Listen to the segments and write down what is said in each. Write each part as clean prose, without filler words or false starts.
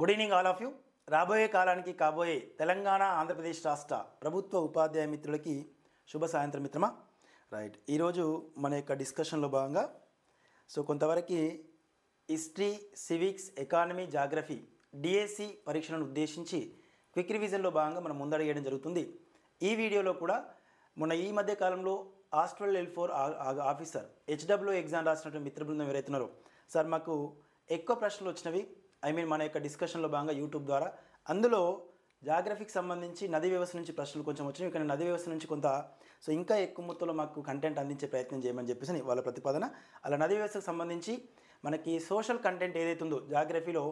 Good evening all of you. రాబోయే కాలానికి కాబోయే తెలంగాణ ఆంధ్రప్రదేశ్ రాష్ట్ర ప్రభుత్వ ఉపాధ్యాయ మిత్రులకి శుభ సాయంత్రం మిత్రమా. రైట్, ఈరోజు మన యొక్క డిస్కషన్లో భాగంగా కొంతవరకు history, civics, economy, geography DSC పరీక్షలను ఉద్దేశించి క్విక్ రివిజన్లో భాగంగా మనం ముందడుగేయడం జరుగుతుంది. ఈ వీడియోలో కూడా మొన్న ఈ మధ్య కాలంలో hostel welfare officer HW exam రాసినటువంటి మిత్ర బృందం ఎవరైతున్నారో సార్ మాకు ఎక్కువ ప్రశ్నలు వచ్చినవి, మన యొక్క డిస్కషన్లో భాగంగా యూట్యూబ్ ద్వారా అందులో జాగ్రఫీకి సంబంధించి నది వ్యవస్థ నుంచి ప్రశ్నలు కొంచెం వచ్చినాయి. కానీ నది వ్యవస్థ నుంచి కొంత ఇంకా ఎక్కువ మొత్తంలో మాకు కంటెంట్ అందించే ప్రయత్నం చేయమని చెప్పేసి వాళ్ళ ప్రతిపాదన. అలా నది వ్యవస్థకు సంబంధించి మనకి సోషల్ కంటెంట్ ఏదైతే ఉందో జాగ్రఫీలో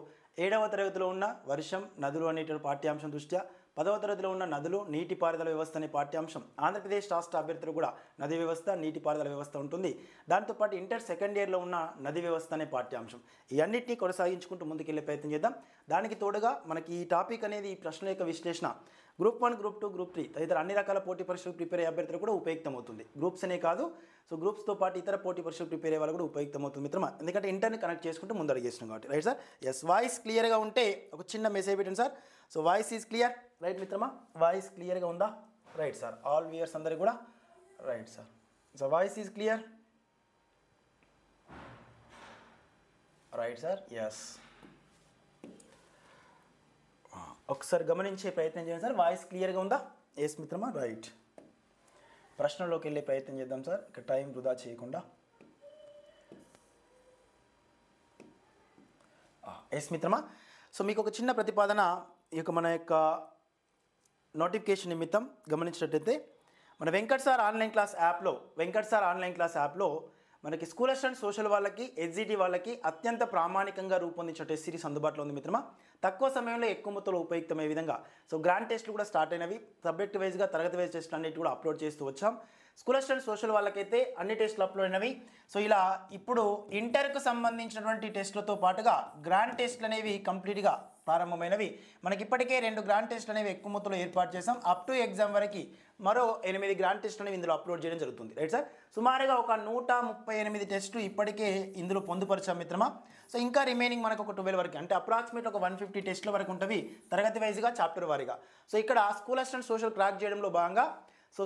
7వ తరగతిలో ఉన్న వర్షం, నదులు అనేటువంటి పాఠ్యాంశం దృష్ట్యా 10వ తరగతిలో ఉన్న నదులు, నీటిపారుదల వ్యవస్థ అనే పాఠ్యాంశం ఆంధ్రప్రదేశ్ రాష్ట్ర అభ్యర్థులు కూడా నది వ్యవస్థ, నీటిపారుదల వ్యవస్థ ఉంటుంది. దాంతోపాటు ఇంటర్ సెకండ్ ఇయర్లో ఉన్న నది వ్యవస్థ అనే పాఠ్యాంశం ఈ అన్నింటినీ కొనసాగించుకుంటూ ముందుకెళ్లే ప్రయత్నం చేద్దాం. దానికి తోడుగా మనకి ఈ టాపిక్ అనేది ఈ ప్రశ్నల యొక్క విశ్లేషణ గ్రూప్ 1, గ్రూప్ 2, గ్రూప్ 3 తదితర అన్ని రకాల పోటీ పరీక్షలు ప్రిపేర్ అయ్యే అభ్యర్థులు కూడా ఉపయుక్తమవుతుంది. గ్రూప్స్ అనే కాదు, గ్రూప్స్తో పాటు ఇతర పోటీ పరీక్షలు ప్రిపేర్ అయ్యే వాళ్ళు కూడా ఉపయుక్తమవుతుంది మిత్రమా. ఎందుకంటే ఇంటర్ని కనెక్ట్ చేసుకుంటూ ముందు అడిగేస్తున్నాం కాబట్టి. Right sir, yes. వాయిస్ క్లియర్గా ఉంటే ఒక చిన్న మెసేజ్ పెట్టండి sir. Voice is clear. Right మిత్రమా, వాయిస్ క్లియర్గా ఉందా? రైట్ సార్, ఆల్ వ్యూయర్స్ అందరికీ కూడా right sir. Voice is clear. Right sir, yes. ఒకసారి గమనించే ప్రయత్నం చేయండి సార్. వాయిస్ క్లియర్గా ఉందా? ఎస్ మిత్రమా, రైట్. ప్రశ్నలోకి వెళ్ళే ప్రయత్నం చేద్దాం సార్, ఇక టైం వృధా చేయకుండా. ఎస్ మిత్రమా, మీకు ఒక చిన్న ప్రతిపాదన ఈ యొక్క మన యొక్క నోటిఫికేషన్ నిమిత్తం గమనించినట్టయితే మన వెంకట్ సార్ ఆన్లైన్ క్లాస్ యాప్లో మనకి స్కూల్ అసిస్టెంట్ సోషల్ వాళ్ళకి, ఎస్జిటి వాళ్ళకి అత్యంత ప్రామాణికంగా రూపొందించిన టెస్ట్ సిరీస్ అందుబాటులో ఉంది మిత్రమా. తక్కువ సమయంలో ఎక్కువ మొత్తంలో ఉపయుక్తమయ్యే విధంగా గ్రాండ్ టెస్ట్లు కూడా స్టార్ట్ అయినవి. సబ్జెక్ట్ వైజ్గా తరగతి వైజ్ టెస్ట్లు అన్నిటి కూడా అప్లోడ్ చేస్తూ వచ్చాం. స్కూల్ అసిస్టెంట్ సోషల్ వాళ్ళకైతే అన్ని టెస్టులు అప్లోడ్ అయినవి. ఇలా ఇప్పుడు ఇంటర్కు సంబంధించినటువంటి టెస్టులతో పాటుగా గ్రాండ్ టెస్ట్లు అనేవి కంప్లీట్గా ప్రారంభమైనవి. మనకి ఇప్పటికే 2 గ్రాండ్ టెస్ట్లు అనేవి ఎక్కువ మొత్తంలో ఏర్పాటు చేసాం. అప్ టు ఎగ్జామ్ వరకు మరో 8 గ్రాండ్ టెస్ట్లు అనేవి ఇందులో అప్లోడ్ చేయడం జరుగుతుంది. రైట్ సార్, సుమారుగా ఒక 138 టెస్టులు ఇప్పటికే ఇందులో పొందుపరిచాం మిత్రమా. ఇంకా రిమైనింగ్ మనకు ఒక 12 వరకు, అంటే అప్రాక్సిమేట్ ఒక 150 టెస్టుల వరకు ఉంటుంది తరగతి వైజ్గా, చాప్టర్ వారీగా. ఇక్కడ స్కూల్ అసిస్టెంట్ సోషల్ క్రాక్ చేయడంలో భాగంగా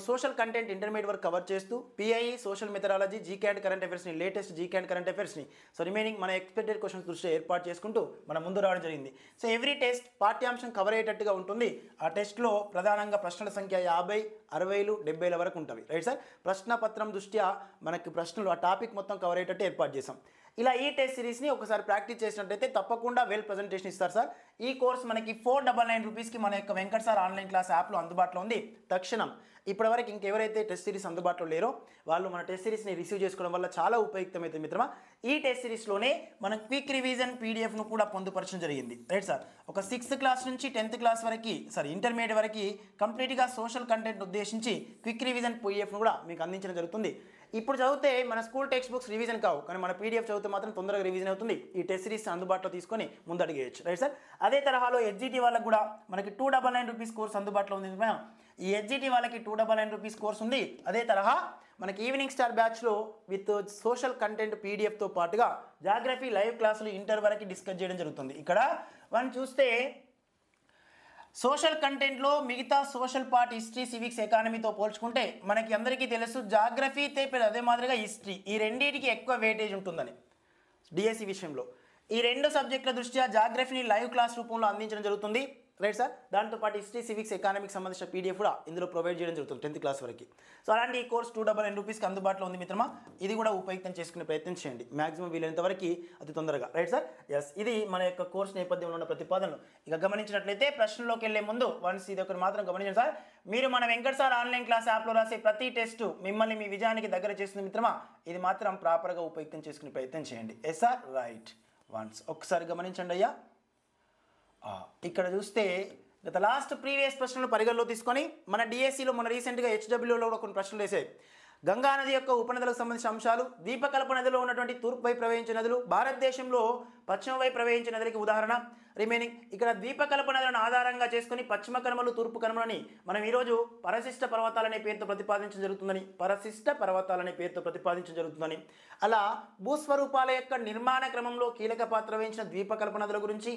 సోషల్ కంటెంట్ ఇంటర్మీడియట్ వరకు కవర్ చేస్తూ PIE, social methodology, GK and current అఫైర్స్ని, లేటెస్ట్ జీకే అండ్ కరెంట్ అఫైర్స్ని రిమైనింగ్ మన ఎక్స్పెక్టెడ్ క్వశ్చన్స్ దృష్ట్యా ఏర్పాటు చేసుకుంటూ మనం ముందు రావడం జరిగింది. ఎవ్రీ టెస్ట్ పాఠ్యాంశం కవర్ అయ్యేటట్టుగా ఉంటుంది. ఆ టెస్ట్లో ప్రధానంగా ప్రశ్నల సంఖ్య 50, 60, 70 వరకు ఉంటుంది. రైట్ సార్, ప్రశ్నపత్రం దృష్ట్యా మనకి ప్రశ్నలు ఆ టాపిక్ మొత్తం కవర్ అయ్యేటట్టు ఏర్పాటు చేసాం. ఇలా ఈ టెస్ట్ సిరీస్ని ఒకసారి ప్రాక్టీస్ చేసినట్టయితే తప్పకుండా వెల్ ప్రజెంటేషన్ ఇస్తారు సార్. ఈ కోర్స్ మనకి 499 రూపీస్కి మన యొక్క వెంకట్ సార్ ఆన్లైన్ క్లాస్ యాప్లో అందుబాటులో ఉంది. తక్షణం ఇప్పటివరకు ఇంకెవరైతే టెస్ట్ సిరీస్ అందుబాటులో లేరో వాళ్ళు మన టెస్ట్ సిరీస్ని రిసీవ్ చేసుకోవడం వల్ల చాలా ఉపయుక్తమైతే మిత్రమా. ఈ టెస్ట్ సిరీస్లోనే మనం క్విక్ రివిజన్ పీడిఎఫ్ను కూడా పొందుపరచడం జరిగింది. రైట్ సార్, ఒక 6th క్లాస్ నుంచి 10th క్లాస్ వరకు ఇంటర్మీడియట్ వరకు కంప్లీట్గా సోషల్ కంటెంట్ ఉద్దేశించి క్విక్ రివిజన్ పీడిఎఫ్ను కూడా మీకు అందించడం జరుగుతుంది. ఇప్పుడు చదివితే మన స్కూల్ టెక్స్ట్ బుక్స్ రివిజన్ కావు, కానీ మన పీడిఎఫ్ చదివితే మాత్రం తొందరగా రివిజన్ అవుతుంది. ఈ టెస్ట్ సిరీస్ అందుబాటులో తీసుకొని ముందు అడిగేయచ్చు. రైట్ సార్, అదే తరహాలో ఎస్జిటి వాళ్ళకి కూడా మనకి 299 రూపీస్ కోర్స్ అందుబాటులో ఉంది. ఈ ఎస్జిటి వాళ్ళకి 299 రూపీస్ కోర్స్ ఉంది. అదే తరహా మనకి ఈవినింగ్ స్టార్ బ్యాచ్లో విత్ సోషల్ కంటెంట్ పీడిఎఫ్తో పాటుగా జాగ్రఫీ లైవ్ క్లాసులు ఇంటర్ వరకు డిస్కస్ చేయడం జరుగుతుంది. ఇక్కడ మనం చూస్తే సోషల్ కంటెంట్లో మిగతా సోషల్ పార్ట్ హిస్టరీ, సివిక్స్, ఎకానమీతో పోల్చుకుంటే మనకి అందరికీ తెలుసు జాగ్రఫీ అదే మాదిరిగా హిస్టరీ ఈ రెండింటికి ఎక్కువ వెయిటేజ్ ఉంటుందని డిఎస్సి విషయంలో. ఈ 2 సబ్జెక్టుల దృష్ట్యా జాగ్రఫీని లైవ్ క్లాస్ రూపంలో అందించడం జరుగుతుంది. రైట్ సార్, దాంతోపాటు హిస్టరీ, సివిక్స్, ఎకానమీకి సంబంధించిన పీడిఎఫ్ కూడా ఇందులో ప్రొవైడ్ చేయడం జరుగుతుంది 10th క్లాస్ వరకు. అలాంటి ఈ కోర్స్ 299 రూపీస్కి అందుబాటులో ఉంది మిత్రమా. ఇది కూడా ఉపయుక్తం చేసుకునే ప్రయత్నం చేయండి మాక్సిమం వీలైనంత వరకు అతి తొందరగా. Right sir, yes. ఇది మన యొక్క కోర్స్ నేపథ్యంలో ఉన్న ప్రతిపాదనలు. ఇక గమనించినట్లయితే ప్రశ్నలోకి వెళ్లే ముందు వన్స్ ఇది ఒకటి మాత్రం గమనించండి సార్. మీరు మన వెంకట్ సార్ ఆన్లైన్ క్లాస్ యాప్లో రాసే ప్రతి టెస్ట్ మిమ్మల్ని మీ విజయానికి దగ్గర చేస్తుంది మిత్రమా. ఇది మాత్రం ప్రాపర్గా ఉపయుక్తం చేసుకునే ప్రయత్నం చేయండి. Yes sir, right. వన్స్ ఒకసారి గమనించండి అయ్యా. ఇక్కడ చూస్తే గత లాస్ట్ ప్రీవియస్ ప్రశ్నలు పరిగణలో తీసుకొని మన డిఎస్సిలో మన రీసెంట్గా హెచ్డబ్ల్యూలో కూడా కొన్ని ప్రశ్నలు వేసాయి. గంగా నది యొక్క ఉపనదులకు సంబంధించిన అంశాలు, ద్వీపకల్ప నదిలో ఉన్నటువంటి తూర్పు వైపు ప్రవహించే నదులు, భారతదేశంలో పశ్చిమ వైపు ప్రవహించే నదులకి ఉదాహరణ. రిమైనింగ్ ఇక్కడ ద్వీపకల్ప నదులను ఆధారంగా చేసుకుని పశ్చిమ కనుమలు, తూర్పు కనుమలని మనం ఈరోజు పరిశిష్ట పర్వతాలనే పేరుతో ప్రతిపాదించడం జరుగుతుందని, అలా భూస్వరూపాల యొక్క నిర్మాణ క్రమంలో కీలక పాత్ర వహించిన ద్వీపకల్ప నదుల గురించి,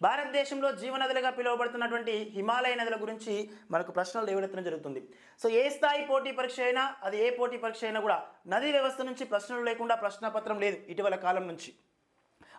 భారతదేశంలో జీవనదులుగా పిలువబడుతున్నటువంటి హిమాలయ నదుల గురించి మనకు ప్రశ్నలు లేవనెత్తడం జరుగుతుంది. సో ఏ స్థాయి పోటీ పరీక్ష అయినా, అది ఏ పోటీ పరీక్ష అయినా కూడా నదీ వ్యవస్థ నుంచి ప్రశ్నలు లేకుండా ప్రశ్నపత్రం లేదు ఇటీవల కాలం నుంచి.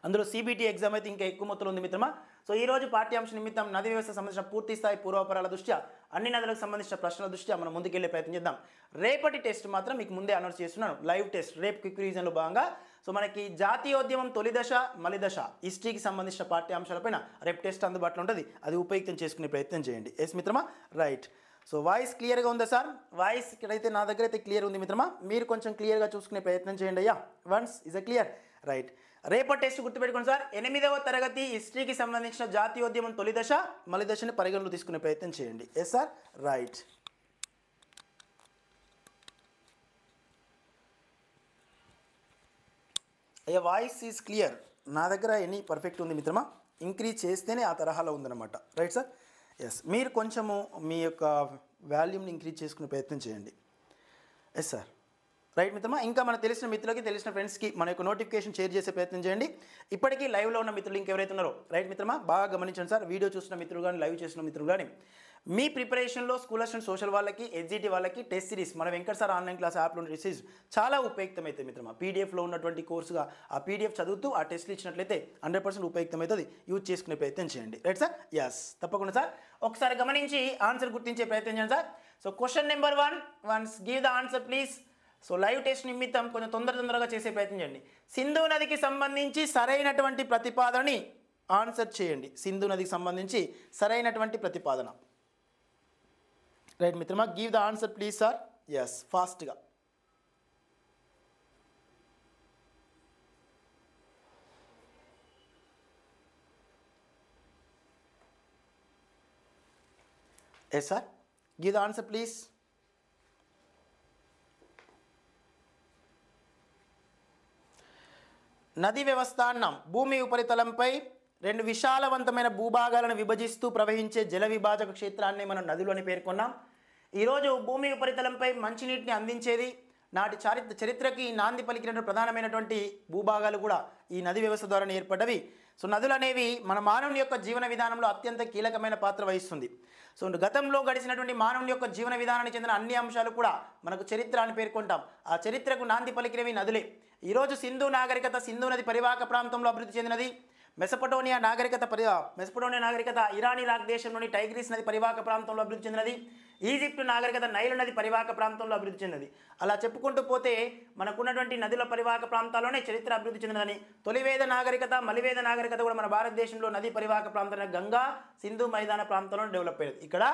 అందులో CBT ఎగ్జామ్ అయితే ఇంకా ఎక్కువ మొత్తంలో ఉంది మిత్రమా. సో ఈరోజు పాఠ్యాంశ నిమిత్తం నదీ వ్యవస్థకు సంబంధించిన పూర్తి స్థాయి పూర్వాపరాల దృష్ట్యా, అన్ని నదులకు సంబంధించిన ప్రశ్నల దృష్ట్యా మనం ముందుకెళ్లే ప్రయత్నం చేద్దాం. రేపటి టెస్ట్ మాత్రం మీకు ముందే అనౌన్స్ చేస్తున్నాను, లైవ్ టెస్ట్ రేపు క్విక్ రివిజన్లో భాగంగా. సో మనకి జాతీయోద్యమం తొలి దశ మలి దశ హిస్టరీకి సంబంధించిన పాఠ్యాంశాలపైన రేపు టెస్ట్ అందుబాటులో ఉంటుంది, అది ఉపయుక్తం చేసుకునే ప్రయత్నం చేయండి. ఎస్ మిత్రమా, రైట్. సో వాయిస్ క్లియర్గా ఉందా సార్? వాయిస్ ఇక్కడైతే నా దగ్గర అయితే క్లియర్ ఉంది మిత్రమా, మీరు కొంచెం క్లియర్గా చూసుకునే ప్రయత్నం చేయండి అయ్యా. Once is a clear, right. రేపటి టెస్ట్ గుర్తుపెట్టుకోండి సార్, 8వ తరగతి హిస్టరీకి సంబంధించిన జాతీయోద్యమం తొలి దశ మలి దశని పరిగణలో తీసుకునే ప్రయత్నం చేయండి. Yes sir, right. అయ్యా వాయిస్ ఈజ్ క్లియర్, నా దగ్గర ఎనీ పర్ఫెక్ట్ ఉంది మిత్రమా, ఇంక్రీజ్ చేస్తేనే ఆ తరహాలో ఉందన్నమాట. Right sir, yes. మీరు కొంచెము మీ యొక్క వాల్యూమ్ని ఇంక్రీజ్ చేసుకునే ప్రయత్నం చేయండి. ఎస్ సార్, రైట్ మిత్రమా. ఇంకా మనకు తెలిసిన మిత్రులకి, తెలిసిన ఫ్రెండ్స్కి మన యొక్క నోటిఫికేషన్ షేర్ చేసే ప్రయత్నం చేయండి. ఇప్పటికీ లైవ్లో ఉన్న మిత్రులు ఇంకెవరైతే ఉన్నారో, రైట్ మిత్రమా, బాగా గమనించండి సార్. వీడియో చూసిన మిత్రులు కానీ, లైవ్ చేసిన మిత్రులు కానీ, మీ ప్రిపరేషన్లో స్కూల్ అసిస్టెంట్ సోషల్ వాళ్ళకి, HGT వాళ్ళకి టెస్ట్ సిరీస్ మన వెంకట్ సార్ ఆన్లైన్ క్లాస్ యాప్లో రిసీజ్ చాలా ఉపయుక్తమైతే మిత్రమా. పీడిఎఫ్లో ఉన్నటువంటి కోర్సుగా ఆ PDF చదువుతూ ఆ టెస్ట్లు ఇచ్చినట్లయితే 100% ఉపయుక్తమవుతుంది, యూజ్ చేసుకునే ప్రయత్నం చేయండి. రైట్ సార్, ఎస్ తప్పకుండా సార్. ఒకసారి గమనించి ఆన్సర్ గుర్తించే ప్రయత్నం చేయండి sir. So question number 1, once give the answer please. So live test నిమిత్తం కొంచెం తొందరగా చేసే ప్రయత్నం చేయండి. సింధు నదికి సంబంధించి సరైనటువంటి ప్రతిపాదనని ఆన్సర్ చేయండి. సింధు నదికి సంబంధించి సరైనటువంటి ప్రతిపాదన. రైట్ మిత్రమా, give the answer please sir. Yes, ఫాస్ట్గా. Yes sir, give the answer please. నదీ వ్యవస్థ అన్నాం, భూమి ఉపరితలంపై 2 విశాలవంతమైన భూభాగాలను విభజిస్తూ ప్రవహించే జల విభాజక క్షేత్రాన్ని మనం నదులు అని పేర్కొన్నాం. ఈరోజు భూమి ఉపరితలంపై మంచినీటిని అందించేది, నాటి చరిత్రకి నాంది పలికినటువంటి ప్రధానమైనటువంటి భూభాగాలు కూడా ఈ నది వ్యవస్థ ద్వారానే ఏర్పడ్డవి. సో నదులు అనేవి మన మానవుని యొక్క జీవన విధానంలో అత్యంత కీలకమైన పాత్ర వహిస్తుంది. సో గతంలో గడిచినటువంటి మానవుని యొక్క జీవన విధానానికి చెందిన అన్ని అంశాలు కూడా మనకు చరిత్ర అని పేర్కొంటాం. ఆ చరిత్రకు నాంది పలికినవి నదులే. ఈరోజు సింధు నాగరికత సింధు నది పరివాహక ప్రాంతంలో అభివృద్ధి చెందినది. మెసపటోనియా నాగరికత ఇరాన్ ఇరాక్ దేశంలోని టైగ్రిస్ నది పరివాహక ప్రాంతంలో అభివృద్ధి చెందినది. ఈజిప్టు నాగరికత నైల్ నది పరివాహక ప్రాంతంలో అభివృద్ధి చెందినది. అలా చెప్పుకుంటూ పోతే మనకున్నటువంటి నదుల పరివాహక ప్రాంతాల్లోనే చరిత్ర అభివృద్ధి చెందినదని. తొలివేద నాగరికత మలివేద నాగరికత కూడా మన భారతదేశంలో నది పరివాహక ప్రాంతాల గంగా సింధు మైదాన ప్రాంతంలో డెవలప్ అయ్యేది. ఇక్కడ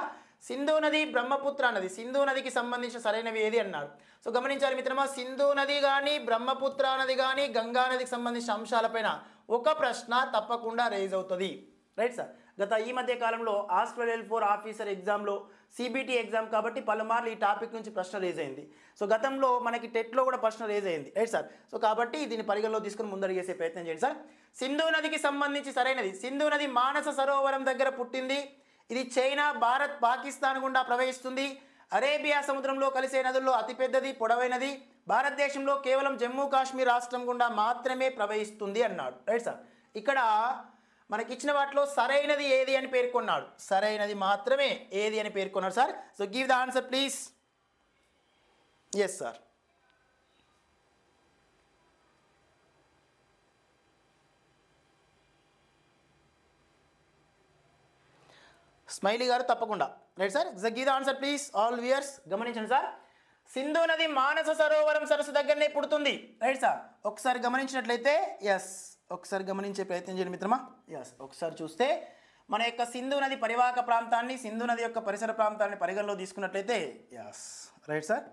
సింధు నది, బ్రహ్మపుత్ర నది, సింధు నదికి సంబంధించిన సరైనవి ఏది అన్నారు. సో గమనించాలి మిత్రమా, సింధు నది కానీ, బ్రహ్మపుత్ర నది కానీ, గంగా నదికి సంబంధించిన అంశాలపైన ఒక ప్రశ్న తప్పకుండా రేజ్ అవుతుంది. Right sir. ఈ మధ్య కాలంలో ఆస్ట్రేలియల్ 4 ఆఫీసర్ ఎగ్జామ్లో CBT ఎగ్జామ్ కాబట్టి పలుమార్లు ఈ టాపిక్ నుంచి ప్రశ్న రేజ్ అయింది. సో గతంలో మనకి టెట్లో కూడా ప్రశ్న రేజ్ అయింది. Right sir. సో కాబట్టి దీన్ని పరిగణలో తీసుకుని ముందడుగు చేసే ప్రయత్నం చేయండి సార్. సింధు నదికి సంబంధించి సరైనది, సింధు నది మానస సరోవరం దగ్గర పుట్టింది. ఇది చైనా, భారత్, పాకిస్తాన్ గుండా ప్రవహిస్తుంది. అరేబియా సముద్రంలో కలిసే నదుల్లో అతిపెద్దది, పొడవైనది. భారతదేశంలో కేవలం జమ్మూ కాశ్మీర్ రాష్ట్రం గుండా మాత్రమే ప్రవహిస్తుంది అన్నాడు. Right sir. ఇక్కడ మనకిచ్చిన వాటిలో సరైనది ఏది అని పేర్కొన్నాడు. సరైనది మాత్రమే ఏది అని పేర్కొన్నాడు sir. So give the answer please. Yes sir. Smiley గారు తప్పకుండా. Right sir. Give the answer please all viewers. గమనించండి సార్, సింధు నది మానస సరోవరం సరస్సు దగ్గరనే పుడుతుంది. Right sir. ఒకసారి గమనించినట్లయితే ఎస్, ఒకసారి గమనించే ప్రయత్నం చేయండి మిత్రమా. ఎస్, ఒకసారి చూస్తే మన యొక్క సింధు నది పరివాహక ప్రాంతాన్ని, సింధు నది యొక్క పరిసర ప్రాంతాన్ని పరిగణలో తీసుకున్నట్లయితే ఎస్, రైట్ సార్.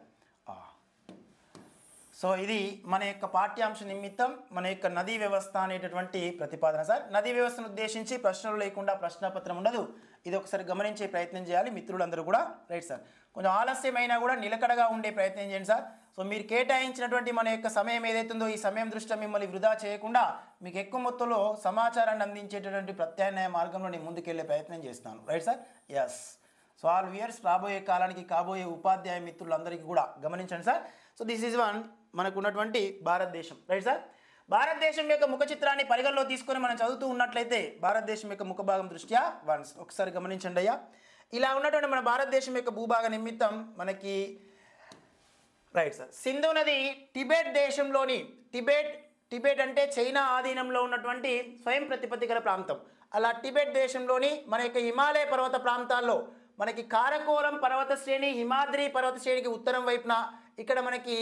సో ఇది మన యొక్క పాఠ్యాంశ నిమిత్తం మన యొక్క నదీ వ్యవస్థ అనేటటువంటి ప్రతిపాదన సార్. నదీ వ్యవస్థను ఉద్దేశించి ప్రశ్నలు లేకుండా ప్రశ్నపత్రం ఉండదు. ఇది ఒకసారి గమనించే ప్రయత్నం చేయాలి మిత్రులందరూ కూడా. Right sir. కొంచెం ఆలస్యమైనా కూడా నిలకడగా ఉండే ప్రయత్నం చేయండి సార్. సో మీరు కేటాయించినటువంటి మన యొక్క సమయం ఏదైతుందో ఈ సమయం దృష్ట్యా మిమ్మల్ని వృధా చేయకుండా మీకు ఎక్కువ మొత్తంలో సమాచారాన్ని అందించేటటువంటి ప్రత్యామ్నాయ మార్గంలో నేను ముందుకెళ్లే ప్రయత్నం చేస్తాను. Right sir. Yes. So all viewers, రాబోయే కాలానికి కాబోయే ఉపాధ్యాయ మిత్రులందరికీ కూడా గమనించండి sir. So this is one మనకు ఉన్నటువంటి భారతదేశం. Right sir. భారతదేశం యొక్క ముఖ చిత్రాన్ని పరిగణలో తీసుకొని మనం చదువుతూ ఉన్నట్లయితే భారతదేశం యొక్క ముఖ భాగం దృష్ట్యా వన్స్ ఒకసారి గమనించండి అయ్యా. ఇలా ఉన్నటువంటి మన భారతదేశం యొక్క భూభాగ నిమిత్తం మనకి రైట్ సార్ సింధు నది టిబెట్ దేశంలోని టిబెట్ అంటే చైనా ఆధీనంలో ఉన్నటువంటి స్వయం ప్రతిపత్తి గల ప్రాంతం. అలా టిబెట్ దేశంలోని మన యొక్క హిమాలయ పర్వత ప్రాంతాల్లో మనకి కారకోరం పర్వత శ్రేణి, హిమాద్రి పర్వత శ్రేణికి ఉత్తరం వైపున ఇక్కడ మనకి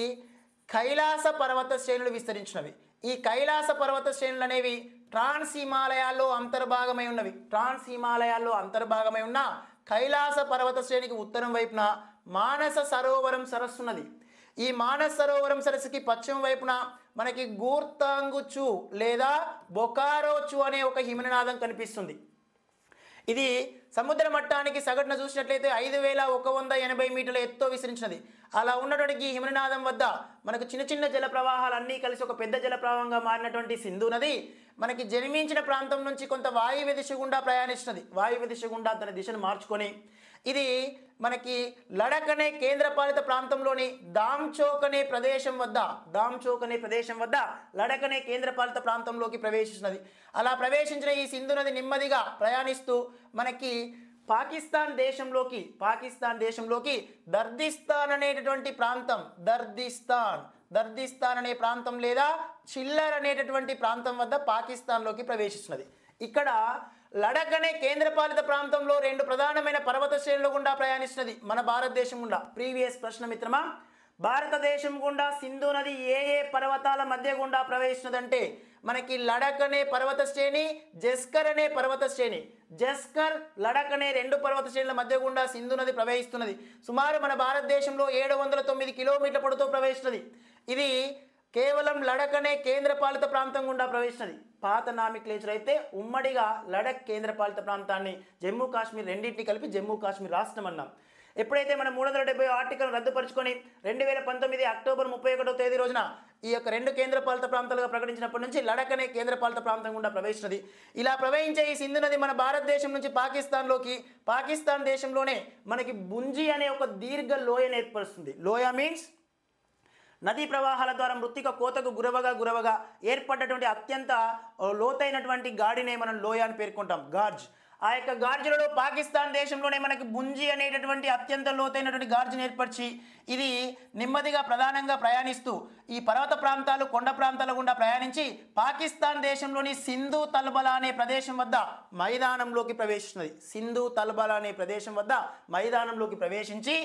కైలాస పర్వత శ్రేణులు విస్తరించినవి. ఈ కైలాస పర్వత శ్రేణులు అనేవి ట్రాన్స్ హిమాలయాల్లో అంతర్భాగమై ఉన్నవి. ట్రాన్స్ హిమాలయాల్లో అంతర్భాగమై ఉన్న కైలాస పర్వత శ్రేణికి ఉత్తరం వైపున మానస సరోవరం సరస్సు ఉన్నది. ఈ మానస సరోవరం సరస్సుకి పశ్చిమ వైపున మనకి గూర్తాంగుచు లేదా బొకారోచు అనే ఒక హిమనాదం కనిపిస్తుంది. ఇది సముద్ర మట్టానికి సగటున చూసినట్లయితే 5180 మీటర్ల ఎత్తుతో విస్తరించినది. అలా ఉన్నటువంటి ఈ హిమనాదం వద్ద మనకు చిన్న చిన్న జల ప్రవాహాలన్నీ కలిసి ఒక పెద్ద జల ప్రవాహంగా మారినటువంటి సింధు నది మనకి జన్మించిన ప్రాంతం నుంచి కొంత వాయువ్య దిశ గుండా ప్రయాణిస్తున్నది. వాయువ్య దిశ గుండా తన దిశను మార్చుకొని ఇది మనకి లడక్ అనే కేంద్రపాలిత ప్రాంతంలోని దామ్చోక్ అనే ప్రదేశం వద్ద లడక్ అనే కేంద్రపాలిత ప్రాంతంలోకి ప్రవేశిస్తున్నది. అలా ప్రవేశించిన ఈ సింధు నది నెమ్మదిగా ప్రయాణిస్తూ మనకి పాకిస్తాన్ దేశంలోకి దర్దిస్తాన్ అనేటటువంటి ప్రాంతం దర్దిస్తాన్ అనే ప్రాంతం లేదా చిల్లర్ అనేటటువంటి ప్రాంతం వద్ద పాకిస్తాన్లోకి ప్రవేశిస్తున్నది. ఇక్కడ లడక్ అనే కేంద్రపాలిత ప్రాంతంలో 2 ప్రధానమైన పర్వత శ్రేణుల గుండా ప్రయాణిస్తున్నది మన భారతదేశం గుండా. ప్రీవియస్ ప్రశ్న మిత్రమా, భారతదేశం గుండా సింధు నది ఏ పర్వతాల మధ్య గుండా ప్రవేశిస్తున్నదంటే మనకి లడక్ అనే పర్వత శ్రేణి, జస్కర్ అనే పర్వత శ్రేణి, జస్కర్ లడక్ అనే 2 పర్వత శ్రేణుల మధ్య గుండా సింధు నది ప్రవహిస్తున్నది. సుమారు మన భారతదేశంలో 709 కిలోమీటర్ల పొడవుతో ప్రవహిస్తున్నది. ఇది కేవలం లడక్ అనే కేంద్రపాలిత ప్రాంతం గుండా ప్రవేశించినది. పాత నామిక్లేచర్ అయితే ఉమ్మడిగా లడక్ కేంద్రపాలిత ప్రాంతాన్ని జమ్మూ కాశ్మీర్ రెండింటిని కలిపి జమ్మూ కాశ్మీర్ రాష్ట్రం అన్నాం. ఎప్పుడైతే మనం 370 ఆర్టికల్ రద్దుపరుచుకొని 2019 అక్టోబర్ 31వ తేదీ రోజున ఈ యొక్క 2 కేంద్రపాలిత ప్రాంతాలుగా ప్రకటించినప్పటి నుంచి లడక్ అనే కేంద్రపాలిత ప్రాంతం గుండా ప్రవేశించినది. ఇలా ప్రవహించే ఈ సింధు నది మన భారతదేశం నుంచి పాకిస్తాన్ దేశంలోనే మనకి బుంజీ అనే ఒక దీర్ఘ లోయను ఏర్పరుస్తుంది. లోయ మీన్స్ నదీ ప్రవాహాల ద్వారా మృత్తిక కోతకు గురవగా ఏర్పడ్డటువంటి అత్యంత లోతైనటువంటి గాడినే మనం లోయ అని పేర్కొంటాం, గార్జ్. ఆ యొక్క గార్జులలో పాకిస్తాన్ దేశంలోనే మనకి బుంజీ అనేటటువంటి అత్యంత లోతైనటువంటి గార్జును ఏర్పరిచి ఇది నెమ్మదిగా ప్రధానంగా ప్రయాణిస్తూ ఈ పర్వత ప్రాంతాలు, కొండ ప్రాంతాల గుండా ప్రయాణించి పాకిస్తాన్ దేశంలోని సింధు తల్బలా అనే ప్రదేశం వద్ద మైదానంలోకి ప్రవేశించి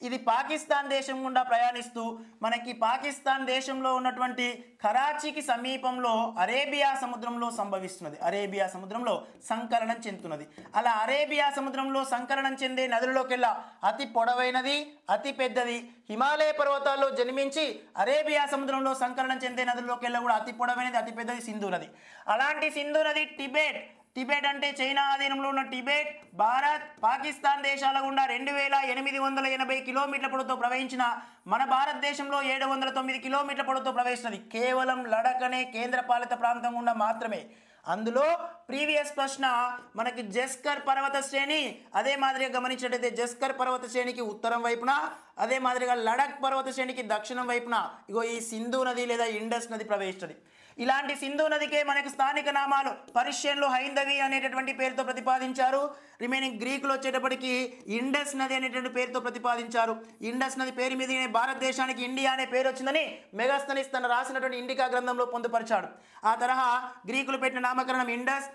ఇది పాకిస్తాన్ దేశం గుండా ప్రయాణిస్తూ మనకి పాకిస్తాన్ దేశంలో ఉన్నటువంటి కరాచీకి సమీపంలో అరేబియా సముద్రంలో సంభవిస్తున్నది. అరేబియా సముద్రంలో సంకలనం చెందుతున్నది. అలా అరేబియా సముద్రంలో సంకలనం చెందే నదులలోకెల్లా అతి పొడవైనది, అతి పెద్దది హిమాలయ పర్వతాల్లో జన్మించి అరేబియా సముద్రంలో సంకలనం చెందే నదులలోకెల్లా కూడా అతి పొడవైనది, అతి పెద్దది సింధు నది. అలాంటి సింధు నది టిబెట్ అంటే చైనా ఆధీనంలో ఉన్న టిబెట్, భారత్, పాకిస్తాన్ దేశాల గుండా 2880 కిలోమీటర్ల పొడవుతో ప్రవహించిన మన భారతదేశంలో 709 కిలోమీటర్ల పొడవుతో ప్రవేశించినది కేవలం లడక్ అనే కేంద్రపాలిత ప్రాంతం గుండా మాత్రమే. అందులో ప్రీవియస్ ప్రశ్న మనకి జస్కర్ పర్వత శ్రేణి, అదే మాదిరిగా గమనించినట్లయితే జస్కర్ పర్వత శ్రేణికి ఉత్తరం వైపున, అదే మాదిరిగా లడక్ పర్వత శ్రేణికి దక్షిణం వైపున ఇగో ఈ సింధు నది లేదా ఇండస్ నది ప్రవహిస్తుంది. ఇలాంటి సింధు నదికే మనకు స్థానిక నామాలు పర్షియన్లు హైందవి అనేటటువంటి పేరుతో ప్రతిపాదించారు. రిమైనింగ్ గ్రీకులు వచ్చేటప్పటికి ఇండస్ నది అనేటువంటి పేరుతో ప్రతిపాదించారు. ఇండస్ నది పేరు మీదనే భారతదేశానికి ఇండియా అనే పేరు వచ్చిందని మెగాస్తనీస్ తన రాసినటువంటి ఇండికా గ్రంథంలో పొందుపరిచాడు. ఆ తరహా గ్రీకులు పెట్టిన నామకరణం ఇండస్,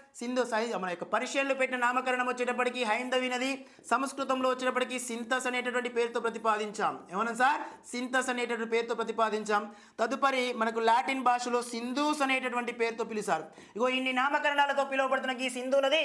మన యొక్క పర్షియన్లు పెట్టిన నామకరణం వచ్చేటప్పటికి హైందవి నది, సంస్కృతంలో వచ్చేటప్పటికి సింథస్ అనేటటువంటి పేరుతో ప్రతిపాదించాం. ఏమన్నా సార్, సింథస్ అనేటటువంటి పేరుతో ప్రతిపాదించాం. తదుపరి మనకు లాటిన్ భాషలో సింధూస్ అనేటటువంటి పేరుతో పిలిచారు. ఇగో ఇన్ని నామకరణాలతో పిలువబడుతున్న ఈ సింధు నది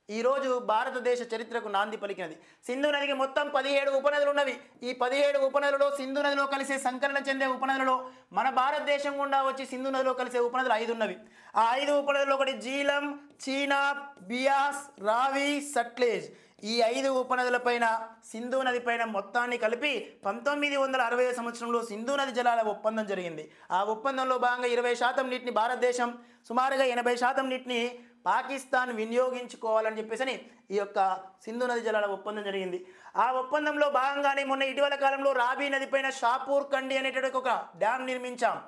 ఈరోజు భారతదేశ చరిత్రకు నాంది పలికినది. సింధు నదికి మొత్తం 17 ఉపనదులు ఉన్నవి. ఈ 17 ఉపనదులలో సింధు నదిలో కలిసే సంకలనం చెందే ఉపనదులలో మన భారతదేశం గుండా వచ్చి సింధు నదిలో కలిసే ఉపనదులు 5 ఉన్నవి. ఆ 5 ఉపనదులు ఒకటి జీలం, చీనాబ్, బియాస్, రావి, సట్లెజ్. ఈ 5 ఉపనదులపైన సింధు నది పైన మొత్తాన్ని కలిపి 1960 సంవత్సరంలో సింధు నది జలాల ఒప్పందం జరిగింది. ఆ ఒప్పందంలో భాగంగా 20% నీటిని భారతదేశం, సుమారుగా 80% నీటిని పాకిస్తాన్ వినియోగించుకోవాలని చెప్పేసి ఈ యొక్క సింధు నది జలాల ఒప్పందం జరిగింది. ఆ ఒప్పందంలో భాగంగానే మొన్న ఇటీవల కాలంలో రాబీ నది పైన షాపూర్ కండి అనేటువంటి ఒక డ్యామ్ నిర్మించాం.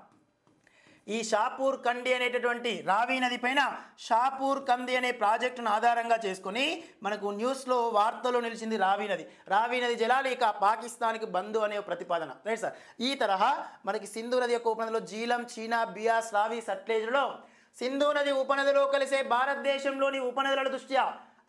ఈ షాపూర్ కండి అనేటటువంటి రావి నది పైన షాపూర్ కంది అనే ప్రాజెక్టును ఆధారంగా చేసుకొని మనకు న్యూస్లో వార్తల్లో నిలిచింది రావి నది. రావి నది జలాలు ఇక పాకిస్తాన్కి బంధు అనే ప్రతిపాదన, రైట్ సార్. ఈ తరహా మనకి సింధు నది యొక్క ఉపనదిలో జీలం, చీనా, బియాస్, రావి, సట్లెజ్లో సింధు నది ఉపనదిలో కలిసే భారతదేశంలోని ఉపనదుల దృష్ట్యా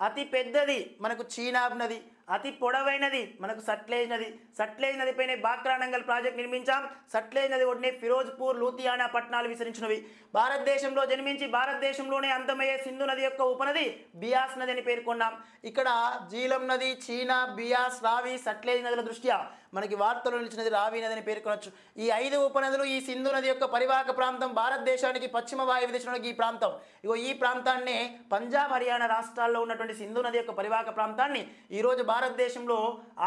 అతి పెద్దది మనకు చీనాబ్ నది, అతి పొడవైనది మనకు సట్లెజ్ నది. సట్లెజ్ నదిపైనే బాక్రానంగల్ ప్రాజెక్ట్ నిర్మించాం. సట్లెజ్ నది ఒడ్డునే ఫిరోజ్పూర్, లూధియానా పట్టణాలు విస్తరించినవి. భారతదేశంలో జన్మించి భారతదేశంలోనే అంతమయ్యే సింధు నది యొక్క ఉపనది బియాస్ నది అని పేర్కొన్నాం. ఇక్కడ జీలం నది, చీనా, బియాస్, రావి, సట్లెజ్ నదుల దృష్ట్యా మనకి వార్తలు నిలిచినది రావి నది అని పేర్కొనవచ్చు. ఈ 5 ఉపనదులు ఈ సింధు నది యొక్క పరివాహక ప్రాంతం, భారతదేశానికి పశ్చిమ వాయువ్య దిశలోకి ఈ ప్రాంతం. ఈ ప్రాంతాన్ని పంజాబ్, హర్యానా రాష్ట్రాల్లో ఉన్నటువంటి సింధు నది యొక్క పరివాహక ప్రాంతాన్ని ఈరోజు భారతదేశంలో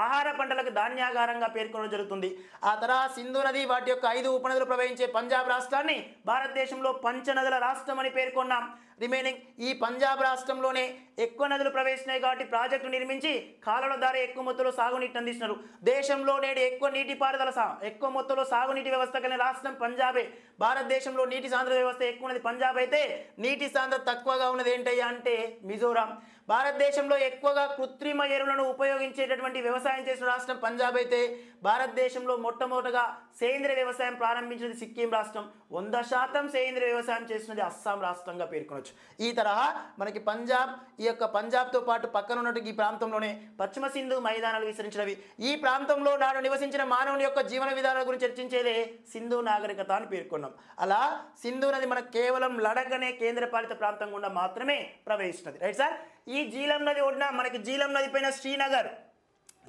ఆహార పంటలకు ధాన్యాగారంగా పేర్కొనడం జరుగుతుంది. ఆ తరహా సింధు నది వాటి యొక్క 5 ఉపనదులు ప్రవహించే పంజాబ్ రాష్ట్రాన్ని భారతదేశంలో పంచనదుల రాష్ట్రం అని పేర్కొన్నాం. రిమైనింగ్ ఈ పంజాబ్ రాష్ట్రంలోనే ఎక్కువ నదులు ప్రవేశిస్తున్నాయి కాబట్టి ప్రాజెక్టు నిర్మించి కాలువల ద్వారా ఎక్కువ మొత్తంలో సాగునీటిని అందిస్తున్నారు. దేశంలో నేడు ఎక్కువ నీటిపారుదల ఎక్కువ మొత్తంలో సాగునీటి వ్యవస్థ కలిగిన రాష్ట్రం పంజాబే. భారతదేశంలో నీటి సాంద్రత వ్యవస్థ ఎక్కువ ఉన్నది పంజాబ్ అయితే, నీటి సాంద్రత తక్కువగా ఉన్నది ఏంటయ్యా అంటే మిజోరాం. భారతదేశంలో ఎక్కువగా కృత్రిమ ఎరువులను ఉపయోగించేటటువంటి వ్యవసాయం చేసిన రాష్ట్రం పంజాబ్ అయితే, భారతదేశంలో మొట్టమొదటగా సేంద్రియ వ్యవసాయం ప్రారంభించినది సిక్కిం రాష్ట్రం. 100% సేంద్రియ వ్యవసాయం చేసినది అస్సాం రాష్ట్రంగా పేర్కొనవచ్చు. ఈ తరహా మనకి పంజాబ్, ఈ యొక్క పంజాబ్తో పాటు పక్కన ఉన్నటువంటి ఈ ప్రాంతంలోనే పశ్చిమ సింధు మైదానాలు విస్తరించినవి. ఈ ప్రాంతంలో నాడు నివసించిన మానవుని యొక్క జీవన విధానాల గురించి చర్చించేదే సింధు నాగరికత అని పేర్కొన్నాం. అలా సింధు నది మనకు కేవలం లడక్ అనే కేంద్రపాలిత ప్రాంతం గుండా మాత్రమే ప్రవహిస్తున్నది, రైట్ సార్. ఈ జీలం నది ఒడ్డున మనకి జీలం నది పైన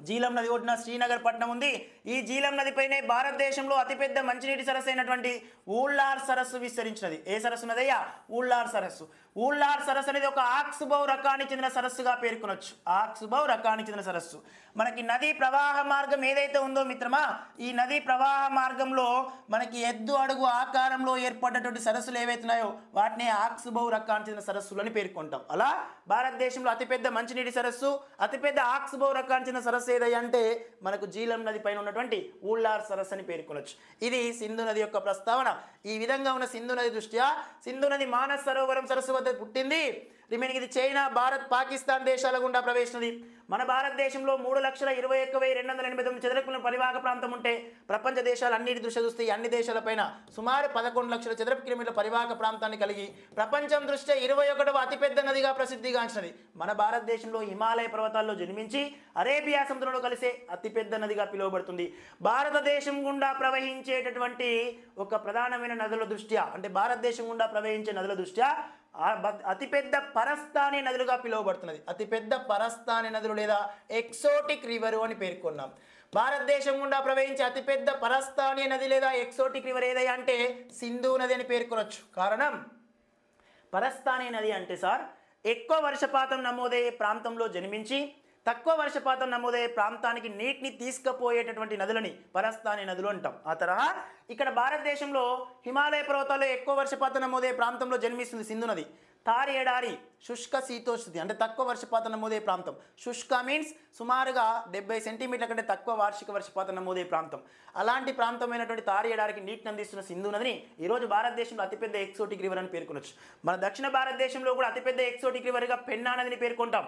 జీలం నది ఒడ్డున శ్రీనగర్ పట్టణం ఉంది. ఈ జీలం నదిపైనే భారతదేశంలో అతిపెద్ద మంచినీటి సరస్సు అయినటువంటి ఊళ్ళార్ సరస్సు విస్తరించినది. ఏ సరస్సు నదయ్యా? ఊళ్ళార్ సరస్సు. ఊళ్ళార్ సరస్సు అనేది ఒక ఆక్సుబౌ రకానికి చెందిన సరస్సుగా పేర్కొనవచ్చు. ఆక్సుబౌ రకానికి చెందిన సరస్సు. మనకి నదీ ప్రవాహ మార్గం ఏదైతే ఉందో మిత్రమా, ఈ నదీ ప్రవాహ మార్గంలో మనకి ఎద్దు అడుగు ఆకారంలో ఏర్పడ్డటువంటి సరస్సులు ఏవైతున్నాయో వాటిని ఆక్సుబౌ రకానికి చెందిన సరస్సులు అని పేర్కొంటాం. అలా భారతదేశంలో అతిపెద్ద మంచినీటి సరస్సు, అతిపెద్ద ఆక్సుబౌ రకానికి చెందిన సరస్సు ఏదంటే మనకు జీలం నది పైన ఉన్నటువంటి ఊళ్ళార్ సరస్సు అని పేర్కొనవచ్చు. ఇది సింధు నది యొక్క ప్రస్తావన. ఈ విధంగా ఉన్న సింధు నది దృష్ట్యా సింధు నది మానస్ సరోవరం సరస్సు వద్ద పుట్టింది. రిమైనింగ్ ఇది చైనా, భారత్, పాకిస్తాన్ దేశాల గుండా ప్రవేశించింది. మన భారతదేశంలో 3,21,289 చదరపు పరివాహక ప్రాంతం ఉంటే ప్రపంచ దేశాలు అన్నిటి దృష్టి చూస్తే అన్ని దేశాలపైన సుమారు 11 లక్షల చదరపు కిలోమీటర్ల పరివాహక ప్రాంతాన్ని కలిగి ప్రపంచం దృష్ట్యా 21వ అతిపెద్ద నదిగా ప్రసిద్ధిగాంచినది. మన భారతదేశంలో హిమాలయ పర్వతాల్లో జన్మించి అరేబియా సముద్రంలో కలిసే అతిపెద్ద నదిగా పిలువబడుతుంది. భారతదేశం గుండా ప్రవహించేటటువంటి ఒక ప్రధానమైన నదుల దృష్ట్యా, అంటే భారతదేశం గుండా ప్రవహించే నదుల దృష్ట్యా అతిపెద్ద పరస్థాని నదులుగా పిలువబడుతున్నది. అతిపెద్ద పరస్థాని నదులు లేదా ఎక్సోటిక్ రివర్ అని పేర్కొన్నాం. భారతదేశం గుండా ప్రవహించే అతిపెద్ద పరస్థాని నది లేదా ఎక్సోటిక్ రివర్ ఏదైనా అంటే సింధు నది అని పేర్కొనవచ్చు. కారణం, పరస్థాని నది అంటే సార్ ఎక్కువ వర్షపాతం నమోదయ్యే ప్రాంతంలో జన్మించి తక్కువ వర్షపాతం నమోదయ్యే ప్రాంతానికి నీటిని తీసుకుపోయేటటువంటి నదులని పరస్థాని నదులు అంటాం. ఆ తరహా ఇక్కడ భారతదేశంలో హిమాలయ పర్వతాల్లో ఎక్కువ వర్షపాతం నమోదయ్యే ప్రాంతంలో జన్మిస్తుంది సింధు నది. తారి ఎడారి శుష్క శీతోష్ణి అంటే తక్కువ వర్షపాతం నమోదయ్యే ప్రాంతం. శుష్క మీన్స్ సుమారుగా 70 సెంటీమీటర్ల కంటే తక్కువ వార్షిక వర్షపాతం నమోదయ్యే ప్రాంతం. అలాంటి ప్రాంతమైనటువంటి తారి ఎడారికి నీటిని అందిస్తున్న సింధు నదిని ఈరోజు భారతదేశంలో అతిపెద్ద ఎక్సోటిక్ రివర్ అని పేర్కొనవచ్చు. మన దక్షిణ భారతదేశంలో కూడా అతిపెద్ద ఎక్సోటిక్ రివర్గా పెన్నా నదిని పేర్కొంటాం.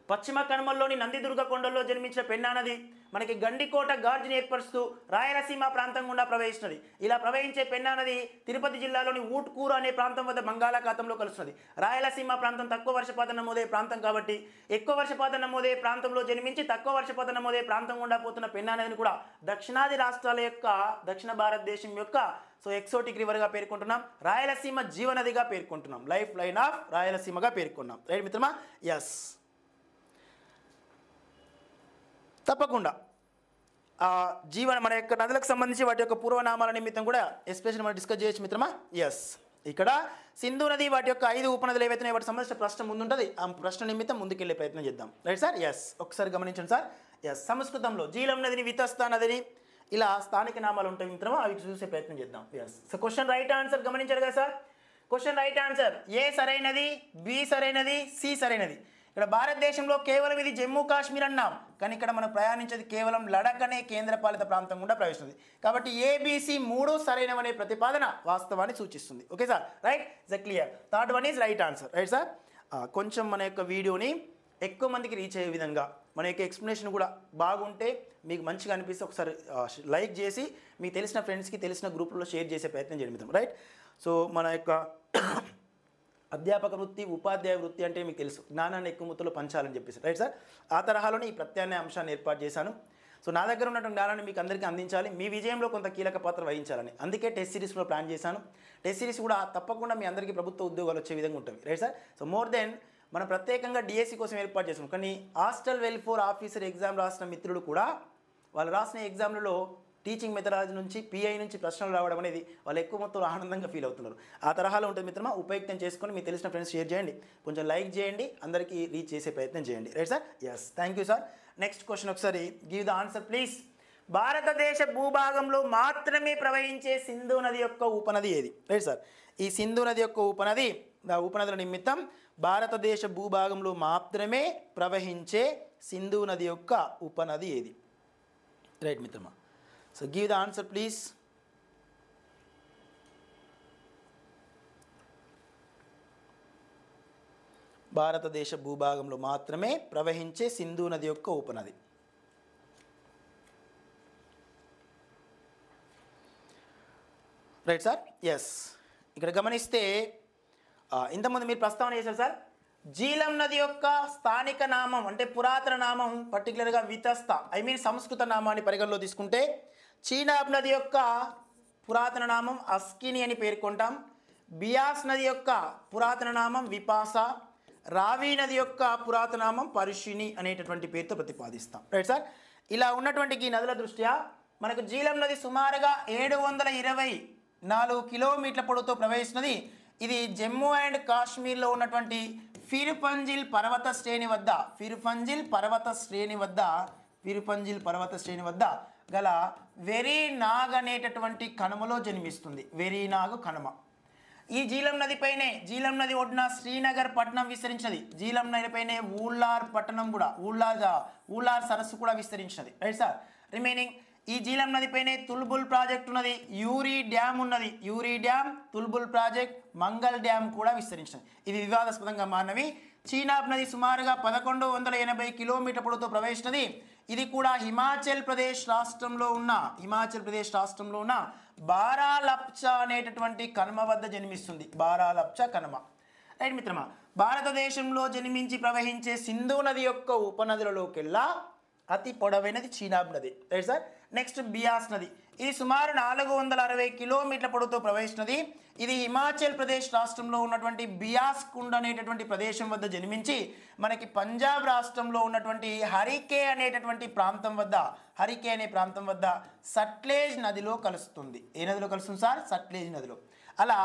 పశ్చిమ కనుమల్లోని నందిదుర్గ కొండల్లో జన్మించిన పెన్నా నది మనకి గండికోట గార్జుని ఏర్పరుస్తూ రాయలసీమ ప్రాంతం గుండా ప్రవహిస్తున్నది. ఇలా ప్రవహించే పెన్నా నది తిరుపతి జిల్లాలోని ఊట్కూరు అనే ప్రాంతం వద్ద బంగాళాఖాతంలో కలుస్తున్నది. రాయలసీమ ప్రాంతం తక్కువ వర్షపాతం నమోదయ్యే ప్రాంతం కాబట్టి ఎక్కువ వర్షపాతం నమోదయ్యే ప్రాంతంలో జన్మించి తక్కువ వర్షపాతం నమోదయ్యే ప్రాంతం గుండా పోతున్న పెన్నా నదిని కూడా దక్షిణాది రాష్ట్రాల యొక్క దక్షిణ భారతదేశం యొక్క ఎక్సోటిక్ రివర్గా పేర్కొంటున్నాం. రాయలసీమ జీవనదిగా పేర్కొంటున్నాం. లైఫ్ లైన్ ఆఫ్ రాయలసీమగా పేర్కొన్నాం. రైట్ మిత్రమా? ఎస్, తప్పకుండా మన యొక్క నదులకు సంబంధించి వాటి యొక్క పూర్వనామాల నిమిత్తం కూడా ఎస్పెషల్ మనం డిస్కస్ చేయొచ్చు మిత్రమా. ఎస్, ఇక్కడ సింధు నది వాటి యొక్క 5 ఉపనదులు ఏవైతే వాటికి సంబంధించిన ప్రశ్న ముందుంటుంది. ఆ ప్రశ్న నిమిత్తం ముందుకెళ్లే ప్రయత్నం చేద్దాం. Right sir? ఎస్, ఒకసారి గమనించండి సార్. ఎస్, సంస్కృతంలో జీలం నదిని, వితస్తా నదిని ఇలా స్థానిక నామాలు ఉంటాయి మిత్రమా, అవి చూసే ప్రయత్నం చేద్దాం. Yes, so question right answer గమనించారు కదా sir. Question right answer A సరైనది, బి సరైనది, సి సరైనది. ఇక్కడ భారతదేశంలో కేవలం ఇది జమ్మూ కాశ్మీర్ అన్నాం, కానీ ఇక్కడ మనం ప్రయాణించేది కేవలం లడఖ్ అనే కేంద్రపాలిత ప్రాంతం గుండా ప్రవేశిస్తుంది. కాబట్టి ఏబిసి 3 సరైనవనే ప్రతిపాదన వాస్తవాన్ని సూచిస్తుంది. Okay sir, right, is clear. Third one is right answer. Right sir, కొంచెం మన యొక్క వీడియోని ఎక్కువ మందికి రీచ్ అయ్యే విధంగా మన యొక్క ఎక్స్ప్లెనేషన్ కూడా బాగుంటే, మీకు మంచిగా అనిపిస్తే ఒకసారి లైక్ చేసి మీకు తెలిసిన ఫ్రెండ్స్కి తెలిసిన గ్రూపుల్లో షేర్ చేసే ప్రయత్నం చేద్దాం. రైట్, సో మన యొక్క అధ్యాపక వృత్తి, ఉపాధ్యాయ వృత్తి అంటే మీకు తెలుసు, జ్ఞానాన్ని ఎక్కువ మొత్తంలో పంచాలని చెప్పేసి. రైట్ సార్, ఆ తరహాలోనే ఈ ప్రత్యామ్నాయ అంశాన్ని ఏర్పాటు చేశాను. సో నా దగ్గర ఉన్నటువంటి జ్ఞానాన్ని మీకు అందరికీ అందించాలి, మీ విజయంలో కొంత కీలక పాత్ర వహించాలని, అందుకే టెస్ట్ సిరీస్లో ప్లాన్ చేశాను. టెస్ట్ సిరీస్ కూడా తప్పకుండా మీ అందరికీ ప్రభుత్వ ఉద్యోగాలు వచ్చే విధంగా ఉంటుంది. Right sir, so more than మనం ప్రత్యేకంగా డిఎస్సి కోసం ఏర్పాటు చేసాం, కానీ హాస్టల్ వెల్ఫేర్ ఆఫీసర్ ఎగ్జామ్ రాసిన మిత్రులు కూడా వాళ్ళు రాసిన ఎగ్జామ్లలో టీచింగ్ మెథడాలజీ నుంచి పిఐ నుంచి ప్రశ్నలు రావడం అనేది వాళ్ళు ఎక్కువ మొత్తంలో ఆనందంగా ఫీల్ అవుతున్నారు. ఆ తరహాలో ఉంటుంది మిత్రమా, ఉపయుక్తం చేసుకొని మీకు తెలిసిన ఫ్రెండ్స్ షేర్ చేయండి, కొంచెం లైక్ చేయండి, అందరికీ రీచ్ చేసే ప్రయత్నం చేయండి. Right sir, yes, thank you sir. Next question ఒకసారి గివ్ ద ఆన్సర్ ప్లీజ్. భారతదేశ భూభాగంలో మాత్రమే ప్రవహించే సింధు నది యొక్క ఉపనది ఏది? రైట్ సార్, ఈ సింధు నది యొక్క ఉపనదుల నిమిత్తం భారతదేశ భూభాగంలో మాత్రమే ప్రవహించే సింధు నది యొక్క ఉపనది ఏది? రైట్ మిత్రమా, so give the answer please. భారతదేశ భూభాగంలో మాత్రమే ప్రవహించే సింధు నది యొక్క ఉపనది. Right sir, yes. ఇక్కడ గమనిస్తే ఇంతకుముందు మీరు ప్రస్తావన చేశారు సార్, జీలం నది యొక్క స్థానిక నామం అంటే పురాతన నామం పర్టికులర్గా వితస్త, సంస్కృత నామాన్ని పరిగణలో తీసుకుంటే చీనాబ్ నది యొక్క పురాతన నామం అస్కిని అని పేర్కొంటాం, బియాస్ నది యొక్క పురాతన నామం విపాస, రావి నది యొక్క పురాతన నామం పరుషిని అనేటటువంటి పేరుతో ప్రతిపాదిస్తాం. రైట్ సార్, ఇలా ఉన్నటువంటి ఈ నదుల దృష్ట్యా మనకు జీలం నది సుమారుగా 724 కిలోమీటర్ల పొడవుతో ప్రవహిస్తున్నది. ఇది జమ్మూ అండ్ కాశ్మీర్లో ఉన్నటువంటి ఫిర్పంజిల్ పర్వత శ్రేణి వద్ద గల వెరీనాగ్ అనేటటువంటి కనుమలో జన్మిస్తుంది. వెరీనాగ్ కనుమ. ఈ జీలం నది ఒడ్డున శ్రీనగర్ పట్టణం విస్తరించినది. జీలం నదిపైనే ఊళ్ళార్ పట్టణం కూడా, ఊళ్ళార్ సరస్సు కూడా విస్తరించినది. రైట్ సార్, రిమైనింగ్ ఈ జీలం నదిపైనే తుల్బుల్ ప్రాజెక్ట్ ఉన్నది, యూరీ డ్యామ్ ఉన్నది. Uri dam, Tulbul project, Mangal dam కూడా విస్తరించినది. ఇవి వివాదాస్పదంగా మారినవి. చీనాబ్ నది సుమారుగా 1180 కిలోమీటర్ల పొడవుతో ప్రవేశించినది. ఇది కూడా హిమాచల్ ప్రదేశ్ రాష్ట్రంలో ఉన్న బారాలప్చా అనేటటువంటి కనుమ వద్ద జన్మిస్తుంది. బారాలప్చా కనుమ. రైట్ మిత్రమా, భారతదేశంలో జన్మించి ప్రవహించే సింధు నది యొక్క ఉపనదులలోకెల్లా అతి పొడవైనది చీనాబ్ నది. రైట్ సార్, నెక్స్ట్ బియాస్ నది. ఇది సుమారు 460 కిలోమీటర్ల పొడవుతో ప్రవహిస్తున్నది. ఇది హిమాచల్ ప్రదేశ్ రాష్ట్రంలో ఉన్నటువంటి బియాస్ కుండ్ అనేటటువంటి ప్రదేశం వద్ద జన్మించి మనకి పంజాబ్ రాష్ట్రంలో ఉన్నటువంటి హరికే అనే ప్రాంతం వద్ద సట్లెజ్ నదిలో కలుస్తుంది. ఏ నదిలో కలుస్తుంది సార్? సట్లెజ్ నదిలో. అలా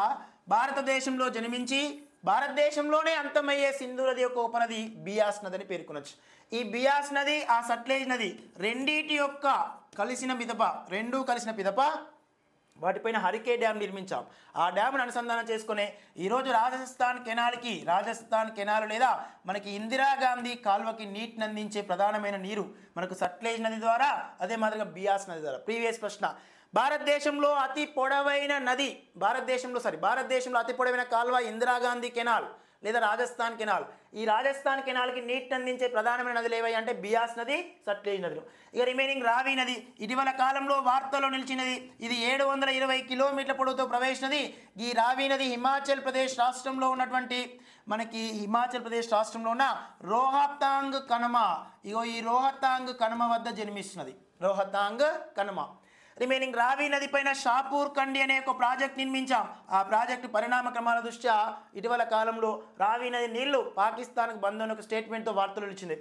భారతదేశంలో జన్మించి భారతదేశంలోనే అంతమయ్యే సింధు నది యొక్క ఉపనది బియాస్ నది అని పేర్కొనవచ్చు. ఈ బియాస్ నది, ఆ సట్లెజ్ నది రెండింటి యొక్క కలిసిన పిదప వాటిపైన హరికే డ్యామ్ నిర్మించాం. ఆ డ్యామ్ను అనుసంధానం చేసుకునే ఈరోజు రాజస్థాన్ కెనాల్ లేదా మనకి ఇందిరాగాంధీ కాల్వకి నీటిని అందించే ప్రధానమైన నీరు మనకు సట్లెజ్ నది ద్వారా, అదే మాదిరిగా బియాస్ నది ద్వారా. ప్రీవియస్ ప్రశ్న, భారతదేశంలో అతి పొడవైన కాల్వ ఇందిరాగాంధీ కెనాల్ లేదా రాజస్థాన్ కెనాల్. ఈ రాజస్థాన్ కెనాల్కి నీటిని అందించే ప్రధానమైన నదులు ఏవై అంటే బియాస్ నది, సట్లెజ్ నదులు. ఇక రిమైనింగ్ రావి నది ఇటీవల కాలంలో వార్తల్లో నిలిచినది. ఇది 720 కిలోమీటర్ల పొడవుతో ప్రవేశించినది. ఈ రావి నది హిమాచల్ ప్రదేశ్ రాష్ట్రంలో ఉన్న రోహతాంగ్ కనుమ, ఈ రోహతాంగ్ కనుమ వద్ద జన్మిస్తున్నది. రోహతాంగ్ కనుమ. రిమైనింగ్ రావి నది పైన షాపూర్ కండి అనే ఒక ప్రాజెక్ట్ నిర్మించాం. ఆ ప్రాజెక్టు పరిణామ క్రమాల దృష్ట్యా ఇటీవల కాలంలో రావి నది నీళ్లు పాకిస్తాన్కు బంద్ అనే ఒక స్టేట్మెంట్తో వార్తలు నిలిచింది.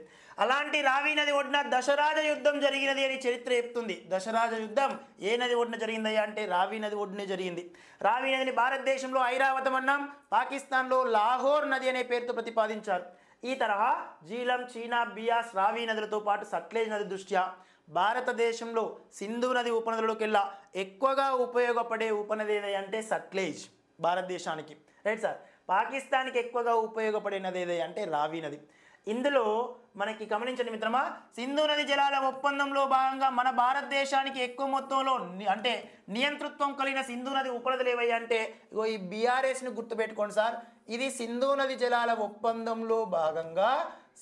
అలాంటి రావి నది ఒడ్డున దశరాజ యుద్ధం జరిగినది అని చరిత్ర చెప్తుంది. దశరాజ యుద్ధం ఏ నది ఒడ్డున జరిగిందయ్యా అంటే రావి నది ఒడ్డునే జరిగింది. రావి నదిని భారతదేశంలో ఐరావతం అన్నాం, పాకిస్తాన్లో లాహోర్ నది అనే పేరుతో ప్రతిపాదించారు. ఈ తరహా జీలం, చీనాబ్, బియాస్, రావి నదులతో పాటు సట్లెజ్ నది దృష్ట్యా భారతదేశంలో సింధు నది ఉపనదులకెల్లా ఎక్కువగా ఉపయోగపడే ఉపనది ఏది అంటే సట్లెజ్ భారతదేశానికి. రైట్ సార్, పాకిస్తాన్కి ఎక్కువగా ఉపయోగపడే నది ఏది అంటే రావి నది. ఇందులో మనకి గమనించండి మిత్రమా, సింధు నది జలాల ఒప్పందంలో భాగంగా మన భారతదేశానికి ఎక్కువ మొత్తంలో అంటే నియంతృత్వం కలిగిన సింధు నది ఉపనదులు ఏవయ్యా అంటే ఇగో ఈ బీఆర్ఎస్ని గుర్తుపెట్టుకోండి సార్. ఇది సింధు నది జలాల ఒప్పందంలో భాగంగా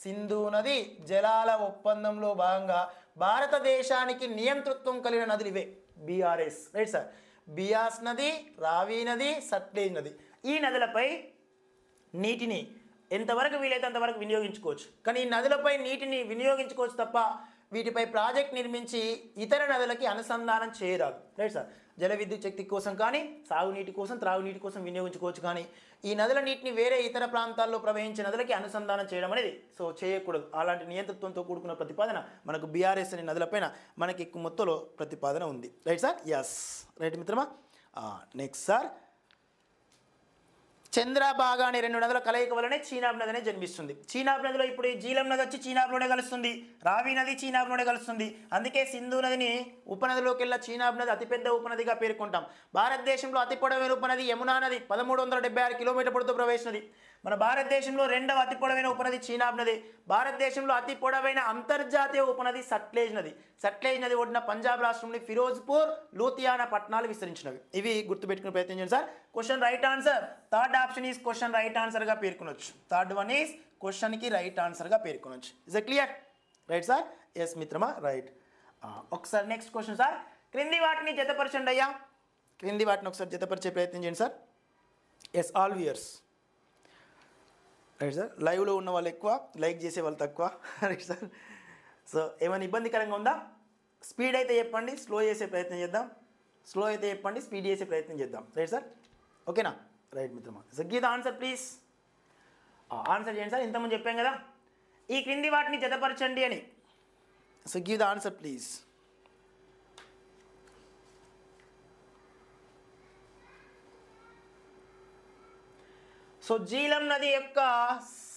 సింధు నది జలాల ఒప్పందంలో భాగంగా భారతదేశానికి నియంతృత్వం కలిగిన నదులు ఇవే బీఆర్ఎస్, రైట్ సార్. బియాస్ నది, రావి నది, సట్లెజ్ నది, ఈ నదులపై నీటిని ఎంతవరకు వీలైతే అంతవరకు వినియోగించుకోవచ్చు. కానీ ఈ నదులపై నీటిని వినియోగించుకోవచ్చు తప్ప వీటిపై ప్రాజెక్ట్ నిర్మించి ఇతర నదులకి అనుసంధానం చేయరాదు, రైట్ సార్. జల విద్యుత్ శక్తి కోసం కానీ సాగునీటి కోసం త్రాగునీటి కోసం వినియోగించుకోవచ్చు. కానీ ఈ నదుల నీటిని వేరే ఇతర ప్రాంతాల్లో ప్రవహించే నదులకి అనుసంధానం చేయడం అనేది చేయకూడదు. అలాంటి నియంతృత్వంతో కూడుకున్న ప్రతిపాదన మనకు బీఆర్ఎస్ అనే నదులపైన మనకి ఎక్కువ మొత్తంలో ప్రతిపాదన ఉంది, రైట్ సార్. ఎస్, రైట్ మిత్రమా. నెక్స్ట్ సార్, చంద్రభాగా అనే రెండు నదుల కలయిక వలనే చీనాబ్ నది అనేది జన్మిస్తుంది. చీనాబ్ నదిలో ఇప్పుడు ఈ జీలం నది వచ్చి చీనాబ్లోనే కలుస్తుంది, రావి నది చీనాబ్లోనే కలుస్తుంది. అందుకే సింధు నదిని ఉపనదిలోకి వెళ్ళి చీనాబ్ నది అతిపెద్ద ఉపనదిగా పేర్కొంటాం. భారతదేశంలో అతి పొడవైన ఉపనది యమునా నది 1376 కిలోమీటర్ పొడవుతో ప్రవేశించినది. మన భారతదేశంలో రెండవ అతి పొడవైన ఉపనది చీనాబ్ నది. భారతదేశంలో అతి పొడవైన అంతర్జాతీయ ఉపనది సట్లెజ్ నది. సట్లెజ్ నది ఒడ్డున పంజాబ్ రాష్ట్రంలోని ఫిరోజ్పూర్, లూథియానా పట్టణాలు విస్తరించినవి. ఇవి గుర్తుపెట్టుకునే ప్రయత్నం చేయండి sir. Question right answer, third option is question right ఆన్సర్గా పేర్కొనవచ్చు. థర్డ్ వన్ ఈస్ క్వశ్చన్కి రైట్ ఆన్సర్గా పేర్కొనవచ్చు. Is it clear? Right sir. Yes మిత్రమా, రైట్. ఒకసారి నెక్స్ట్ క్వశ్చన్ సార్, క్రింది వాటిని జతపరచండి అయ్యా. క్రింది వాటిని ఒకసారి జతపరిచే ప్రయత్నం చేయండి sir. Yes, all viewers, right sir. లైవ్లో ఉన్న వాళ్ళు ఎక్కువ, లైక్ చేసే వాళ్ళు తక్కువ, రైట్ సార్. సో ఏమైనా ఇబ్బందికరంగా ఉందా? స్పీడ్ అయితే చెప్పండి, స్లో చేసే ప్రయత్నం చేద్దాం. స్లో అయితే చెప్పండి, స్పీడ్ చేసే ప్రయత్నం చేద్దాం, రైట్ సార్. ఓకేనా? రైట్ మిత్రమా. So give the answer please. Answer చేయండి సార్. ఇంతకుముందు చెప్పాం కదా ఈ క్రింది వాటిని జతపరచండి అని. So give the answer please. So Jhelum నది యొక్క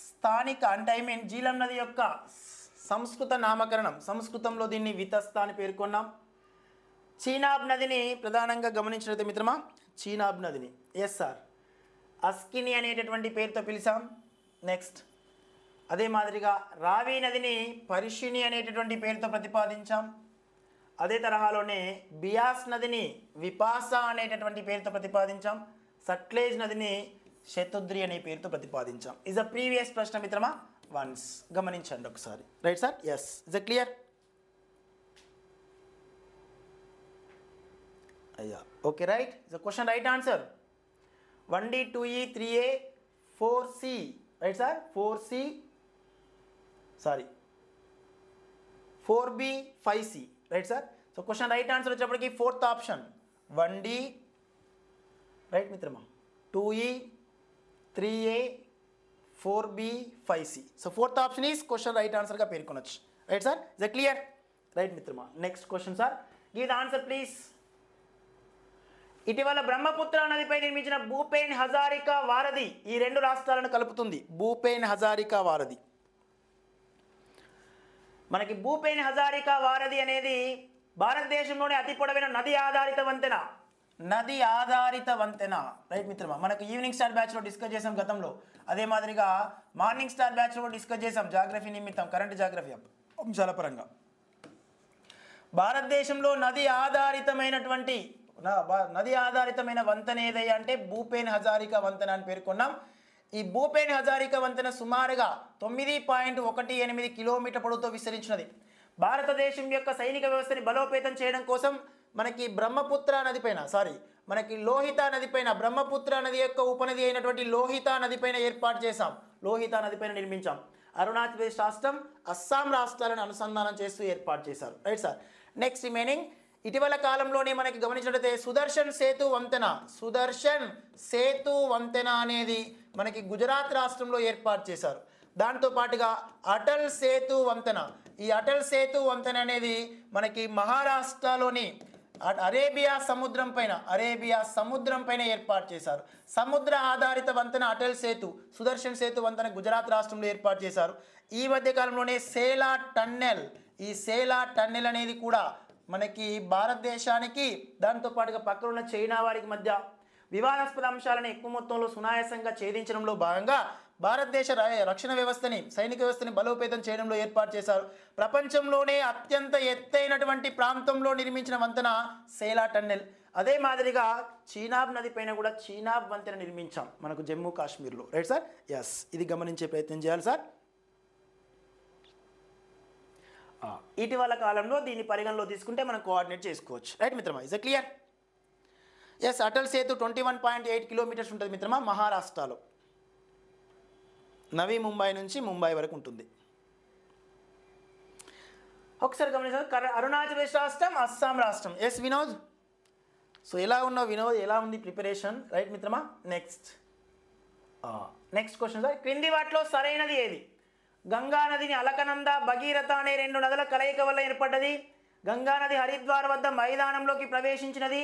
స్థానిక అంటే జీలం నది యొక్క సంస్కృత నామకరణం, సంస్కృతంలో దీన్ని వితస్త అని పేర్కొన్నాం. చీనాబ్ నదిని ప్రధానంగా గమనించినట్లయితే మిత్రమా, చీనాబ్ నదిని ఎస్ సార్ అస్కిని అనేటటువంటి పేరుతో పిలిచాం. నెక్స్ట్ అదే మాదిరిగా రావి నదిని పరిషిని అనేటటువంటి పేరుతో ప్రతిపాదించాం. అదే తరహాలోనే బియాస్ నదిని విపాస అనేటటువంటి పేరుతో ప్రతిపాదించాం. సట్లెజ్ నదిని శతుద్రి అనే పేరుతో ప్రతిపాదించాం. ఇస్ అ ప్రీవియస్ ప్రశ్న మిత్రమా, వన్స్ గమనించండి ఒకసారి, right sir. Yes, is a clear? అయ్యా okay, right. Is a question right answer 1D 2E 3A 4C, right sir. 4C sorry 4B 5C, right sir. So question right answer వచ్చేప్పటికి fourth option 1D, right మిత్రమా, 2E 3A 4B 5C. So fourth option is question right ఆన్సర్గా పేర్కొనొచ్చు, right sir. Is a clear? Right మిత్రమా. Next question sir, give the answer please. ఇటీవల బ్రహ్మపుత్ర నదిపై నిర్మించిన భూపేన్ హజారికా వారధి ఈ రెండు రాష్ట్రాలను కలుపుతుంది. భూపేన్ హజారికా వారధి, మనకి భూపేన్ హజారికా వారధి అనేది భారతదేశంలోనే అతి పొడవైన నది ఆధారిత వంతెన. నది ఆధారిత వంతెన, రైట్ మిత్రమా. మనకు ఈవినింగ్ స్టార్ బ్యాచ్లో డిస్కస్ చేసాం గతంలో. అదే మాదిరిగా మార్నింగ్ స్టార్ బ్యాచ్లో డిస్కస్ చేసాం జాగ్రఫీ నిమిత్తం, కరెంట్ జాగ్రఫీ అంశాల పరంగా. భారతదేశంలో నది ఆధారితమైన వంతెన ఏదయ్యా అంటే భూపేన్ హజారికా వంతెన అని పేర్కొన్నాం. ఈ భూపేన్ హజారికా వంతెన సుమారుగా 9.18 కిలోమీటర్ పొడవుతో విస్తరించినది. భారతదేశం యొక్క సైనిక వ్యవస్థని బలోపేతం చేయడం కోసం మనకి బ్రహ్మపుత్ర నది పైన మనకి లోహితా నది పైన బ్రహ్మపుత్ర నది యొక్క ఉపనది అయినటువంటి లోహితా నది పైన ఏర్పాటు చేశాం. లోహితా నది పైన నిర్మించాం. అరుణాచల్ ప్రదేశ్ రాష్ట్రం, అస్సాం రాష్ట్రాలను అనుసంధానం చేస్తూ ఏర్పాటు చేశారు, రైట్ సార్. నెక్స్ట్ రిమైనింగ్ ఇటీవల కాలంలోనే మనకి గమనించినట్లయితే సుదర్శన్ సేతు వంతెన అనేది మనకి గుజరాత్ రాష్ట్రంలో ఏర్పాటు చేశారు. దాంతో పాటుగా అటల్ సేతు వంతెన, ఈ అటల్ సేతు వంతెన అనేది మనకి మహారాష్ట్రలోని అరేబియా సముద్రం పైన ఏర్పాటు చేశారు. సముద్ర ఆధారిత వంతెన అటల్ సేతు, సుదర్శన్ సేతు వంతెన గుజరాత్ రాష్ట్రంలో ఏర్పాటు చేశారు. ఈ మధ్య కాలంలోనే సేలా టన్నెల్ అనేది కూడా మనకి భారతదేశానికి దాంతోపాటుగా పక్కన ఉన్న చైనా వారికి మధ్య వివాదాస్పద అంశాలను ఎక్కువ మొత్తంలో సునాయాసంగా ఛేదించడంలో భాగంగా భారతదేశ రక్షణ వ్యవస్థని సైనిక వ్యవస్థని బలోపేతం చేయడంలో ఏర్పాటు చేశారు. ప్రపంచంలోనే అత్యంత ఎత్తైనటువంటి ప్రాంతంలో నిర్మించిన వంతెన సేలా టన్నెల్. అదే మాదిరిగా చీనాబ్ నది పైన కూడా చీనాబ్ వంతెన నిర్మించాం మనకు జమ్మూ కాశ్మీర్లో. Right sir? ఎస్, ఇది గమనించే ప్రయత్నం చేయాలి సార్. ఇటీవల కాలంలో దీన్ని పరిగణలో తీసుకుంటే మనం కోఆర్డినేట్ చేసుకోవచ్చు. రైట్ మిత్రమా? Is it clear? Yes, Atal Setu 21.8 kilometres ఉంటుంది మిత్రమా, మహారాష్ట్రలో. నవీ ముంబై నుంచి ముంబై వరకు ఉంటుంది. ఒకసారి గమనించాలి, అరుణాచల్ ప్రదేశ్ రాష్ట్రం, అస్సాం రాష్ట్రం. ఎస్ వినోద్, సో ఎలా ఉన్నావు వినోద్, ఎలా ఉంది ప్రిపరేషన్? రైట్ మిత్రమా? నెక్స్ట్ క్వశ్చన్ సార్, క్రింది వాటిలో సరైనది ఏది? గంగా నదిని అలకనంద, భగీరథ అనే 2 నదుల కలయిక వల్ల ఏర్పడ్డది. గంగా నది హరిద్వార్ వద్ద మైదానంలోకి ప్రవేశించినది.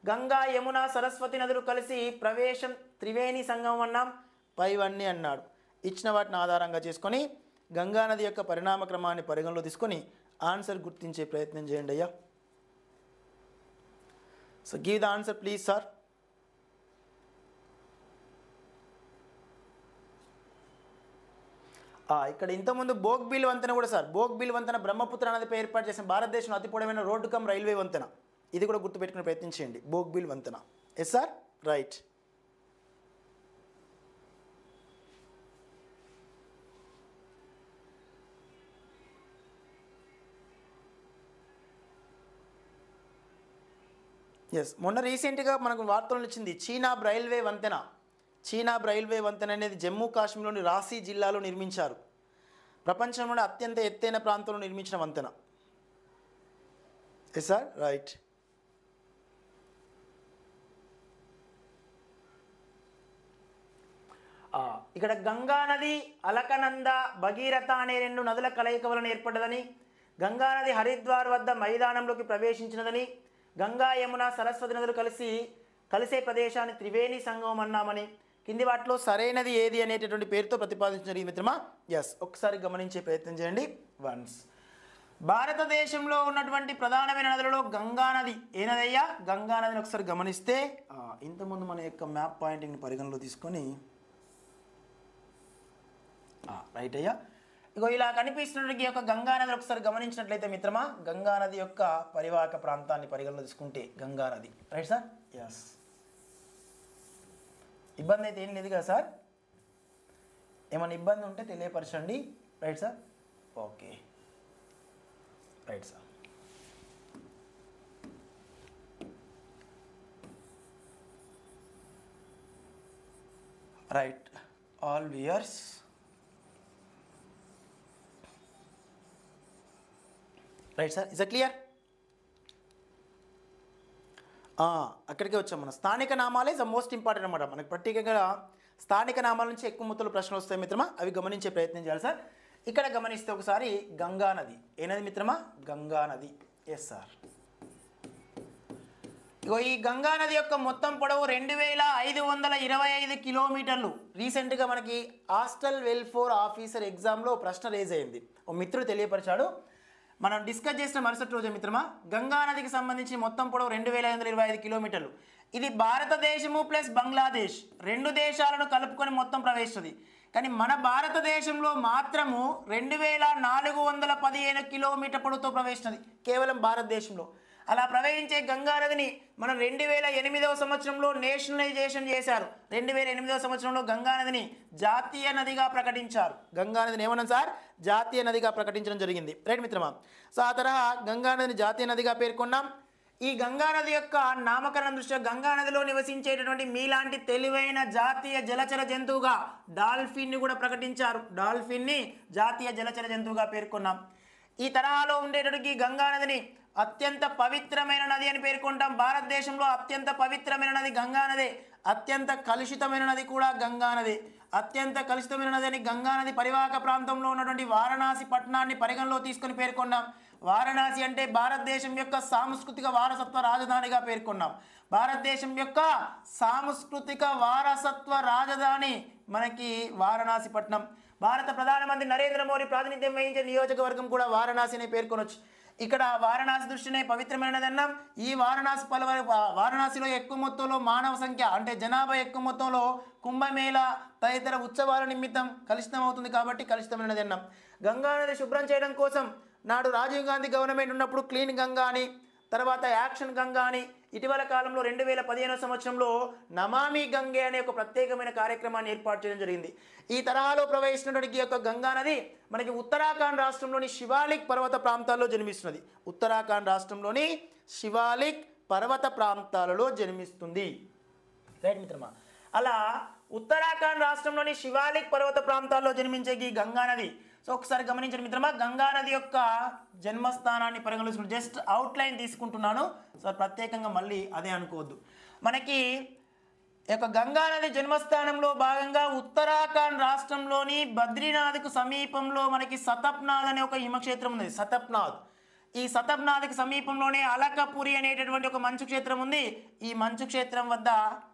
గంగా యమున సరస్వతి నదులు కలిసి ప్రవేశం త్రివేణి సంగమం అన్నాం. పైవన్నీ అన్నాడు. ఇచ్చిన వాటిని ఆధారంగా చేసుకొని గంగా నది యొక్క పరిణామ క్రమాన్ని పరిగణలో తీసుకొని ఆన్సర్ గుర్తించే ప్రయత్నం చేయండి అయ్యా. So give the answer please sir. ఇక్కడ ఇంతకుముందు బోగ్బిల్ వంతెన కూడా సార్, బోగ్బిల్ వంతెన బ్రహ్మపుత్ర నదిపై ఏర్పాటు చేసిన భారతదేశంలో అతి పొడవైన రోడ్డు కమ్ రైల్వే వంతెన. ఇది కూడా గుర్తుపెట్టుకునే ప్రయత్నం చేయండి, బోగ్బిల్ వంతెన. Yes sir, right. ఎస్, మొన్న రీసెంట్గా మనకు వార్తలు వచ్చింది చీనాబ్ రైల్వే వంతెన. చీనాబ్ రైల్వే వంతెన అనేది జమ్మూ కాశ్మీర్లోని రాశి జిల్లాలో నిర్మించారు. ప్రపంచంలోని అత్యంత ఎత్తైన ప్రాంతంలో నిర్మించిన వంతెన. Yes sir, right. ఇక్కడ గంగా నది అలకనంద, భగీరథ అనే 2 నదుల కలయిక వలన ఏర్పడ్డదని, గంగా నది హరిద్వార్ వద్ద మైదానంలోకి ప్రవేశించినదని, గంగా యమున సరస్వతి నదులు కలిసే ప్రదేశాన్ని త్రివేణి సంగమం అన్నామని, కింది వాటిలో సరైనది ఏది అనేటటువంటి పేరుతో ప్రతిపాదించిన మిత్రమా. ఎస్, ఒకసారి గమనించే ప్రయత్నం చేయండి వన్స్. భారతదేశంలో ఉన్నటువంటి ప్రధానమైన నదులలో గంగా నది ఏ నదయ్యా? గంగా నదిని ఒకసారి గమనిస్తే ఇంతకుముందు మన యొక్క మ్యాప్ పాయింటింగ్ని పరిగణలో తీసుకొని రైట్ అయ్యా. ఇగో ఇలా కనిపిస్తున్నటువంటి ఈ యొక్క గంగా నది ఒకసారి గమనించినట్లయితే మిత్రమా, గంగా నది యొక్క పరివాహక ప్రాంతాన్ని పరిగణలో తీసుకుంటే గంగా నది. Right sir? ఎస్, ఇబ్బంది అయితే ఏం లేదు కదా సార్? ఏమైనా ఇబ్బంది ఉంటే తెలియపరచండి. Right sir? Okay, right sir. Right, all viewers. Right sir, is it clear? అక్కడికే వచ్చాం మనం. స్థానిక నామాలే ఇస్ ద మోస్ట్ ఇంపార్టెంట్ అన్నమాట. మనకు ప్రత్యేకంగా స్థానిక నామాల నుంచి ఎక్కువ మొత్తంలో ప్రశ్నలు వస్తాయి మిత్రమా, అవి గమనించే ప్రయత్నం చేయాలి సార్. ఇక్కడ గమనిస్తే ఒకసారి గంగా నది ఏ నది మిత్రమా? గంగా నది. Yes sir. ఇగో ఈ గంగా నది యొక్క మొత్తం పొడవు 2525 కిలోమీటర్లు. రీసెంట్గా మనకి హాస్టల్ వెల్ఫేర్ ఆఫీసర్ ఎగ్జామ్లో ప్రశ్న రేజ్ అయింది. ఓ మిత్రుడు తెలియపరిచాడు. మనం డిస్కస్ చేసిన మరుసటి రోజు మిత్రమా, గంగా నదికి సంబంధించి మొత్తం పొడవు 2525 కిలోమీటర్లు. ఇది భారతదేశము ప్లస్ బంగ్లాదేశ్ 2 దేశాలను కలుపుకొని మొత్తం ప్రవేశిస్తుంది. కానీ మన భారతదేశంలో మాత్రము 2415 కిలోమీటర్ పొడవుతో ప్రవేశిస్తుంది కేవలం భారతదేశంలో. అలా ప్రవహించే గంగా నదిని మనం 2008వ సంవత్సరంలో నేషనలైజేషన్ చేశారు. 2008వ సంవత్సరంలో గంగా నదిని జాతీయ నదిగా ప్రకటించారు. గంగా నదిని ఏమన్నాం సార్? జాతీయ నదిగా ప్రకటించడం జరిగింది. రైట్ మిత్రమా. సో ఆ తరహా గంగా నదిని జాతీయ నదిగా పేర్కొన్నాం. ఈ గంగా నది యొక్క నామకరణం దృష్ట్యా గంగా నదిలో నివసించేటటువంటి మీలాంటి తెలివైన జాతీయ జలచర జంతువుగా డాల్ఫిన్ని కూడా ప్రకటించారు. డాల్ఫిన్ని జాతీయ జలచర జంతువుగా పేర్కొన్నాం. ఈ తరహాలో ఉండేటటువంటి గంగా నదిని అత్యంత పవిత్రమైన నది అని పేర్కొంటాం. భారతదేశంలో అత్యంత పవిత్రమైన నది గంగా నదే. అత్యంత కలుషితమైన నది కూడా గంగా నది. అత్యంత కలుషితమైన నది అని గంగా నది పరివాహక ప్రాంతంలో ఉన్నటువంటి వారణాసి పట్టణాన్ని పరిగణలో తీసుకొని పేర్కొన్నాం. వారణాసి అంటే భారతదేశం యొక్క సాంస్కృతిక వారసత్వ రాజధానిగా పేర్కొన్నాం. భారతదేశం యొక్క సాంస్కృతిక వారసత్వ రాజధాని మనకి వారణాసి పట్టణం. భారత ప్రధానమంత్రి నరేంద్ర మోడీ ప్రాతినిధ్యం వహించే నియోజకవర్గం కూడా వారణాసి అని పేర్కొనొచ్చు. ఇక్కడ వారణాసి దృష్టినే పవిత్రమైనది అన్నాం. ఈ వారణాసిలో ఎక్కువ మొత్తంలో మానవ సంఖ్య అంటే జనాభా ఎక్కువ మొత్తంలో కుంభమేళ తదితర ఉత్సవాల నిమిత్తం కలుషితం అవుతుంది కాబట్టి కలుషితమైనది అన్నాం. గంగా నది శుభ్రం చేయడం కోసం నాడు రాజీవ్ గాంధీ గవర్నమెంట్ ఉన్నప్పుడు క్లీన్ గంగా అని, తర్వాత యాక్షన్ గంగా అని, ఇటీవల కాలంలో 2015 సంవత్సరంలో నమామి గంగే అనే ఒక ప్రత్యేకమైన కార్యక్రమాన్ని ఏర్పాటు చేయడం జరిగింది. ఈ తరహాలో ప్రవహిస్తున్నటువంటి ఈ యొక్క గంగా నది మనకి ఉత్తరాఖండ్ రాష్ట్రంలోని శివాలిక్ పర్వత ప్రాంతాల్లో జన్మిస్తున్నది. ఉత్తరాఖండ్ రాష్ట్రంలోని శివాలిక్ పర్వత ప్రాంతాలలో జన్మిస్తుంది. రైట్ మిత్రమా. అలా ఉత్తరాఖండ్ రాష్ట్రంలోని శివాలిక్ పర్వత ప్రాంతాల్లో జన్మించే ఈ గంగా నది, సో ఒకసారి గమనించండి మిత్రమా, గంగా నది యొక్క జన్మస్థానాన్ని పరిగణించుకుంటూ జస్ట్ అవుట్లైన్ తీసుకుంటున్నాను. సో ప్రత్యేకంగా మళ్ళీ అదే అనుకోవద్దు. మనకి ఈ యొక్క గంగా నది జన్మస్థానంలో భాగంగా ఉత్తరాఖండ్ రాష్ట్రంలోని బద్రీనాథ్కు సమీపంలో మనకి సతప్నాథ్ అనే ఒక హిమక్షేత్రం ఉంది. సతప్నాథ్. ఈ సతప్నాథ్కి సమీపంలోనే అలకపురి అనేటటువంటి ఒక మంచు క్షేత్రం ఉంది. ఈ మంచు క్షేత్రం వద్ద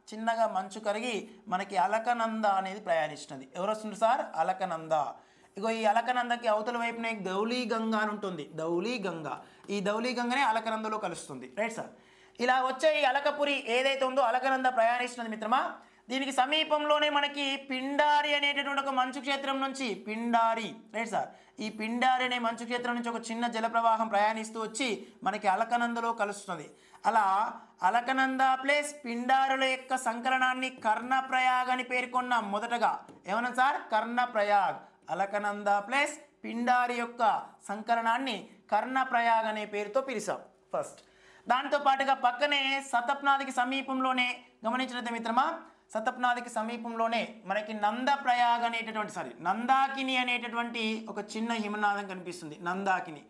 చిన్నగా మంచు కరిగి మనకి అలకనంద అనేది ప్రయాణిస్తున్నది. ఎవరు వస్తుంది సార్? అలకనంద. ఇగో ఈ అలకనందకి అవతల వైపునే ధౌలీ గంగా అని ఉంటుంది. ధౌలీ గంగా. ఈ ధౌలీ గంగనే అలకనందలో కలుస్తుంది. Right sir. ఇలా వచ్చే ఈ అలకపురి ఏదైతే ఉందో అలకనంద ప్రయాణిస్తున్నది మిత్రమా. దీనికి సమీపంలోనే మనకి పిండారి అనేటటువంటి ఒక మంచు క్షేత్రం నుంచి పిండారి, రైట్ సార్, ఈ పిండారి అనే మంచు క్షేత్రం నుంచి ఒక చిన్న జల ప్రవాహం ప్రయాణిస్తూ వచ్చి మనకి అలకనందలో కలుస్తుంది. అలా అలకనంద ప్లస్ పిండారుల యొక్క సంకలనాన్ని కర్ణప్రయాగ్ అని పేర్కొన్నాం. మొదటగా ఏమన్నా సార్? కర్ణప్రయాగ్. అలకనంద ప్లస్ పిండారి యొక్క సంకలనాన్ని కర్ణప్రయాగ్ అనే పేరుతో పిలిచాం ఫస్ట్. దాంతో పాటుగా పక్కనే సతప్నాథ్కి సమీపంలోనే గమనించినట్లయితే మిత్రమా, సతప్నాథ్కి సమీపంలోనే మనకి నందప్రయాగ్ అనేటటువంటి నందాకిని అనేటటువంటి ఒక చిన్న హిమనాదం కనిపిస్తుంది. నందాకిని.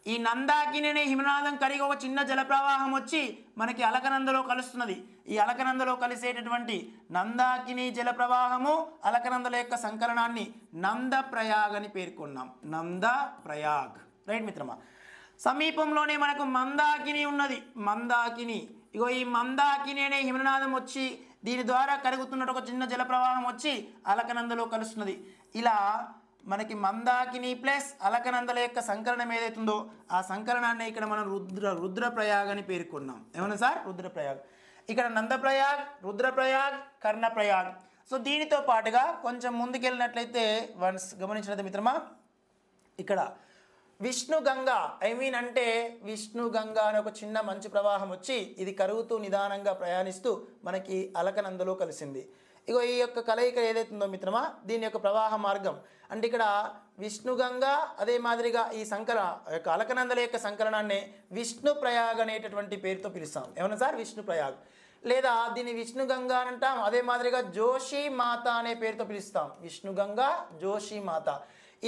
ఈ నందాకిని అనే హిమనాదం కరిగి ఒక చిన్న జలప్రవాహం వచ్చి మనకి అలకనందలో కలుస్తున్నది. ఈ అలకనందలో కలిసేటటువంటి నందాకిని జలప్రవాహము అలకనందల యొక్క సంకలనాన్ని నందప్రయాగ్ అని పేర్కొన్నాం. నందప్రయాగ్. రైట్ మిత్రమా. సమీపంలోనే మనకు మందాకిని ఉన్నది. మందాకిని. ఇగో ఈ మందాకిని అనే హిమనాదం వచ్చి దీని ద్వారా కరుగుతున్నట్టు ఒక చిన్న జలప్రవాహం వచ్చి అలకనందలో కలుస్తున్నది. ఇలా మనకి మందాకిని ప్లస్ అలకనందల యొక్క సంకలనం ఏదైతుందో ఆ సంకలనాన్ని ఇక్కడ మనం రుద్రప్రయాగ్ అని పేర్కొన్నాం. ఏమన్నా సార్? రుద్రప్రయాగ్. ఇక్కడ నందప్రయాగ్, రుద్రప్రయాగ్, కర్ణప్రయాగ్. సో దీనితో పాటుగా కొంచెం ముందుకెళ్ళినట్లయితే వన్స్ గమనించినది మిత్రమా, ఇక్కడ విష్ణుగంగా అంటే విష్ణుగంగా అనే ఒక చిన్న మంచు ప్రవాహం వచ్చి ఇది కరుగుతూ నిదానంగా ప్రయాణిస్తూ మనకి అలకనందలో కలిసింది. ఇగో ఈ యొక్క కలయిక ఏదైతుందో మిత్రమా దీని యొక్క ప్రవాహ మార్గం అంటే ఇక్కడ విష్ణుగంగా అదే మాదిరిగా ఈ యొక్క అలకనందల యొక్క సంకలనాన్ని విష్ణుప్రయాగ్ అనేటటువంటి పేరుతో పిలుస్తాం. ఏమన్నా సార్? విష్ణుప్రయాగ్. లేదా దీన్ని విష్ణుగంగా అని అంటాం. అదే మాదిరిగా జోషి మాత అనే పేరుతో పిలుస్తాం. విష్ణుగంగా, జోషి మాత.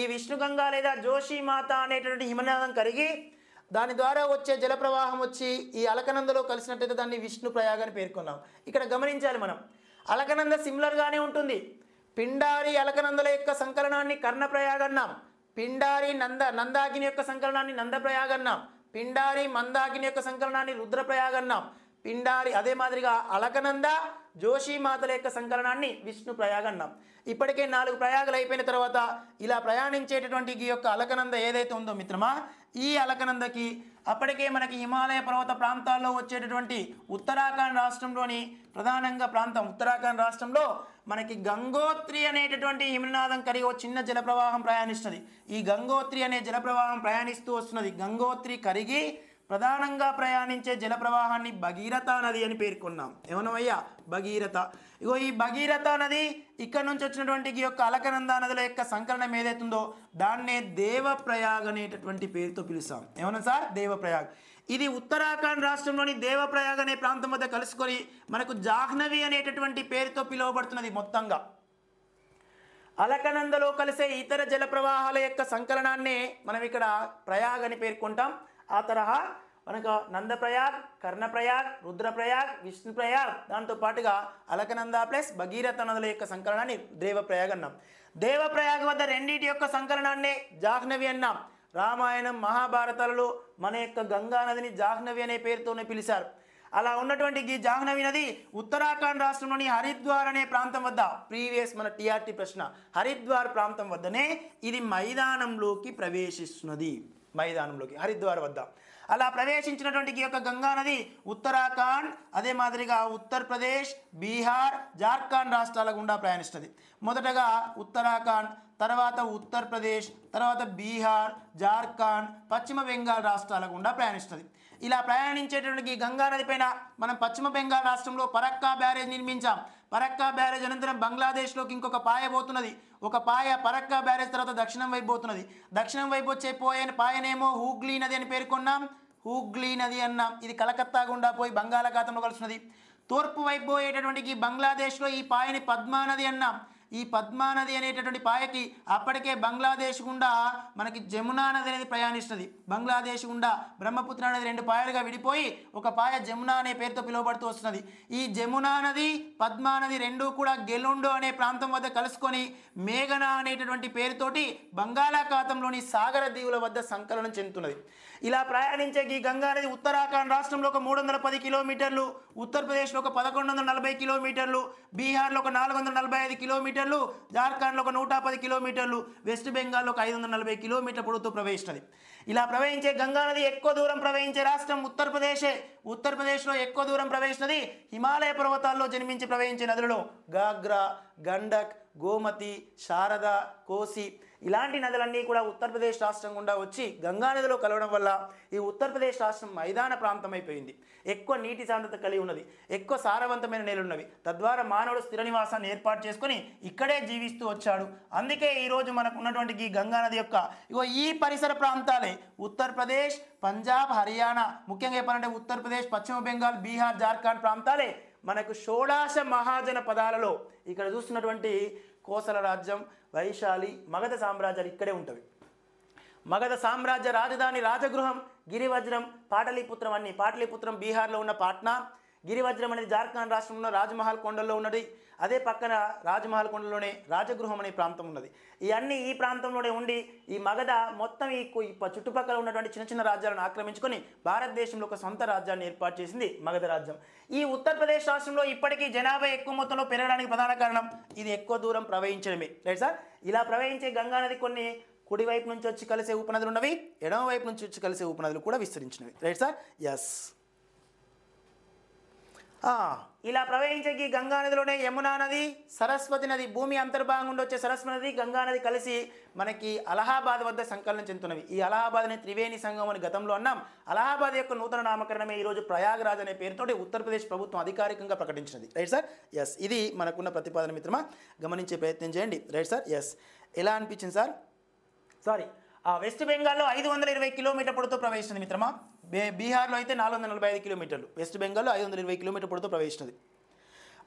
ఈ విష్ణుగంగా లేదా జోషి మాత అనేటువంటి హిమనాదం కరిగి దాని ద్వారా వచ్చే జలప్రవాహం వచ్చి ఈ అలకనందలో కలిసినట్టయితే దాన్ని విష్ణుప్రయాగ్ అని పేర్కొన్నాం. ఇక్కడ గమనించాలి మనం, అలకనంద సిమిలర్గానే ఉంటుంది. పిండారి అలకనందల యొక్క సంకలనాన్ని కర్ణప్రయాగ్ అన్నాం. పిండారి నందాకిని యొక్క సంకలనాన్ని నందప్రయాగ్ అన్నాం. పిండారి మందాకిని యొక్క సంకలనాన్ని రుద్రప్రయాగ్ అన్నాం. పిండారి అదే మాదిరిగా అలకనంద జోషి మాతల యొక్క సంకలనాన్ని విష్ణుప్రయాగ్ అన్నాం. ఇప్పటికే 4 ప్రయాగాలు అయిపోయిన తర్వాత ఇలా ప్రయాణించేటటువంటి ఈ యొక్క అలకనంద ఏదైతే ఉందో మిత్రమా ఈ అలకనందకి అప్పటికే మనకి హిమాలయ పర్వత ప్రాంతాల్లో వచ్చేటటువంటి ఉత్తరాఖండ్ రాష్ట్రంలోని ప్రధానంగా ప్రాంతం ఉత్తరాఖండ్ రాష్ట్రంలో మనకి గంగోత్రి అనేటటువంటి హిమనాదం కలిగి ఒక చిన్న జలప్రవాహం ప్రయాణిస్తున్నది. ఈ గంగోత్రి అనే జలప్రవాహం ప్రయాణిస్తూ వస్తున్నది. గంగోత్రి కరిగి ప్రధానంగా ప్రయాణించే జలప్రవాహాన్ని భగీరథ నది అని పేర్కొన్నాం. ఏమన్నామయ్యా? భగీరథ. ఇగో ఈ భగీరథ నది ఇక్కడ నుంచి వచ్చినటువంటి ఈ యొక్క అలకనంద నదుల యొక్క సంకలనం ఏదైతుందో దాన్నే దేవప్రయాగ్ అనేటటువంటి పేరుతో పిలుస్తాం. ఏమన్నా సార్? దేవప్రయాగ్. ఇది ఉత్తరాఖండ్ రాష్ట్రంలోని దేవప్రయాగ్ అనే ప్రాంతం వద్ద కలుసుకొని మనకు జాహ్నవి అనేటటువంటి పేరుతో పిలువబడుతున్నది. మొత్తంగా అలకనందలో కలిసే ఇతర జల ప్రవాహాల యొక్క సంకలనాన్ని మనం ఇక్కడ ప్రయాగ్ అని పేర్కొంటాం. ఆ తరహా మనకు నందప్రయాగ్, కర్ణప్రయాగ్, రుద్రప్రయాగ్, విష్ణుప్రయాగ్ దాంతో పాటుగా అలకనంద ప్లస్ భగీరథ నదుల యొక్క సంకలనాన్ని దేవప్రయాగ్ అన్నాం. దేవప్రయాగ్ వద్ద రెండింటి యొక్క సంకలనాన్ని జాహ్నవి అన్నాం. రామాయణం, మహాభారతాలలో మన యొక్క గంగా నదిని జాహ్నవి అనే పేరుతోనే పిలిచారు. అలా ఉన్నటువంటి ఈ జాహ్నవి నది ఉత్తరాఖండ్ రాష్ట్రంలోని హరిద్వార్ అనే ప్రాంతం వద్ద ప్రీవియస్ మన టీఆర్టీ ప్రశ్న హరిద్వార్ ప్రాంతం వద్దనే ఇది మైదానంలోకి ప్రవేశిస్తున్నది. మైదానంలోకి హరిద్వార్ వద్ద. అలా ప్రవేశించినటువంటి ఈ యొక్క గంగా నది ఉత్తరాఖండ్, అదే మాదిరిగా ఉత్తరప్రదేశ్, బీహార్, జార్ఖండ్ రాష్ట్రాల గుండా ప్రయాణిస్తుంది. మొదటగా ఉత్తరాఖండ్, తర్వాత ఉత్తరప్రదేశ్, తర్వాత బీహార్, జార్ఖండ్, పశ్చిమ బెంగాల్ రాష్ట్రాల గుండా ప్రయాణిస్తుంది. ఇలా ప్రయాణించేటువంటి గంగా నది పైన మనం పశ్చిమ బెంగాల్ రాష్ట్రంలో ఫరక్కా బ్యారేజ్ నిర్మించాం. ఫరక్కా బ్యారేజ్ అనంతరం బంగ్లాదేశ్లోకి ఇంకొక పాయ పోతున్నది. ఒక పాయ ఫరక్కా బ్యారేజ్ తర్వాత దక్షిణం వైపు పోతున్నది. దక్షిణం వైపు వచ్చే పాయనేమో హూగ్లీ నది అని పేర్కొన్నాం, హూగ్లీ నది అన్నాం. ఇది కలకత్తా గుండా పోయి బంగాళాఖాతంలో కలుస్తున్నది. తూర్పు వైపు పోయేటటువంటి బంగ్లాదేశ్లో ఈ పాయని పద్మా నది అన్నాం. ఈ పద్మా నది అనేటటువంటి పాయకి అప్పటికే బంగ్లాదేశ్ గుండా మనకి జమునా నది అనేది ప్రయాణిస్తుంది. బంగ్లాదేశ్ గుండా బ్రహ్మపుత్ర నది రెండు పాయలుగా విడిపోయి ఒక పాయ జమునా అనే పేరుతో పిలువబడుతూ వస్తున్నది. ఈ జమునా నది, పద్మా నది రెండూ కూడా గెలుండు అనే ప్రాంతం వద్ద కలుసుకొని మేఘనా అనేటటువంటి పేరుతోటి బంగాళాఖాతంలోని సాగర దీవుల వద్ద సంకలనం చెందుతున్నది. ఇలా ప్రయాణించే ఈ గంగా నది ఉత్తరాఖండ్ రాష్ట్రంలో ఒక 310 కిలోమీటర్లు, ఉత్తరప్రదేశ్లో ఒక 1140 కిలోమీటర్లు, బీహార్లో ఒక 445 కిలోమీటర్లు, జార్ఖండ్లో ఒక 110 కిలోమీటర్లు, వెస్ట్ బెంగాల్లో ఒక 540 కిలోమీటర్ల పొడవుతో ప్రవహిస్తుంది. ఇలా ప్రవహించే గంగా నది ఎక్కువ దూరం ప్రవహించే రాష్ట్రం ఉత్తరప్రదేశే. ఉత్తరప్రదేశ్లో ఎక్కువ దూరం ప్రవహిస్తున్నది హిమాలయ పర్వతాల్లో జన్మించి ప్రవహించే నదులలో గాగ్రా, గండక్, గోమతి, శారద, కోసి ఇలాంటి నదులన్నీ కూడా ఉత్తరప్రదేశ్ రాష్ట్రం గుండా వచ్చి గంగా నదిలో కలవడం వల్ల ఈ ఉత్తరప్రదేశ్ రాష్ట్రం మైదాన ప్రాంతం అయిపోయింది. ఎక్కువ నీటి సాంద్రత కలిగి ఉన్నది, ఎక్కువ సారవంతమైన నేలున్నవి. తద్వారా మానవుడు స్థిర నివాసాన్ని ఏర్పాటు చేసుకొని ఇక్కడే జీవిస్తూ వచ్చాడు. అందుకే ఈరోజు మనకు ఉన్నటువంటి ఈ గంగా నది యొక్క ఈ పరిసర ప్రాంతాలే ఉత్తరప్రదేశ్, పంజాబ్, హర్యానా, ముఖ్యంగా చెప్పాలంటే ఉత్తరప్రదేశ్, పశ్చిమ బెంగాల్, బీహార్, జార్ఖండ్ ప్రాంతాలే మనకు షోడాశ మహాజన పదాలలో ఇక్కడ చూస్తున్నటువంటి కోసల రాజ్యం, వైశాలి, మగధ సామ్రాజ్యాలు ఇక్కడే ఉంటవి. మగధ సామ్రాజ్య రాజధాని రాజగృహం, గిరివజ్రం, పాటలీపుత్రం అన్ని. పాటలీపుత్రం బీహార్లో ఉన్న పాట్నా, గిరివజ్రం అనేది జార్ఖండ్ రాష్ట్రంలో రాజ్మహల్ కొండల్లో ఉన్నది. అదే పక్కన రాజ్మహల్ కొండలోనే రాజగృహం అనే ప్రాంతం ఉన్నది. ఇవన్నీ ఈ ప్రాంతంలోనే ఉండి ఈ మగధ మొత్తం ఈ చుట్టుపక్కల ఉన్నటువంటి చిన్న చిన్న రాజ్యాలను ఆక్రమించుకొని భారతదేశంలో ఒక సొంత రాజ్యాన్ని ఏర్పాటు చేసింది మగధ రాజ్యం. ఈ ఉత్తరప్రదేశ్ రాష్ట్రంలో ఇప్పటికీ జనాభా ఎక్కువ మొత్తంలో పెరగడానికి ప్రధాన కారణం ఇది ఎక్కువ దూరం ప్రవహించడమే. Right sir. ఇలా ప్రవహించే గంగా నది కొన్ని కుడివైపు నుంచి వచ్చి కలిసే ఉపనదులు ఉన్నవి, ఎడమ వైపు నుంచి వచ్చి కలిసే ఉపనదులు కూడా విస్తరించినవి. Right sir. ఎస్. ఇలా ప్రవహించే ఈ గంగా నదిలోనే యమునా నది, సరస్వతి నది, భూమి అంతర్భాగం నుండి వచ్చే సరస్వతి నది, గంగా నది కలిసి మనకి అలహాబాద్ వద్ద సంకలనం చెందుతున్నవి. ఈ అలహాబాద్ని త్రివేణి సంగమం అని గతంలో అన్నాం. అలహాబాద్ యొక్క నూతన నామకరణమే ఈరోజు ప్రయాగ్రాజ్ అనే పేరుతోటి ఉత్తరప్రదేశ్ ప్రభుత్వం అధికారికంగా ప్రకటించినది. Right sir. ఎస్. ఇది మనకున్న ప్రతిపాదన మిత్రమా, గమనించే ప్రయత్నం చేయండి. Right sir. ఎస్. ఎలా అనిపించింది సార్? సారీ, వెస్ట్ బెంగాల్లో 520 కిలోమీటర్ పొడవుతో ప్రవహిస్తుంది మిత్రమా. బీహార్లో అయితే 445 కిలోమీటర్లు, వెస్ట్ బెంగాల్లో 520 కిలోమీటర్ పొడవుతో ప్రవహిస్తుంది.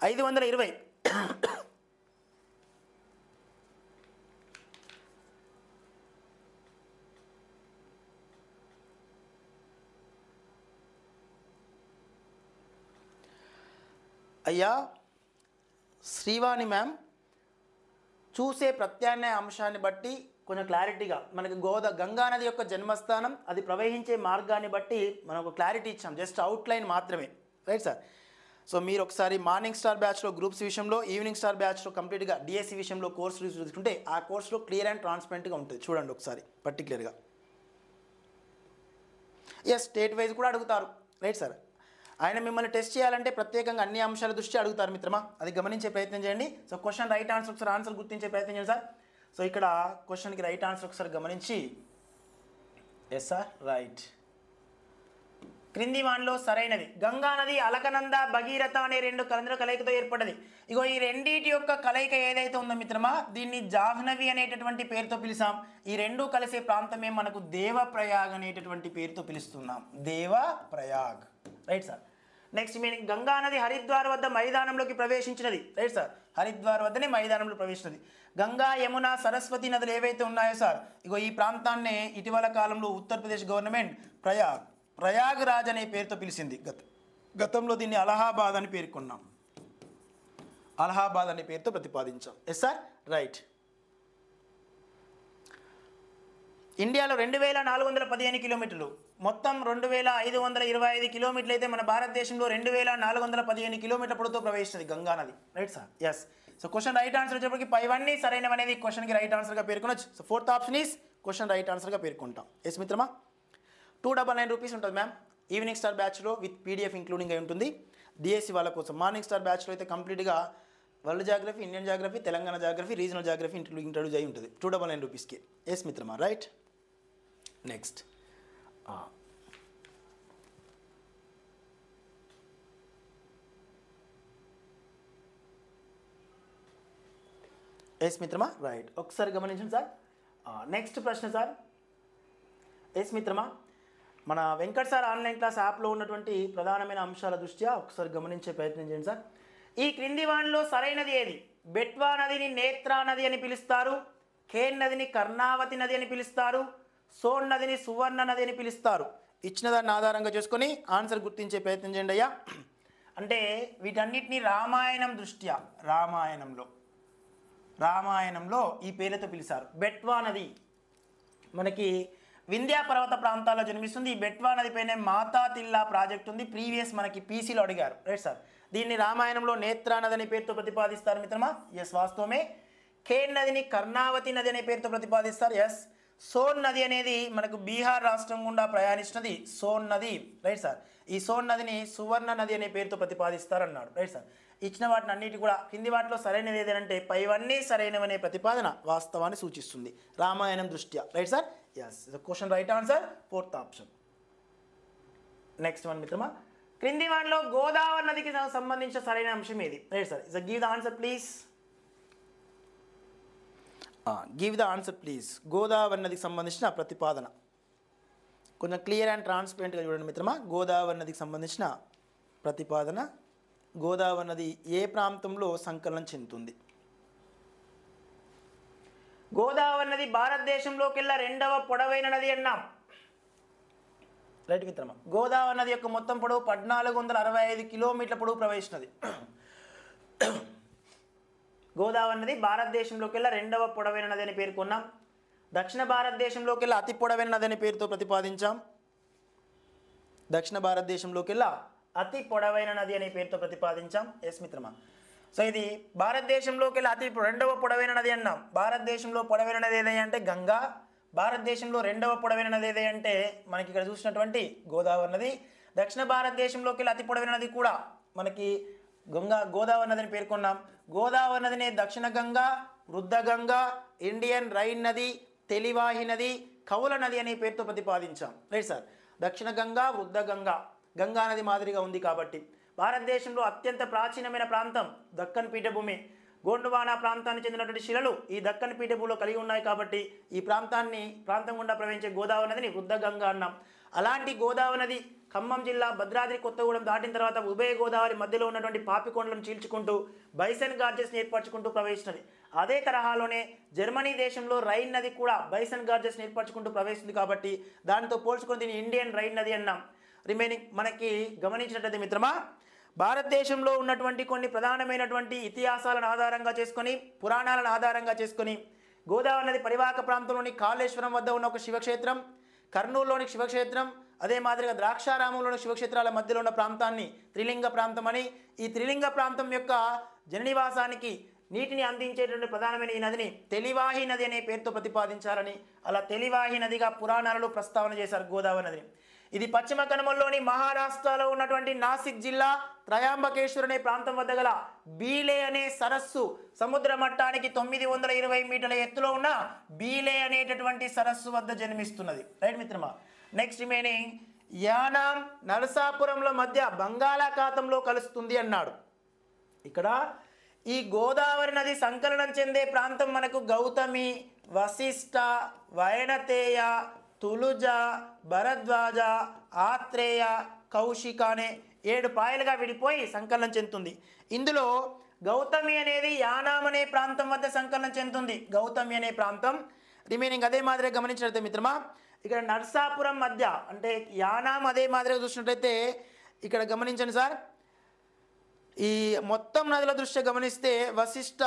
520 అయ్యా శ్రీవాణి మ్యామ్, చూసే ప్రత్యామ్నాయ అంశాన్ని బట్టి కొంచెం క్లారిటీగా మనకి గంగా నది యొక్క జన్మస్థానం, అది ప్రవహించే మార్గాన్ని బట్టి మనం ఒక క్లారిటీ ఇచ్చాం, జస్ట్ అవుట్లైన్ మాత్రమే. Right sir. సో మీరు ఒకసారి మార్నింగ్ స్టార్ బ్యాచ్లో గ్రూప్స్ విషయంలో, ఈవినింగ్ స్టార్ బ్యాచ్లో కంప్లీట్గా డిఎస్సి విషయంలో కోర్సు చూసుకుంటే ఆ కోర్సులో క్లియర్ అండ్ ట్రాన్స్పరెంట్గా ఉంటుంది. చూడండి ఒకసారి పర్టికులర్గా. ఎస్, స్టేట్ వైజ్ కూడా అడుగుతారు. Right sir. ఆయన మిమ్మల్ని టెస్ట్ చేయాలంటే ప్రత్యేకంగా అన్ని అంశాల దృష్టి అడుగుతారు మిత్రమా, అది గమనించే ప్రయత్నం చేయండి. సో క్వశ్చన్ రైట్ ఆన్సర్ ఒకసారి ఆన్సర్ గుర్తించే ప్రయత్నం చేయండి సార్. సో ఇక్కడ క్వశ్చన్కి రైట్ ఆన్సర్ ఒకసారి గమనించి, ఎస్ సార్ రైట్. క్రింది వానిలో సరైనది. గంగా నది అలకనంద, భగీరథ అనే రెండు కలంద్ర కలయికతో ఏర్పడ్డది. ఇగో ఈ రెండింటి యొక్క కలయిక ఏదైతే ఉందో మిత్రమా, దీన్ని జాహ్నవి అనేటటువంటి పేరుతో పిలిచాం. ఈ రెండు కలిసే ప్రాంతమే మనకు దేవప్రయాగ్ అనేటటువంటి పేరుతో పిలుస్తున్నాం, Devprayag. Right sir. Next meaning, Ganga నది హరిద్వార్ వద్ద మైదానంలోకి ప్రవేశించినది. Right sir. హరిద్వార్ వద్దనే మైదానంలో ప్రవేశించినది. గంగా, యమున, సరస్వతి నదులు ఏవైతే ఉన్నాయో సార్, ఇగో ఈ ప్రాంతాన్నే ఇటీవల కాలంలో ఉత్తరప్రదేశ్ గవర్నమెంట్ ప్రయాగ్రాజ్ అనే పేరుతో పిలిచింది. గతంలో దీన్ని అలహాబాద్ అని పేర్కొన్నాం, అలహాబాద్ అనే పేరుతో ప్రతిపాదించాం. Yes sir right. ఇండియాలో 2415 కిలోమీటర్లు, మొత్తం 2525 కిలోమీటర్లు అయితే మన భారతదేశంలో 2415 కిలోమీటర్ల పొడవుతో ప్రవేశిస్తుంది గంగా నది. Right sir. Yes. So question right answer వచ్చేప్పటికి ఇవన్నీ సరైనవి అనేది క్వశ్చన్కి రైట్ ఆన్సర్గా పేర్కొనొచ్చు. So fourth option is question right ఆన్సర్గా పేర్కొంటాం. ఎస్ మిత్రమా, 299 రూపీస్ ఉంటుంది మ్యామ్. ఈవినింగ్ స్టార్ బ్యాచ్లో విత్ పీడిఎఫ్ ఇంక్లూడింగ్ అయి ఉంటుంది. డిఎస్సి వాళ్ళ కోసం. మార్నింగ్ స్టార్ బ్యాచ్లో అయితే కంప్లీట్గా world geography, Indian geography, Telangana geography, regional geography introduce అయి ఉంటుంది 299 రూపీస్కి. ఎస్ మిత్రమా, రైట్. నెక్స్ట్ ఎస్ మిత్రమా, రైట్. ఒకసారి గమనించండి సార్. నెక్స్ట్ ప్రశ్న సార్. ఎస్ మిత్రమా, మన వెంకట్ సార్ ఆన్లైన్ క్లాస్ యాప్లో ఉన్నటువంటి ప్రధానమైన అంశాల దృష్ట్యా ఒకసారి గమనించే ప్రయత్నం చేయండి సార్. ఈ క్రింది వానిలో సరైనది ఏది? బెట్వా నదిని నేత్రా నది అని పిలుస్తారు, ఖేన్ నదిని కర్ణావతి నది అని పిలుస్తారు, సోన్ నదిని సువర్ణ నది అని పిలుస్తారు. ఇచ్చిన దాన్ని ఆధారంగా చేసుకొని ఆన్సర్ గుర్తించే ప్రయత్నం చేయండి అయ్యా. అంటే వీటన్నిటిని రామాయణం దృష్ట్యా, రామాయణంలో ఈ పేర్లతో పిలిచారు. బెట్వా నది మనకి వింధ్యా పర్వత ప్రాంతాల్లో జన్మిస్తుంది. ఈ బెట్వా నది పైన మాతా తిల్లా ప్రాజెక్ట్ ఉంది. ప్రీవియస్ మనకి పీసీలో అడిగారు, రైట్ సార్. దీన్ని రామాయణంలో నేత్రా నది అనే పేరుతో ప్రతిపాదిస్తారు మిత్రమా. ఎస్, వాస్తవమే. ఖేన్ నదిని కర్ణావతి నది అనే పేరుతో ప్రతిపాదిస్తారు. ఎస్. సోన్ నది అనేది మనకు బీహార్ రాష్ట్రం గుండా ప్రయాణిస్తున్నది సోన్ నది, రైట్ సార్. ఈ సోన్ నదిని సువర్ణ నది అనే పేరుతో ప్రతిపాదిస్తారు అన్నాడు, రైట్ సార్. ఇచ్చిన వాటిని అన్నిటి కూడా కింది వాటిలో సరైనది ఏదంటే పైవన్నీ సరైనవనే ప్రతిపాదన వాస్తవాన్ని సూచిస్తుంది రామాయణం దృష్ట్యా, right sir. Yes, question right answer, fourth option. Next one మిత్రమా, క్రింది వాటిలో గోదావరి నదికి సంబంధించిన సరైన అంశం ఏది? Right sir. Is give the answer please. Give the answer please. Godavari నదికి సంబంధించిన ప్రతిపాదన కొంచెం క్లియర్ అండ్ ట్రాన్స్పరెంట్గా చూడండి మిత్రమా. గోదావరి నదికి సంబంధించిన ప్రతిపాదన. గోదావరి నది ఏ ప్రాంతంలో సంకలనం చెందుతుంది? గోదావరి నది భారతదేశంలోకెల్లా రెండవ పొడవైన నది అన్నాం, రైట్ మిత్రమా. గోదావరి నది యొక్క మొత్తం పొడవు 1465 కిలోమీటర్ల పొడవు ప్రవహిస్తున్నది. గోదావరి నది భారతదేశంలోకెల్లా రెండవ పొడవైన నది అని పేర్కొన్నాం. దక్షిణ భారతదేశంలోకెల్లా అతి పొడవైన నది అనే పేరుతో ప్రతిపాదించాం. దక్షిణ భారతదేశంలోకెల్లా అతి పొడవైన నది అనే పేరుతో ప్రతిపాదించాం. ఎస్ మిత్రమా. సో ఇది భారతదేశంలోకెల్లా రెండవ పొడవైన నది అన్నాం. భారతదేశంలో పొడవైన నది ఏదై అంటే గంగా. భారతదేశంలో రెండవ పొడవైన నది ఏదై అంటే మనకి ఇక్కడ చూసినటువంటి గోదావరి నది. దక్షిణ భారతదేశంలోకెల్లా అతి పొడవైన నది కూడా మనకి గోదావరి నదిని పేర్కొన్నాం. గోదావరి నదిని దక్షిణ గంగా, వృద్ధ గంగా, ఇండియన్ రైన్ నది, తెలివాహి నది, కౌల నది అనే పేరుతో ప్రతిపాదించాం, రైట్ సార్. దక్షిణ గంగా, వృద్ధ గంగా, గంగా నది మాదిరిగా ఉంది కాబట్టి. భారతదేశంలో అత్యంత ప్రాచీనమైన ప్రాంతం దక్కన్ పీఠభూమి. గోండువానా ప్రాంతానికి చెందినటువంటి శిలలు ఈ దక్కన్ పీఠభూమిలో కలిగి ఉన్నాయి కాబట్టి ఈ ప్రాంతం గుండా ప్రవహించే గోదావరి నదిని వృద్ధ గంగా అన్నాం. అలాంటి గోదావరి నది ఖమ్మం జిల్లా భద్రాద్రి కొత్తగూడెం దాటిన తర్వాత ఉభయ గోదావరి మధ్యలో ఉన్నటువంటి పాపికొండలను చీల్చుకుంటూ బైసన్ గార్జెస్ని ఏర్పరచుకుంటూ ప్రవహిస్తున్నది. అదే తరహాలోనే జర్మనీ దేశంలో రైన్ నది కూడా బైసన్ గార్జెస్ని ఏర్పరచుకుంటూ ప్రవహిస్తుంది కాబట్టి దానితో పోల్చుకొని దీన్ని ఇండియన్ రైన్ నది అన్నాం. రిమైనింగ్ మనకి గమనించినట్లయితే మిత్రమా, భారతదేశంలో ఉన్నటువంటి కొన్ని ప్రధానమైనటువంటి ఇతిహాసాలను ఆధారంగా చేసుకొని, పురాణాలను ఆధారంగా చేసుకొని గోదావరి నది పరివాహక ప్రాంతంలోని కాళేశ్వరం వద్ద ఉన్న ఒక శివక్షేత్రం, కర్నూలులోని శివక్షేత్రం, అదే మాదిరిగా ద్రాక్షారామంలోని శివక్షేత్రాల మధ్యలో ఉన్న ప్రాంతాన్ని త్రిలింగ ప్రాంతం అని, ఈ త్రిలింగ ప్రాంతం యొక్క జననివాసానికి నీటిని అందించేటువంటి ప్రధానమైన ఈ నదిని తెలివాహి నది అనే పేరుతో ప్రతిపాదించారని, అలా తెలివాహి నదిగా పురాణాలలో ప్రస్తావన చేశారు గోదావరి నదిని. ఇది పశ్చిమ కనుమల్లోని మహారాష్ట్రలో ఉన్నటువంటి నాసిక్ జిల్లా త్రయాంబకేశ్వర్ అనే ప్రాంతం వద్ద గల బీలే అనే సరస్సు, సముద్ర మట్టానికి 920 మీటర్ల ఎత్తులో ఉన్న బీలే అనేటటువంటి సరస్సు వద్ద జన్మిస్తున్నది, రైట్ మిత్రమా. నెక్స్ట్ రిమైనింగ్ యానాం నరసాపురంల మధ్య బంగాళాఖాతంలో కలుస్తుంది అన్నాడు. ఇక్కడ ఈ గోదావరి నది సంకలనం చెందే ప్రాంతం మనకు గౌతమి, వశిష్ఠ, వైనతేయ, తులుజ, భరద్వాజ, ఆత్రేయ, కౌశిక అనే 7 పాయలుగా విడిపోయి సంకలనం చెందుతుంది. ఇందులో గౌతమి అనేది యానాం అనే ప్రాంతం వద్ద సంకలనం చెందుతుంది, గౌతమి అనే ప్రాంతం. రిమైనింగ్ అదే మాదిరిగా గమనించినట్లయితే మిత్రమా, ఇక్కడ నర్సాపురం మధ్య అంటే యానాం అదే మాదిరిగా చూసినట్లయితే ఇక్కడ గమనించండి సార్, ఈ మొత్తం నదుల దృష్ట్యా గమనిస్తే వశిష్ఠ,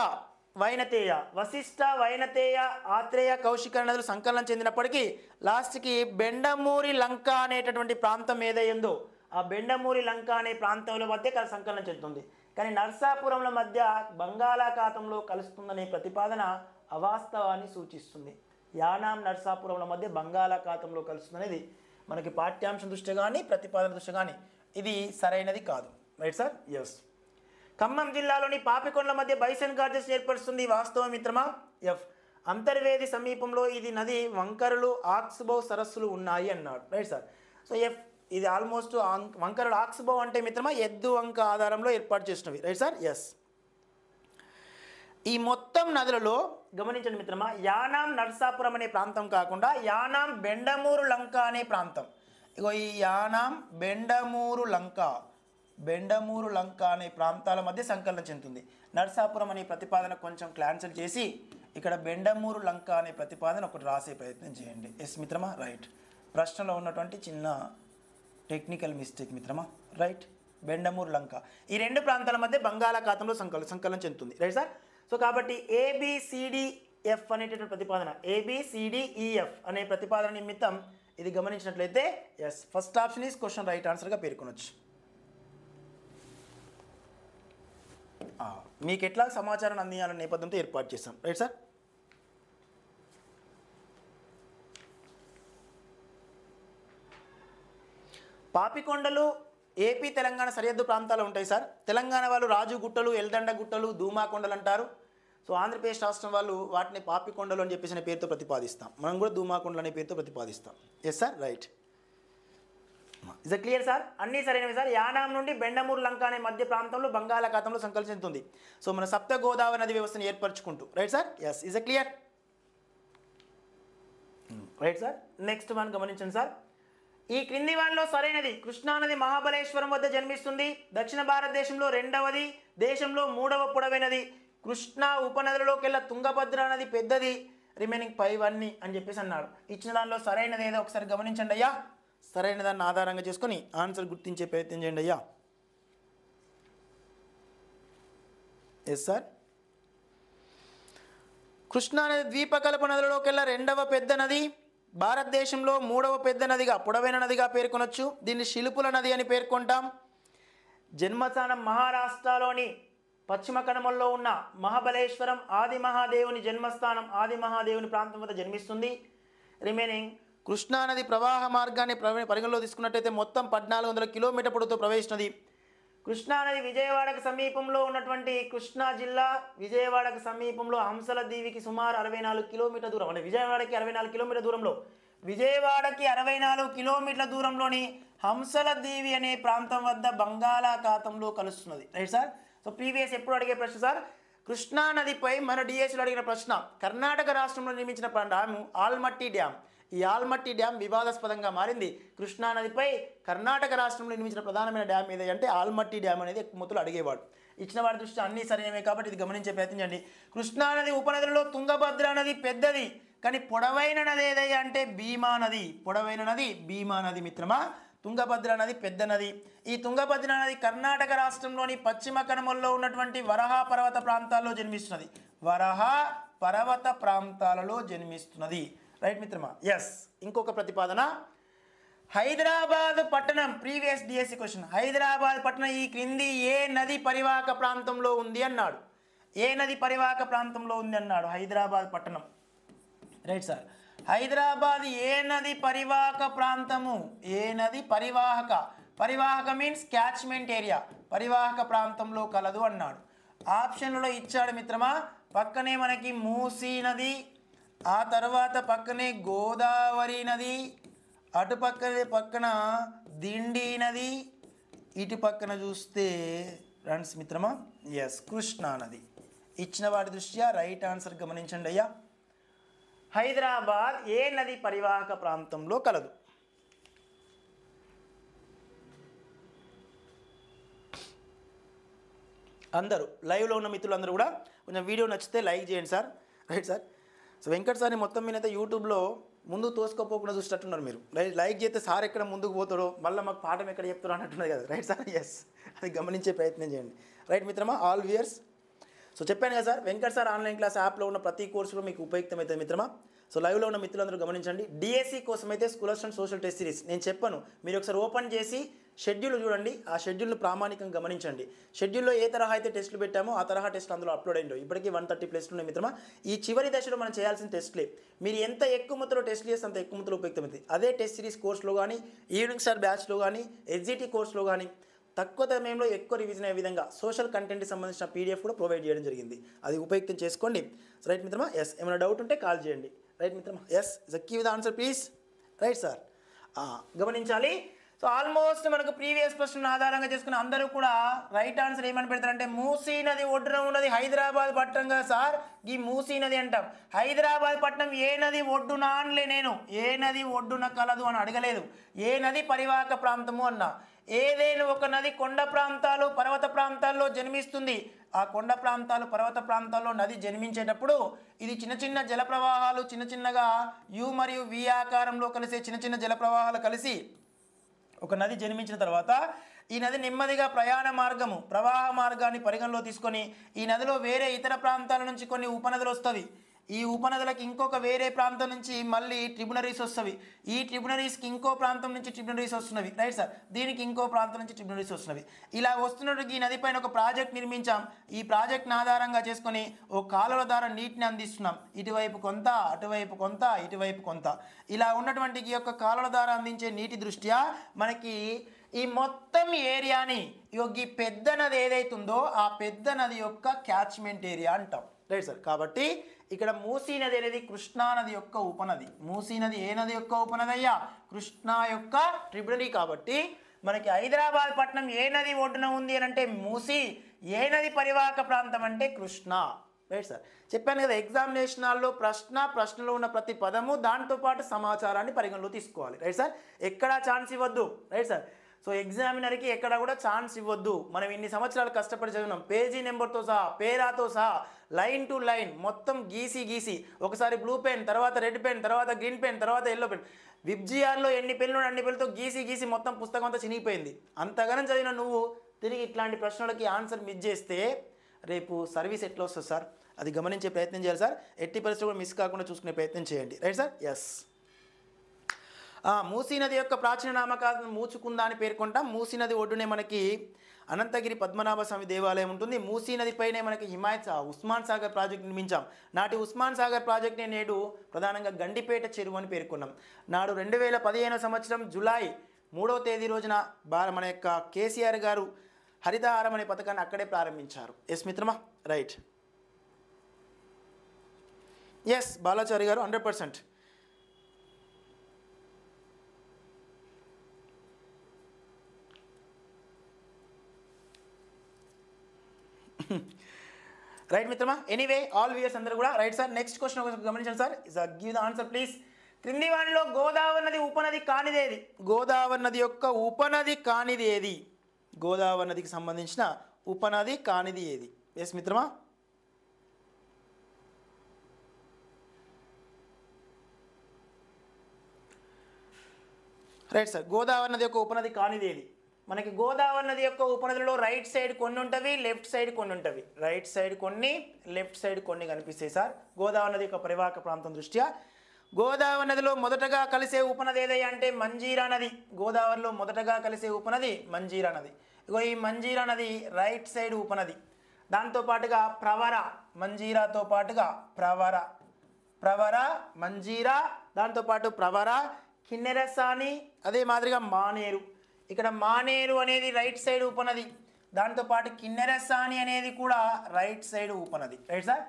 వైనతేయ, ఆత్రేయ, కౌశిక నదులు సంకలనం చెందినప్పటికీ లాస్ట్కి బెండమూరి లంక అనేటటువంటి ప్రాంతం ఏదైందో ఆ బెండమూరి లంక అనే ప్రాంతంలో మధ్య సంకలనం చెందుతుంది. కానీ నర్సాపురంల మధ్య బంగాళాఖాతంలో కలుస్తుందనే ప్రతిపాదన అవాస్తవాన్ని సూచిస్తుంది. యానాం నర్సాపురంల మధ్య బంగాళాఖాతంలో కలుస్తుంది అనేది మనకి పాఠ్యాంశం దృష్ట్యా కానీ ప్రతిపాదన దృష్ట్యా కానీ ఇది సరైనది కాదు. Right sir? ఎస్. ఖమ్మం జిల్లాలోని పాపికొండల మధ్య బైసన్ గార్జెస్ ఏర్పరుస్తుంది వాస్తవం మిత్రమా? ఎఫ్. అంతర్వేది సమీపంలో ఇది నది వంకరలు ఆక్స్బౌ సరస్సులు ఉన్నాయి అన్నాడు. Right sir? సో ఎఫ్ ఇది ఆల్మోస్ట్ వంకరలు ఆక్స్బౌ అంటే మిత్రమా ఎద్దు వంక ఆధారంలో ఏర్పాటు చేసినవి. Right sir? ఎస్. ఈ మొత్తం నదులలో గమనించండి మిత్రమా, యానాం నర్సాపురం అనే ప్రాంతం కాకుండా యానాం బెండమూరు లంక అనే ప్రాంతం, ఇగో ఈ యానాం బెండమూరు లంక అనే ప్రాంతాల మధ్య సంకలనం చెందుతుంది. నర్సాపురం అనే ప్రతిపాదన కొంచెం క్యాన్సిల్ చేసి ఇక్కడ బెండమూరు లంక అనే ప్రతిపాదన ఒకటి రాసే ప్రయత్నం చేయండి. ఎస్ మిత్రమా? రైట్. ప్రశ్నలో ఉన్నటువంటి చిన్న టెక్నికల్ మిస్టేక్ మిత్రమా. రైట్. బెండమూరు లంక ఈ రెండు ప్రాంతాల మధ్య బంగాళాఖాతంలో సంకలనం చెందుతుంది. Right sir? సో కాబట్టి ABCDF అనేటటువంటి ప్రతిపాదన ABCDEF అనే ప్రతిపాదన నిమిత్తం ఇది గమనించినట్లయితే yes first option is question right ఆన్సర్గా పేర్కొనవచ్చు. మీకు ఎట్లా సమాచారం అందించాలనే నేపథ్యంతో ఏర్పాటు చేస్తాం. Right sir? Papikondalu AP Telangana సరిహద్దు ప్రాంతాలు ఉంటాయి సార్. తెలంగాణ వాళ్ళు రాజు గుట్టలు, ఎల్దండ గుట్టలు, ధూమా కొండలు అంటారు. సో ఆంధ్రప్రదేశ్ రాష్ట్రం వాళ్ళు వాటిని పాపికొండలు అని చెప్పేసి పేరుతో ప్రతిపాదిస్తాం. మనం కూడా ధూమా కొండలు అనే పేరుతో ప్రతిపాదిస్తాం. Yes sir? Right. Is it clear sir? అన్నీ సరైనవి సార్. యానాం నుండి బెండమూరు లంక అనే మధ్య ప్రాంతంలో బంగాళాఖాతంలో సంకలనం చెందుతుంది. సో మన సప్త గోదావరి నది వ్యవస్థను ఏర్పరచుకుంటూ. Right sir? Yes. Is it clear? Right sir. Next one గమనించండి సార్. ఈ క్రింది వానిలో సరైనది కృష్ణానది మహాబలేశ్వరం వద్ద జన్మిస్తుంది. దక్షిణ భారతదేశంలో రెండవది, దేశంలో మూడవ పొడవైనది. కృష్ణా ఉపనదులలోకెల్లా తుంగభద్ర నది పెద్దది. రిమైనింగ్ 5 అన్ని అని చెప్పేసి అన్నాడు. ఇచ్చిన దానిలో సరైనది ఏదో ఒకసారి గమనించండి అయ్యా. సరైన దాన్ని ఆధారంగా చేసుకొని ఆన్సర్ గుర్తించే ప్రయత్నం చేయండి అయ్యా. Yes sir. కృష్ణానది ద్వీపకల్ప నదులలోకెల్లా రెండవ పెద్ద నది. భారతదేశంలో మూడవ పెద్ద నదిగా పొడవైన నదిగా పేర్కొనొచ్చు. దీన్ని శిల్పుల నది అని పేర్కొంటాం. జన్మస్థానం మహారాష్ట్రలోని పశ్చిమ కనుమల్లో ఉన్న మహాబలేశ్వరం ఆది మహాదేవుని జన్మస్థానం. ఆది మహాదేవుని ప్రాంతం వద్ద జన్మిస్తుంది. రిమైనింగ్ కృష్ణానది ప్రవాహ మార్గాన్ని పరిగణలో తీసుకున్నట్టయితే మొత్తం 1400 కిలోమీటర్ పొడవుతో ప్రవహిస్తున్నది. కృష్ణానది విజయవాడకు సమీపంలో ఉన్నటువంటి కృష్ణా జిల్లా, విజయవాడకు సమీపంలో హంసల దీవికి సుమారు 64 కిలోమీటర్ల దూరం, అంటే విజయవాడకి 64 కిలోమీటర్ల దూరంలో, విజయవాడకి 64 కిలోమీటర్ల దూరంలోని హంసల దీవి అనే ప్రాంతం వద్ద బంగాళాఖాతంలో కలుస్తున్నది. Right sir? సో ప్రీవియస్ ఎప్పుడు అడిగే ప్రశ్న సార్, కృష్ణా నదిపై మన డిఎస్లో అడిగిన ప్రశ్న. కర్ణాటక రాష్ట్రంలో నిర్మించిన డ్యాము ఆల్మట్టి డ్యామ్. ఈ ఆల్మట్టి డ్యామ్ వివాదాస్పదంగా మారింది. కృష్ణానదిపై కర్ణాటక రాష్ట్రంలో నిర్మించిన ప్రధానమైన డ్యామ్ ఏది అంటే ఆల్మట్టి డ్యామ్ అనేది ఎక్కువ మొత్తంలో అడిగేవాడు. ఇచ్చిన వాడి దృష్టి అన్నీ సరైనవే కాబట్టి ఇది గమనించే ప్రయత్నించండి. కృష్ణానది ఉపనదులలో తుంగభద్ర నది పెద్దది, కానీ పొడవైన నది ఏదై అంటే భీమా నది. పొడవైన నది భీమా నది మిత్రమా. తుంగభద్ర నది పెద్ద నది. ఈ తుంగభద్ర నది కర్ణాటక రాష్ట్రంలోని పశ్చిమ కనుమల్లో ఉన్నటువంటి వరహా పర్వత ప్రాంతాల్లో జన్మిస్తున్నది. వరహా పర్వత ప్రాంతాలలో జన్మిస్తున్నది. రైట్ మిత్రమా? ఎస్. ఇంకొక ప్రతిపాదన, హైదరాబాద్ పట్టణం ప్రీవియస్ డిఎస్సి క్వశ్చన్. హైదరాబాద్ పట్టణం ఈ క్రింది ఏ నది పరివాహక ప్రాంతంలో ఉంది అన్నాడు. ఏ నది పరివాహక ప్రాంతంలో ఉంది అన్నాడు హైదరాబాద్ పట్టణం. Right sir. హైదరాబాద్ ఏ నది పరివాహక ప్రాంతము? ఏ నది పరివాహక మీన్స్ క్యాచ్మెంట్ ఏరియా, పరివాహక ప్రాంతంలో కలదు అన్నాడు. ఆప్షన్లలో ఇచ్చాడు మిత్రమా. పక్కనే మనకి మూసీ నది, ఆ తర్వాత పక్కనే గోదావరి నది, అటు పక్కన దిండి నది, ఇటు పక్కన చూస్తే ఫ్రెండ్స్ మిత్రమా ఎస్ కృష్ణా నది. ఇచ్చిన వాటి దృష్ట్యా రైట్ ఆన్సర్ గమనించండి అయ్యా. హైదరాబాద్ ఏ నది పరివాహక ప్రాంతంలో కలదు? అందరూ లైవ్లో ఉన్న మిత్రులందరూ కూడా కొంచెం వీడియో నచ్చితే లైక్ చేయండి sir. Right sir. So Venkat సార్ని మొత్తం మీనైతే యూట్యూబ్లో ముందుకు తోసుకోపోకుండా చూసేటట్టున్నారు మీరు. లైక్ చేస్తే సార్ ఎక్కడ ముందుకు పోతాడో, మళ్ళీ మాకు పాఠం ఎక్కడ చెప్తారో అన్నట్టున్నది కదా. Right sir. ఎస్, అది గమనించే ప్రయత్నం చేయండి. రైట్ మిత్రమా, ఆల్ వ్యూయర్స్. సో చెప్పాను కదా sir, Venkat sir online class యాప్లో ఉన్న ప్రతి కోర్సులో మీకు ఉపయుక్తమవుతుంది మిత్రమా. సో లైవ్లో ఉన్న మిత్రులందరూ గమనించండి. డిఎస్సి కోసం అయితే school assistant social test series నేను చెప్పాను, మీరు ఒకసారి ఓపెన్ చేసి షెడ్యూల్ చూడండి, ఆ షెడ్యూల్ను ప్రామాణికంగా గమనించండి. షెడ్యూల్లో ఏ తరహా అయితే టెస్టులు పెట్టామో ఆ తరహా టెస్టులు అందులో అప్లోడ్ అయ్యిందో ఇప్పటికీ 130+ ఉన్నాయి మిత్రమా. ఈ చివరి దశలో మనం చేయాల్సిన టెస్టులే. మీరు ఎంత ఎక్కువ మొత్తంలో టెస్టులు చేస్తే అంత ఎక్కువ మొత్తంలో ఉపయుక్తమైంది. అదే టెస్ట్ సిరీస్ కోర్సులో కానీ, ఈవినింగ్ స్టార్ బ్యాచ్లో కానీ, ఎస్జిటి కోర్సులో కానీ తక్కువ సమయంలో ఎక్కువ రివిజన్ అయ్యే విధంగా సోషల్ కంటెంట్కి సంబంధించిన పీడిఎఫ్ కూడా ప్రొవైడ్ చేయడం జరిగింది. అది ఉపయుక్తం చేసుకోండి. రైట్ మిత్రమా. ఎస్, ఏమైనా డౌట్ ఉంటే కాల్ చేయండి. రైట్ మిత్రమా. Yes, give the answer please. Right sir, గమనించాలి. సో ఆల్మోస్ట్ మనకు ప్రీవియస్ క్వశ్చన్ ఆధారంగా చేసుకుని అందరూ కూడా రైట్ ఆన్సర్ ఏమని పెడతారంటే మూసీ నది ఒడ్డున ఉన్నది హైదరాబాద్ పట్టణం కదా సార్, ఈ మూసీ నది అంటాం. హైదరాబాద్ పట్టణం ఏ నది ఒడ్డున అనలే, నేను ఏ నది ఒడ్డున కలదు అని అడగలేదు, ఏ నది పరివాహక ప్రాంతము అన్నా. ఏదైనా ఒక నది కొండ ప్రాంతాలు పర్వత ప్రాంతాల్లో జన్మిస్తుంది. ఆ కొండ ప్రాంతాలు పర్వత ప్రాంతాల్లో నది జన్మించేటప్పుడు ఇది చిన్న చిన్న జల ప్రవాహాలు చిన్న చిన్నగా యు మరియు వి ఆకారంలో కలిసే చిన్న చిన్న జల ప్రవాహాలు కలిసి ఒక నది జన్మించిన తర్వాత ఈ నది నెమ్మదిగా ప్రవాహ మార్గాన్ని పరిగణలో తీసుకొని ఈ నదిలో వేరే ఇతర ప్రాంతాల నుంచి కొన్ని ఉపనదులు వస్తుంది. ఈ ఉపనదులకు ఇంకొక వేరే ప్రాంతం నుంచి మళ్ళీ ట్రిబ్యునరీస్ వస్తవి. ఈ ట్రిబ్యునరీస్కి ఇంకో ప్రాంతం నుంచి ట్రిబ్యునరీస్ వస్తున్నవి. రైట్ సార్, దీనికి ఇంకో ప్రాంతం నుంచి ట్రిబ్యునరీస్ వస్తున్నవి. ఇలా వస్తున్నట్టు ఈ నది పైన ఒక ప్రాజెక్ట్ నిర్మించాం. ఈ ప్రాజెక్ట్ని ఆధారంగా చేసుకొని ఓ కాలువల ద్వారా నీటిని అందిస్తున్నాం. ఇటువైపు కొంత, అటువైపు కొంత, ఇటువైపు కొంత. ఇలా ఉన్నటువంటి ఈ యొక్క కాలువల ద్వారా అందించే నీటి దృష్ట్యా మనకి ఈ మొత్తం ఏరియాని ఈ పెద్ద నది ఏదైతుందో ఆ పెద్ద నది యొక్క క్యాచ్మెంట్ ఏరియా అంటాం. రైట్ సార్, కాబట్టి ఇక్కడ మూసీ నది అనేది కృష్ణా నది యొక్క ఉపనది. మూసీ నది ఏ నది యొక్క ఉపనది అయ్యా? కృష్ణా యొక్క ట్రిబ్యునరీ. కాబట్టి మనకి హైదరాబాద్ పట్టణం ఏ నది ఒడ్డున ఉంది అని అంటే మూసీ, ఏ నది పరివాహక ప్రాంతం అంటే కృష్ణా. రైట్ సార్, చెప్పాను కదా ఎగ్జామినేషన్ హాల్లో ప్రశ్నలో ఉన్న ప్రతి పదము దాంతోపాటు సమాచారాన్ని పరిగణలో తీసుకోవాలి. రైట్ సార్, ఎక్కడా ఛాన్స్ ఇవ్వద్దు. రైట్ సార్, సో ఎగ్జామినర్కి ఎక్కడ కూడా ఛాన్స్ ఇవ్వద్దు. మనం ఇన్ని సంవత్సరాలు కష్టపడి చదివినాం, పేజీ నెంబర్తో సహా పేరాతో సహా లైన్ టు లైన్ మొత్తం గీసి ఒకసారి బ్లూ పెన్, తర్వాత రెడ్ పెన్, తర్వాత గ్రీన్ పెన్, తర్వాత ఎల్లో పెన్, విబ్జిఆర్లో ఎన్ని పెన్లు అన్ని పెన్లతో గీసి మొత్తం పుస్తకం అంతా చినిగిపోయింది. అంతగానం చదివిన నువ్వు తిరిగి ఇట్లాంటి ప్రశ్నలకి ఆన్సర్ మిస్ చేస్తే రేపు సర్వీస్ ఎట్లా వస్తుంది సార్? అది గమనించే ప్రయత్నం చేయాలి సార్. ఎట్టి పరిస్థితులు కూడా మిస్ కాకుండా చూసుకునే ప్రయత్నం చేయండి. Right sir. ఎస్, మూసీ నది యొక్క ప్రాచీన నామకాలను మూచుకుందా అని పేర్కొంటాం. మూసీ నది ఒడ్డునే మనకి అనంతగిరి పద్మనాభ స్వామి దేవాలయం ఉంటుంది. మూసీ నదిపైనే మనకి ఉస్మాన్ సాగర్ ప్రాజెక్ట్ నిర్మించాం. నాటి ఉస్మాన్ సాగర్ ప్రాజెక్ట్ని నేడు ప్రధానంగా గండిపేట చెరువు అని పేర్కొన్నాం. నాడు 2015 సంవత్సరం జూలై 3వ తేదీ రోజున మన యొక్క కేసీఆర్ గారు హరితహారం అనే పథకాన్ని అక్కడే ప్రారంభించారు. ఎస్ మిత్రమా. రైట్, ఎస్ బాలాచారి గారు 100%. రైట్ మిత్రమా. ఎనీవే ఆల్ వ్యూయర్స్ అందరూ కూడా రైట్ సార్. నెక్స్ట్ క్వశ్చన్ ఒకసారి గమనించండి sir. Give the answer please. క్రింది వాటిలో గోదావరి నది ఉపనది కానిది ఏది? గోదావరి నది యొక్క ఉపనది కానిది ఏది? గోదావరి నదికి సంబంధించిన ఉపనది కానిది ఏది? ఎస్ మిత్రమా. రైట్ సార్, గోదావరి నది యొక్క ఉపనది కానిది ఏది? మనకి గోదావరి నది యొక్క ఉపనదులలో రైట్ సైడ్ కొన్ని ఉంటవి, లెఫ్ట్ సైడ్ కొన్ని ఉంటవి. రైట్ సైడ్ కొన్ని, లెఫ్ట్ సైడ్ కొన్ని కనిపిస్తాయి సార్. గోదావరి నది యొక్క పరివాహక ప్రాంతం దృష్ట్యా గోదావరి నదిలో మొదటగా కలిసే ఉపనది ఏదయ్యా అంటే మంజీరా నది. గోదావరిలో మొదటగా కలిసే ఉపనది మంజీరా నది. ఇగో ఈ మంజీరా నది రైట్ సైడ్ ఉపనది. దాంతోపాటుగా ప్రవర, మంజీరాతో పాటుగా ప్రవర మంజీరా, దాంతోపాటు ప్రవర, కిన్నెరసాని, అదే మాదిరిగా మానేరు. ఇక్కడ మానేరు అనేది రైట్ సైడ్ ఉపనది. దాంతోపాటు కిన్నెరసాని అనేది కూడా రైట్ సైడ్ ఉపనది. రైట్ సార్,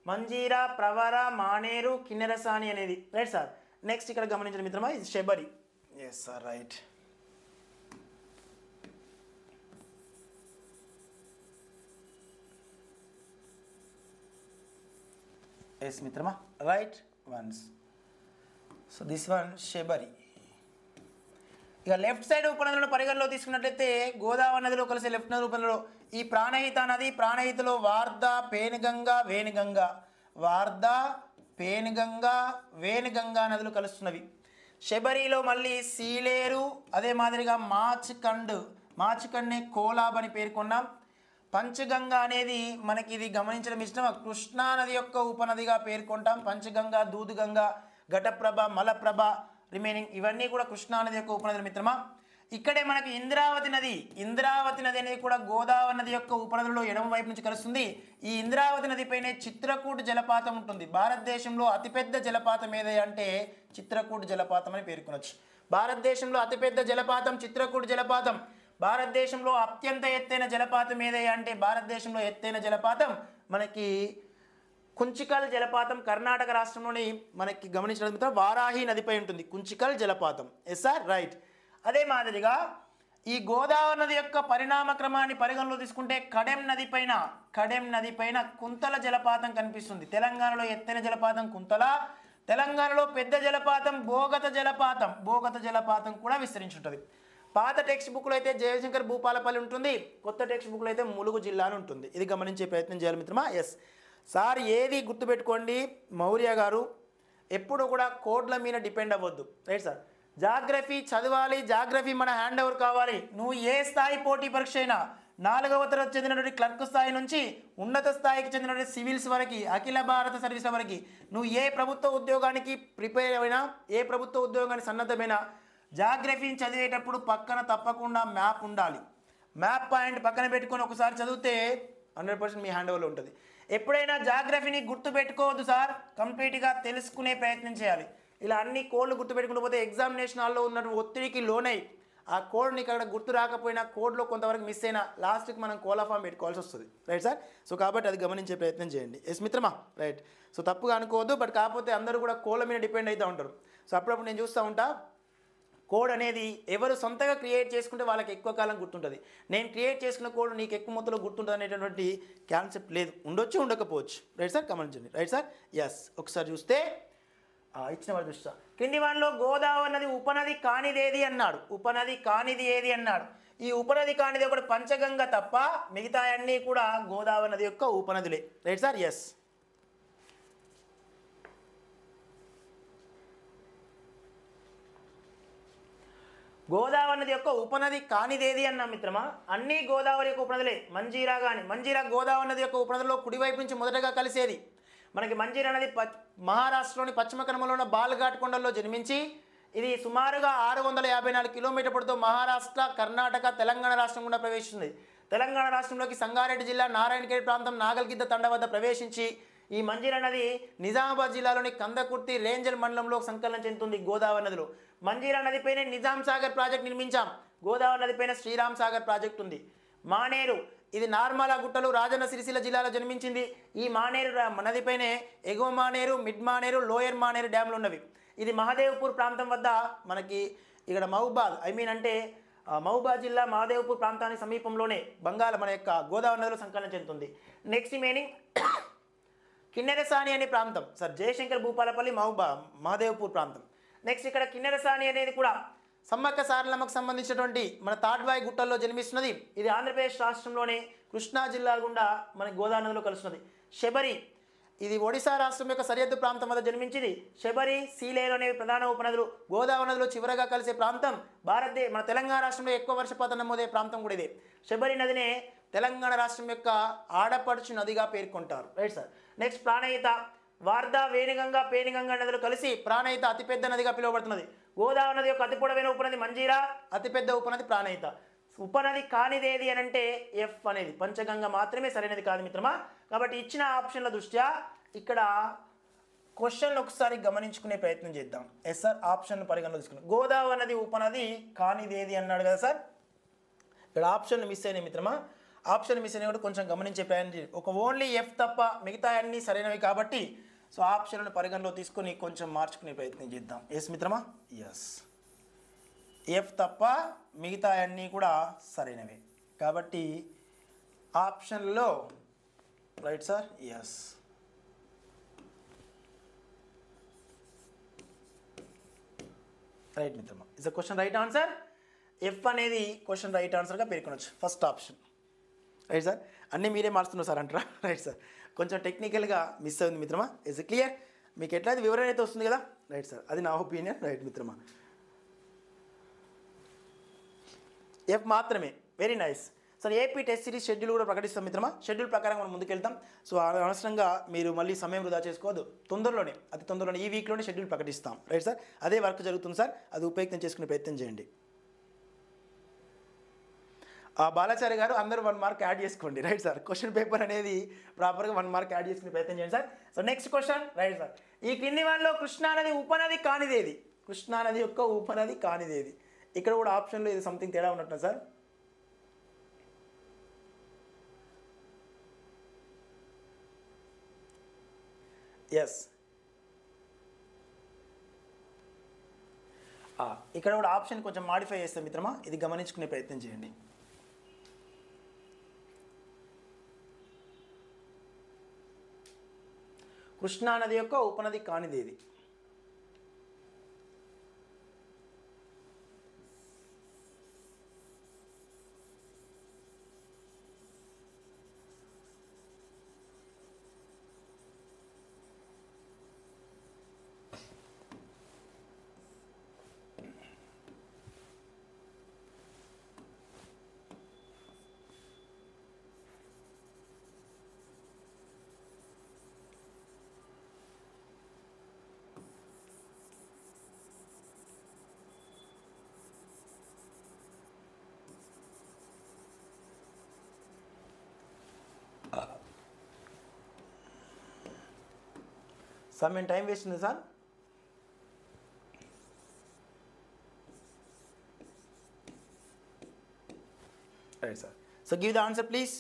మంజీరా, ప్రవర, మానేరు, కిన్నెరసాని అనేది. Right sir. నెక్స్ట్ ఇక్కడ గమనించండి మిత్రమా, ఇది Sabari. Yes sir, right. Yes మిత్రమా, right once. So this one Sabari. ఇక లెఫ్ట్ సైడ్ ఉపనదులను పరిగణలో తీసుకున్నట్లయితే గోదావరి నదిలో కలిసే లెఫ్ట్ నది ఉపనదిలో ఈ ప్రాణహిత నది, ప్రాణహితలో వార్ధ, పేనుగంగా, వేణుగంగా, వార్ధ, పేనుగంగా, వేణుగంగా నదులు కలుస్తున్నవి. శబరిలో మళ్ళీ సీలేరు, అదే మాదిరిగా మాచ్కండ్ని కోలాబ్ అని పేర్కొన్నాం. పంచగంగ అనేది మనకి ఇది గమనించడం ఇష్టం. కృష్ణా నది యొక్క ఉపనదిగా పేర్కొంటాం. పంచగంగ, దూదుగంగ, ఘటప్రభ, మలప్రభ రిమైనింగ్ ఇవన్నీ కూడా కృష్ణా నది యొక్క ఉపనదులు మిత్రమా. ఇక్కడే మనకి ఇంద్రావతి నది అనేది కూడా గోదావరి నది యొక్క ఉపనదులలో ఎడమ వైపు నుంచి కలుస్తుంది. ఈ ఇంద్రావతి నదిపైనే చిత్రకూట్ జలపాతం ఉంటుంది. భారతదేశంలో అతిపెద్ద జలపాతం ఏది అంటే చిత్రకూట్ జలపాతం అని పేర్కొనవచ్చు. భారతదేశంలో అతిపెద్ద జలపాతం చిత్రకూట్ జలపాతం. భారతదేశంలో అత్యంత ఎత్తైన జలపాతం ఏది అంటే భారతదేశంలో ఎత్తైన జలపాతం మనకి కుంచికల్ జలపాతం కర్ణాటక రాష్ట్రంలోని మనకి గమనించడం వారాహి నదిపై ఉంటుంది కుంచికల్ జలపాతం. Yes sir, right. అదే మాదిరిగా ఈ గోదావరి నది యొక్క పరిణామ క్రమాన్ని పరిగణలో తీసుకుంటే కడెం నది పైన కుంతల జలపాతం కనిపిస్తుంది. తెలంగాణలో ఎత్తైన జలపాతం కుంతల, తెలంగాణలో పెద్ద జలపాతం భోగత జలపాతం కూడా విస్తరించి ఉంటుంది. పాత టెక్స్ట్ బుక్లో అయితే జయశంకర్ భూపాలపల్లి ఉంటుంది, కొత్త టెక్స్ట్ బుక్లో అయితే ములుగు జిల్లా అని ఉంటుంది. ఇది గమనించే ప్రయత్నం చేయాలి మిత్రమా. ఎస్ సార్, ఏది గుర్తుపెట్టుకోండి మౌర్య గారు, ఎప్పుడు కూడా కోడ్ల మీద డిపెండ్ అవ్వద్దు. రైట్ సార్, జాగ్రఫీ చదవాలి, జాగ్రఫీ మన హ్యాండ్ ఓవర్ కావాలి. నువ్వు ఏ స్థాయి పోటీ పరీక్ష అయినా 4వ తరగతి చెందినటువంటి క్లర్క్ స్థాయి నుంచి ఉన్నత స్థాయికి చెందినటువంటి సివిల్స్ వరకు, అఖిల భారత సర్వీసుల వరకు నువ్వు ఏ ప్రభుత్వ ఉద్యోగానికి ప్రిపేర్ అయినా, ఏ ప్రభుత్వ ఉద్యోగానికి సన్నద్ధమైనా జాగ్రఫీని చదివేటప్పుడు పక్కన తప్పకుండా మ్యాప్ ఉండాలి. మ్యాప్ పాయింట్ పక్కన పెట్టుకొని ఒకసారి చదివితే 100% మీ హ్యాండ్ ఓవర్లో ఉంటుంది. ఎప్పుడైనా జాగ్రఫీని గుర్తుపెట్టుకోవద్దు సార్, కంప్లీట్గా తెలుసుకునే ప్రయత్నం చేయాలి. ఇలా అన్ని కోడ్లు గుర్తుపెట్టుకుంటూ పోతే ఎగ్జామినేషన్ హాల్లో ఉన్న ఒత్తిడికి లోనై ఆ కోడ్ని ఇక్కడ గుర్తు రాకపోయినా కోడ్లో కొంతవరకు మిస్ అయినా లాస్ట్కి మనం కోలా ఫామ్ పెట్టుకోవాల్సి వస్తుంది. రైట్ సార్, సో కాబట్టి అది గమనించే ప్రయత్నం చేయండి. ఎస్ మిత్రమా, రైట్. సో తప్పుగా అనుకోవద్దు, బట్ కాకపోతే అందరూ కూడా కోళ్ళ మీద డిపెండ్ అవుతూ ఉంటారు. సో అప్పుడప్పుడు నేను చూస్తూ ఉంటా, కోడ్ అనేది ఎవరు సొంతగా క్రియేట్ చేసుకుంటే వాళ్ళకి ఎక్కువ కాలం గుర్తుంటుంది. నేను క్రియేట్ చేసుకున్న కోడ్ నీకు ఎక్కువ మొత్తంలో గుర్తుంటుంది అనేటటువంటి కాన్సెప్ట్ లేదు. ఉండొచ్చు, ఉండకపోవచ్చు. రైట్ సార్, గమనించండి. Right sir, yes. ఒకసారి చూస్తే ఇచ్చిన వాళ్ళు చూస్తా, కింది వానిలో గోదావరి నది ఉపనది కానిదేది అన్నాడు. ఈ ఉపనది కానిది ఒకటి పంచగంగ తప్ప మిగతా అన్నీ కూడా గోదావరి నది యొక్క ఉపనదులే. Right sir, yes. గోదావరి నది యొక్క ఉపనది కానిదేది అన్నా మిత్రమా, అన్నీ గోదావరి యొక్క ఉపనదులే. మంజీరా గోదావరి నది యొక్క ఉపనదిలో కుడివైపు నుంచి మొదటగా కలిసేది. మనకి మంజీరా నది మహారాష్ట్రలోని పశ్చిమ కనుమలో ఉన్న బాల్ఘాట్ కొండల్లో జన్మించి ఇది సుమారుగా 654 కిలోమీటర్ పొడవుతో మహారాష్ట్ర, కర్ణాటక, తెలంగాణ రాష్ట్రం గుండా ప్రవేశిస్తుంది. తెలంగాణ రాష్ట్రంలోకి సంగారెడ్డి జిల్లా నారాయణఖేడ్ ప్రాంతం నాగల్గిద్ద తండ వద్ద ప్రవేశించి ఈ మంజీరా నది నిజామాబాద్ జిల్లాలోని కందకుర్తి రేంజల్ మండలంలో సంకలనం చెందుతుంది గోదావరి నదిలో. మంజీరా నదిపైనే నిజాం సాగర్ ప్రాజెక్ట్ నిర్మించాం. గోదావరి నదిపైన శ్రీరామ్ సాగర్ ప్రాజెక్ట్ ఉంది. మానేరు ఇది నార్మలా గుట్టలు రాజన్న సిరిసిల్ల జిల్లాలో జన్మించింది. ఈ మానేరు నదిపైనే ఎగువ మానేరు, మిడ్ మానేరు, లోయర్ మానేరు డ్యామ్లు ఉన్నవి. ఇది మహదేవ్పూర్ ప్రాంతం వద్ద మనకి ఇక్కడ మహబూబాద్ జిల్లా మహదేవ్పూర్ ప్రాంతానికి సమీపంలోనే మన యొక్క గోదావరి నదిలో సంకలనం చెందుతుంది. నెక్స్ట్ మీనింగ్ కిన్నెరసాని అనే ప్రాంతం సార్, జయశంకర్ భూపాలపల్లి మహదేవ్పూర్ ప్రాంతం. నెక్స్ట్ ఇక్కడ కిన్నెరసాని అనేది కూడా సమ్మక్క సారలమ్మకు సంబంధించినటువంటి మన తాడ్వాయి గుట్టల్లో జన్మిస్తున్నది. ఇది ఆంధ్రప్రదేశ్ రాష్ట్రంలోని కృష్ణా జిల్లా గుండా మన గోదావరి నదిలో కలుస్తున్నది. శబరి ఇది ఒడిశా రాష్ట్రం యొక్క సరిహద్దు ప్రాంతం వద్ద జన్మించింది. శబరి, సీలేరు అనేవి ప్రధాన ఉపనదులు. గోదావరి నదిలో చివరగా కలిసే ప్రాంతం మన తెలంగాణ రాష్ట్రంలో ఎక్కువ వర్షపాతం నమోదే ప్రాంతం కూడా ఇదే. శబరి నదినే తెలంగాణ రాష్ట్రం యొక్క ఆడపడుచు నదిగా పేర్కొంటారు. Right sir. Next Pranahita Wardha, Wainganga, Penganga నదులు కలిసి ప్రాణహిత అతిపెద్ద నదిగా పిలువబడుతున్నది. గోదావరి నది యొక్క అతి పొడవైన ఉపనది మంజీరా, అతిపెద్ద ఉపనది ప్రాణహిత. ఉపనది కానిదేది అని అంటే ఎఫ్ అనేది పంచగంగ మాత్రమే సరైనది కాదు మిత్రమా. కాబట్టి ఇచ్చిన ఆప్షన్ల దృష్ట్యా ఇక్కడ క్వశ్చన్లు ఒకసారి గమనించుకునే ప్రయత్నం చేద్దాం. ఎస్ సార్, ఆప్షన్లు పరిగణలో తీసుకున్నాం. గోదావరి నది ఉపనది కానిదేది అన్నాడు కదా సార్. ఇక్కడ ఆప్షన్లు మిస్ అయినాయి మిత్రమా. ఆప్షన్ మిస్ అయినా కూడా కొంచెం గమనించే ప్రయత్నం చేయండి. ఒక ఓన్లీ ఎఫ్ తప్ప మిగతా అన్నీ సరైనవి కాబట్టి సో ఆప్షన్లను పరిగణలో తీసుకొని కొంచెం మార్చుకునే ప్రయత్నం చేద్దాం. ఎస్ మిత్రమా, ఎస్. ఎఫ్ తప్ప మిగతా అన్నీ కూడా సరైనవే కాబట్టి ఆప్షన్లో రైట్ సార్, ఎస్. రైట్ మిత్రమా, is the question right answer. F అనేది క్వశ్చన్ రైట్ ఆన్సర్గా పేర్కొనవచ్చు. First option. రైట్ సార్, అన్నీ మీరే మారుస్తున్నారు సార్ అంటారా. రైట్ సార్, కొంచెం టెక్నికల్గా మిస్ అయింది మిత్రమా. Is it clear? మీకు ఎట్లా అయితే వివరణ అయితే వస్తుంది కదా. రైట్ సార్, అది నా ఒపీనియన్. రైట్ మిత్రమా, ఎఫ్ మాత్రమే. Very nice. సరే ఏపీ టెస్ట్ సిరీస్ షెడ్యూల్ కూడా ప్రకటిస్తాం మిత్రమా. షెడ్యూల్ ప్రకారం మనం ముందుకెళ్తాం. సో అనవసరంగా మీరు మళ్ళీ సమయం వృధా చేసుకోవద్దు. తొందరలోనే, అతి తొందరలోనే ఈ వీక్లోనే షెడ్యూల్ ప్రకటిస్తాం. రైట్ సార్, అదే వర్క్ జరుగుతుంది సార్, అది ఉపయోగం చేసుకునే ప్రయత్నం చేయండి. బాలాచారి గారు అందరూ 1 మార్క్ యాడ్ చేసుకోండి. రైట్ సార్, క్వశ్చన్ పేపర్ అనేది ప్రాపర్గా 1 మార్క్ యాడ్ చేసుకునే ప్రయత్నం చేయండి sir. So next question. Right sir, ఈ క్రింది వాటిలో కృష్ణానది ఉపనది కానిదేది? కృష్ణానది యొక్క ఉపనది కానిదేది? ఇక్కడ కూడా ఆప్షన్లో ఇది సంథింగ్ తేడా ఉన్నట్టు సార్. ఎస్, ఇక్కడ కూడా ఆప్షన్ కొంచెం మాడిఫై చేస్తాం మిత్రమా, ఇది గమనించుకునే ప్రయత్నం చేయండి. కృష్ణానది యొక్క ఉపనది కానిదేది? సార్ మేము టైం వేస్ట్ ఉంది sir. Right sir, so give the answer please.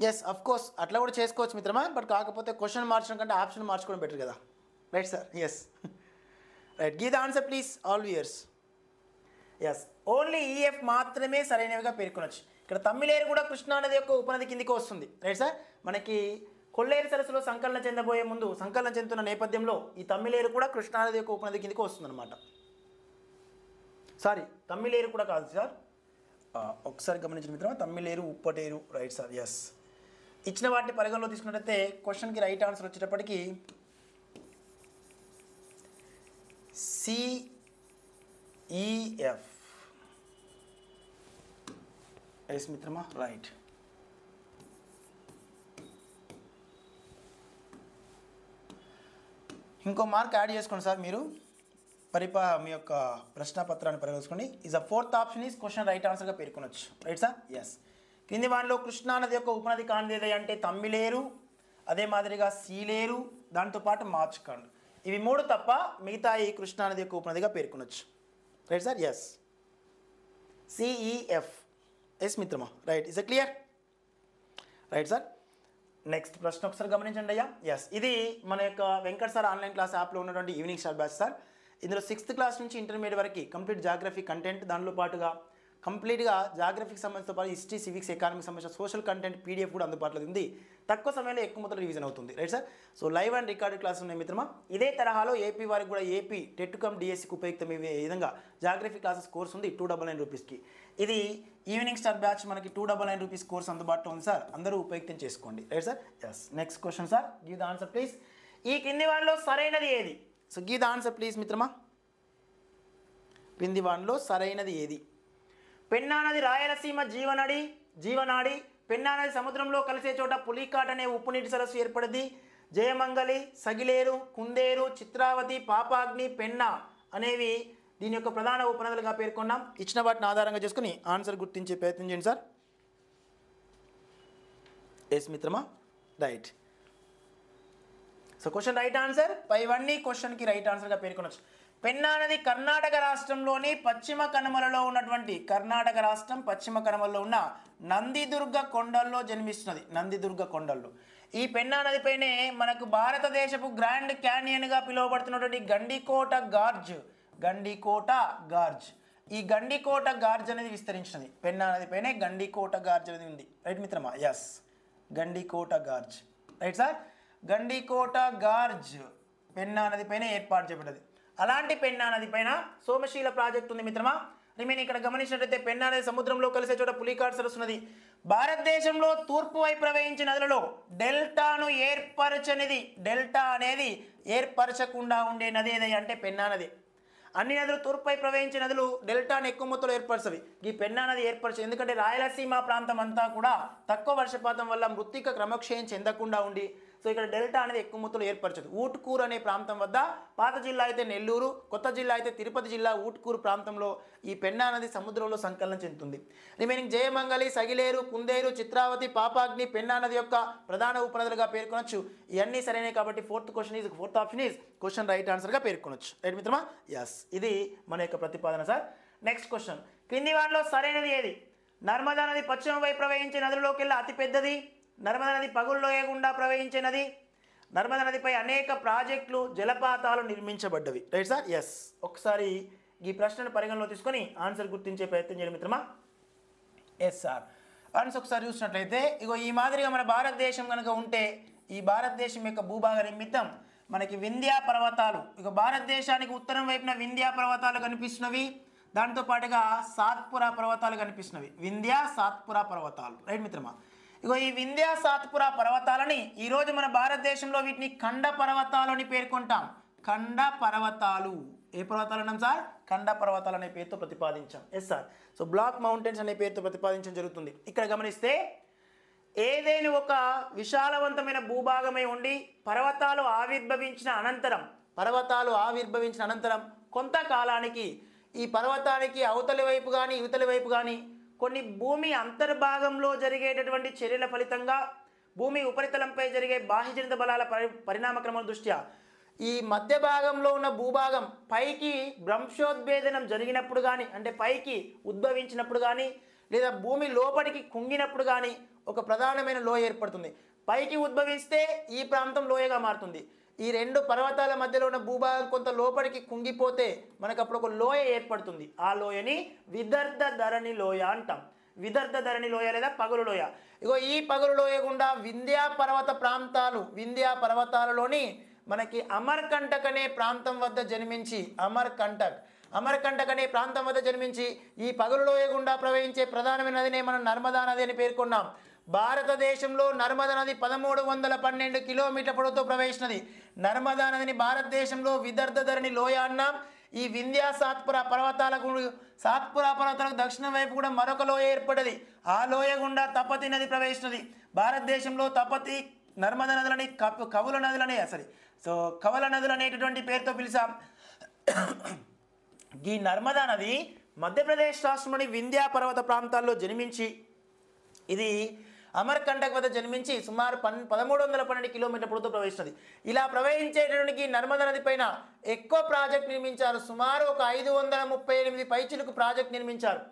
Yes, of course అట్లా కూడా చేసుకోవచ్చు మిత్రమా, బట్ కాకపోతే క్వశ్చన్ మార్చడం కంటే ఆప్షన్ మార్చుకోవడం బెటర్ కదా. Right sir, yes. Right, give the answer please all viewers. Yes, only EF మాత్రమే సరైనవిగా పేర్కొనవచ్చు. ఇక్కడ తమ్మిలేరు కూడా కృష్ణానది యొక్క ఉపనది కిందికి వస్తుంది. రైట్ సార్, మనకి కొల్లేరు సరస్సులో సంకలనం చెందబోయే ముందు, సంకలనం చెందుతున్న నేపథ్యంలో ఈ తమ్మిలేరు కూడా కృష్ణానది యొక్క ఉపనది కిందికి వస్తుంది అనమాట. సారీ, తమ్మిలేరు కూడా కాదు సార్, ఒకసారి గమనించిన మిత్రమా, Tammileru Upputeru. Right sir, yes. ఇచ్చిన వాటిని పరిగణలో తీసుకున్నట్లయితే క్వశ్చన్కి రైట్ ఆన్సర్ వచ్చేటప్పటికి సిఈఎఫ్. ఎస్ మిత్రమా, రైట్. ఇంకో మార్క్ యాడ్ చేసుకోండి సార్ మీరు, మీ యొక్క ప్రశ్నపత్రాన్ని పరిగణించుకోండి. Is a 4th option is question right ఆన్సర్గా పేర్కొనవచ్చు. Right sir, yes. కింది వాటిలో కృష్ణానది యొక్క ఉపనది కానిదేది అంటే తమ్మిలేరు, అదే మాదిరిగా సీలేరు, దాంతోపాటు మార్చ్కండ్. ఇవి 3 తప్ప మిగతా ఈ కృష్ణానది యొక్క ఉపనదిగా పేర్కొనవచ్చు. Right sir, yes. CEF. Yes మిత్రమా, right. Is a clear? Right sir. Next ప్రశ్న ఒకసారి గమనించండి అయ్యా. ఎస్, ఇది మన యొక్క వెంకట్ సార్ ఆన్లైన్ క్లాస్ యాప్లో ఉన్నటువంటి ఈవినింగ్ స్టార్ బ్యాచ్ సార్. ఇందులో 6th క్లాస్ నుంచి ఇంటర్మీడియట్ వరకు కంప్లీట్ జాగ్రఫీ కంటెంట్, దానిలో పాటుగా కంప్లీట్గా జాగ్రఫీకి సంబంధించిన పాటు హిస్టరీ, సివిక్స్, ఎకానమీకి సంబంధించిన సోషల్ కంటెంట్ పీడిఎఫ్ కూడా అందుబాటులో ఉంది. తక్కువ సమయంలో ఎక్కువ మొత్తంలో రివిజన్ అవుతుంది. Right sir. So live and recorded class ఉన్నాయి మిత్రమా. ఇదే తరహాలో ఏపీ వారికి కూడా ఏపీ టెట్ కమ్ డిఎస్సికి ఉపయుక్తమయ్యే విధంగా జాగ్రఫీ క్లాసెస్ కోర్స్ ఉంది 299 రూపీస్కి. ఇది ఈవినింగ్ స్టార్ బ్యాచ్ మనకి 299 రూపీస్ కోర్స్ అందుబాటులో ఉంది సార్, అందరూ ఉపయుక్తం చేసుకోండి. Right sir, yes. Next question sir, give the answer please. ఈ కింది వాటిలో సరైనది ఏది? So give the answer please మిత్రమా. కింది వాటిలో సరైనది ఏది? పెన్నా నది రాయలసీమ జీవనాడి. పెన్నా నది సముద్రంలో కలిసే చోట పులికాట్ అనే ఉప్పు నీటి సరస్సు ఏర్పడింది. జయమంగళి, సగిలేరు, కుందేరు, చిత్రావతి, పాపాగ్ని, పెన్నా అనేవి దీని యొక్క ప్రధాన ఉపనదులుగా పేర్కొన్నాం. ఇచ్చిన వాటిని ఆధారంగా చేసుకుని ఆన్సర్ గుర్తించే ప్రయత్నం చేయండి సార్. ఎస్ మిత్రమా, right. So question right answer, పైవన్నీ క్వశ్చన్కి రైట్ ఆన్సర్గా పేర్కొనవచ్చు. పెన్నా నది కర్ణాటక రాష్ట్రంలోని పశ్చిమ కనుమలలో ఉన్నటువంటి కర్ణాటక రాష్ట్రం పశ్చిమ కనుమలలో ఉన్న నందిదుర్గ కొండల్లో జన్మిస్తున్నది. నందిదుర్గ కొండల్లో ఈ పెన్నా నదిపైనే మనకు భారతదేశపు గ్రాండ్ క్యానియన్గా పిలువబడుతున్నటువంటి గండికోట గార్జ్ ఈ గండికోట గార్జ్ అనేది విస్తరించినది. పెన్నా నది పైనే గండికోట గార్జ్ అనేది ఉంది. రైట్ మిత్రమా? Yes, Gandikota gorge. Right sir, Gandikota gorge Penna నది పైన ఏర్పాటు చేయబడ్డది. అలాంటి పెన్నా నది పైన సోమశీల ప్రాజెక్ట్ ఉంది మిత్రమా. రిమైన్ ఇక్కడ గమనించినట్లయితే పెన్నా నది సముద్రంలో కలిసే చోట పులికాట్ సరస్సు ఉన్నది. భారతదేశంలో తూర్పు వైపు ప్రవహించిన నదులలో డెల్టాను ఏర్పరచనిది, డెల్టా అనేది ఏర్పరచకుండా ఉండే నది ఏదైనా అంటే పెన్నా నది. అన్ని నదులు తూర్పుపై ప్రవహించే నదులు డెల్టాను ఎక్కువ మొత్తంలో ఏర్పరచవి. ఈ పెన్నా నది ఏర్పరచదు ఎందుకంటే రాయలసీమ ప్రాంతం అంతా కూడా తక్కువ వర్షపాతం వల్ల మృత్తిక క్రమక్షయం చెందకుండా ఉండి సో ఇక్కడ డెల్టా అనేది ఎక్కువ మొత్తంలో ఏర్పరచదు. ఊట్కూరు అనే ప్రాంతం వద్ద పాత జిల్లా అయితే నెల్లూరు, కొత్త జిల్లా అయితే తిరుపతి జిల్లా ఊట్కూరు ప్రాంతంలో ఈ పెన్నా నది సముద్రంలో సంకలనం చెందుతుంది. రిమైనింగ్ జయమంగళి, సగిలేరు, కుందేరు, చిత్రావతి, పాపాగ్ని పెన్నా నది యొక్క ప్రధాన ఉపనదులుగా పేర్కొనొచ్చు. ఇవన్నీ సరైనవి కాబట్టి fourth option is question right ఆన్సర్గా పేర్కొనొచ్చు. రైట్ మిత్రమా? ఎస్, ఇది మన యొక్క ప్రతిపాదన సార్. నెక్స్ట్ క్వశ్చన్, క్రింది వాటిలో సరైనది ఏది? నర్మదా నది పశ్చిమ వైపు ప్రవహించే నదులలోకెల్లా అతి పెద్దది. నర్మదా నది పగులు లోయ గుండా ప్రవహించే నది. నర్మదా నదిపై అనేక ప్రాజెక్టులు, జలపాతాలు నిర్మించబడ్డవి. Right sir? ఎస్. ఒకసారి ఈ ప్రశ్నను పరిగణలో తీసుకొని ఆన్సర్ గుర్తించే ప్రయత్నం చేయండి మిత్రమా. Yes sir. ఆన్సర్ ఒకసారి చూసినట్లయితే ఇగో ఈ మాదిరిగా మన భారతదేశం కనుక ఉంటే ఈ భారతదేశం యొక్క భూభాగ నిమిత్తం మనకి వింధ్యా పర్వతాలు, ఇక భారతదేశానికి ఉత్తరం వైపున వింధ్యా పర్వతాలు కనిపిస్తున్నవి. దాంతో పాటుగా సాత్పురా పర్వతాలు కనిపిస్తున్నవి. వింధ్యా సాత్పురా పర్వతాలు. రైట్ మిత్రమా? ఇగో ఈ వింధ్యా సాత్పురా పర్వతాలని ఈరోజు మన భారతదేశంలో వీటిని ఖండ పర్వతాలు అని పేర్కొంటాం. ఖండ పర్వతాలు. ఏ పర్వతాలు అన్నాం సార్? ఖండ పర్వతాలు అనే పేరుతో ప్రతిపాదించాం. Yes sir. So black mountains అనే పేరుతో ప్రతిపాదించడం జరుగుతుంది. ఇక్కడ గమనిస్తే ఏదైనా ఒక విశాలవంతమైన భూభాగమై ఉండి పర్వతాలు ఆవిర్భవించిన అనంతరం కొంతకాలానికి ఈ పర్వతానికి అవతలి వైపు కానీ ఇవతలి వైపు కానీ కొన్ని భూమి అంతర్భాగంలో జరిగేటటువంటి చర్యల ఫలితంగా భూమి ఉపరితలంపై జరిగే బాహ్యజనిత బలాల పరిణామ క్రమం దృష్ట్యా ఈ మధ్య భాగంలో ఉన్న భూభాగం పైకి భ్రంశోద్భేదనం జరిగినప్పుడు కానీ అంటే పైకి ఉద్భవించినప్పుడు కానీ లేదా భూమి లోపలికి కుంగినప్పుడు కానీ ఒక ప్రధానమైన లోయ ఏర్పడుతుంది. పైకి ఉద్భవిస్తే ఈ ప్రాంతం లోయగా మారుతుంది. ఈ రెండు పర్వతాల మధ్యలో ఉన్న భూభాగం కొంత లోపలికి కుంగిపోతే మనకు అప్పుడు ఒక లోయ ఏర్పడుతుంది. ఆ లోయని విదర్ధ ధరణి లోయ అంటాం. విదర్ధ ధరణి లోయ లేదా పగులు లోయ. ఇగో ఈ పగులు లోయ గుండా వింధ్యా పర్వతాలలోని మనకి అమర్కంటక్ అనే ప్రాంతం వద్ద జన్మించి ఈ పగులు లోయ గుండా ప్రవహించే ప్రధానమైన నదినే మనం నర్మదా నది అని పేర్కొన్నాం. భారతదేశంలో నర్మదా నది 1312 కిలోమీటర్ల పొడవుతో ప్రవహించినది. నర్మదా నదిని భారతదేశంలో విదర్ధ ధరణి లోయ అన్నాం. ఈ వింధ్యా సాత్పురా పర్వతాలకు దక్షిణ వైపు కూడా మరొక లోయ ఏర్పడ్డది. ఆ లోయ గుండా తపతి నది ప్రవహిస్తున్నది. భారతదేశంలో తపతి, నర్మదా నదులని కవల నదులు అనేటటువంటి పేరుతో పిలిచాం. ఈ నర్మదా నది మధ్యప్రదేశ్ రాష్ట్రంలోని వింధ్యా పర్వత ప్రాంతాల్లో జన్మించి ఇది అమర్కంటక్ వద్ద జన్మించి సుమారు 1312 కిలోమీటర్ల పొడవుతో ప్రవహిస్తుంది. ఇలా ప్రవహించేటటువంటి నర్మదా నది పైన ఎక్కువ ప్రాజెక్ట్ నిర్మించారు. సుమారు ఒక 538 పైచిలుకు ప్రాజెక్ట్ నిర్మించారు.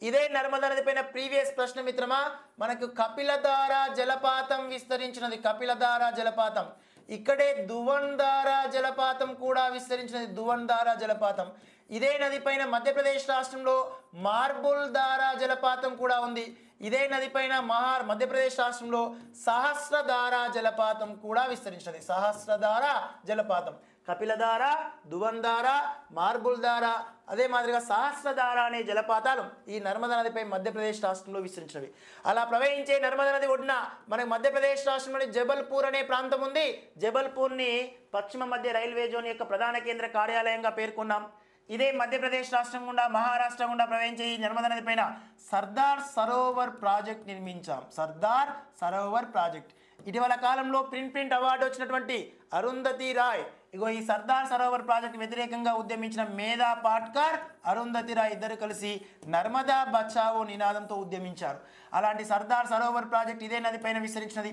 ఇదే నర్మదా నది పైన ప్రీవియస్ ప్రశ్న మిత్రమా, మనకు కపిలధార జలపాతం విస్తరించినది. కపిలధార జలపాతం ఇక్కడే దువన్ధార జలపాతం కూడా విస్తరించినది. దువన్ధార జలపాతం ఇదే నది పైన మధ్యప్రదేశ్ రాష్ట్రంలో మార్బుల్ ధార జలపాతం కూడా ఉంది. ఇదే నది పైన మధ్యప్రదేశ్ రాష్ట్రంలో సహస్రధార జలపాతం కూడా విస్తరించినది. సహస్రధార జలపాతం కపిలధార, దువన్ధార, మార్బుల్ ధార అదే మాదిరిగా సహస్రధార అనే జలపాతాలు ఈ నర్మదా నదిపై మధ్యప్రదేశ్ రాష్ట్రంలో విస్తరించినవి. అలా ప్రవహించే నర్మదా నది ఒడ్డున మనకు మధ్యప్రదేశ్ రాష్ట్రంలోని జబల్పూర్ అనే ప్రాంతం ఉంది. జబల్పూర్ని పశ్చిమ మధ్య రైల్వే జోన్ యొక్క ప్రధాన కేంద్ర కార్యాలయంగా పేర్కొన్నాం. ఇదే మధ్యప్రదేశ్ రాష్ట్రం గుండా మహారాష్ట్ర గుండా ప్రవహించే ఈ నర్మదా నది పైన సర్దార్ సరోవర్ ప్రాజెక్ట్ నిర్మించాం. సర్దార్ సరోవర్ ప్రాజెక్ట్ ఇటీవల కాలంలో ప్రింట్ అవార్డు వచ్చినటువంటి అరుంధతి రాయ్ ఇగో ఈ సర్దార్ సరోవర్ ప్రాజెక్ట్ వ్యతిరేకంగా ఉద్యమించిన మేధా పాట్కర్, అరుంధతి రాయ్ ఇద్దరు కలిసి నర్మదా బచావో నినాదంతో ఉద్యమించారు. అలాంటి సర్దార్ సరోవర్ ప్రాజెక్ట్ ఇదే నది పైన విస్తరించినది.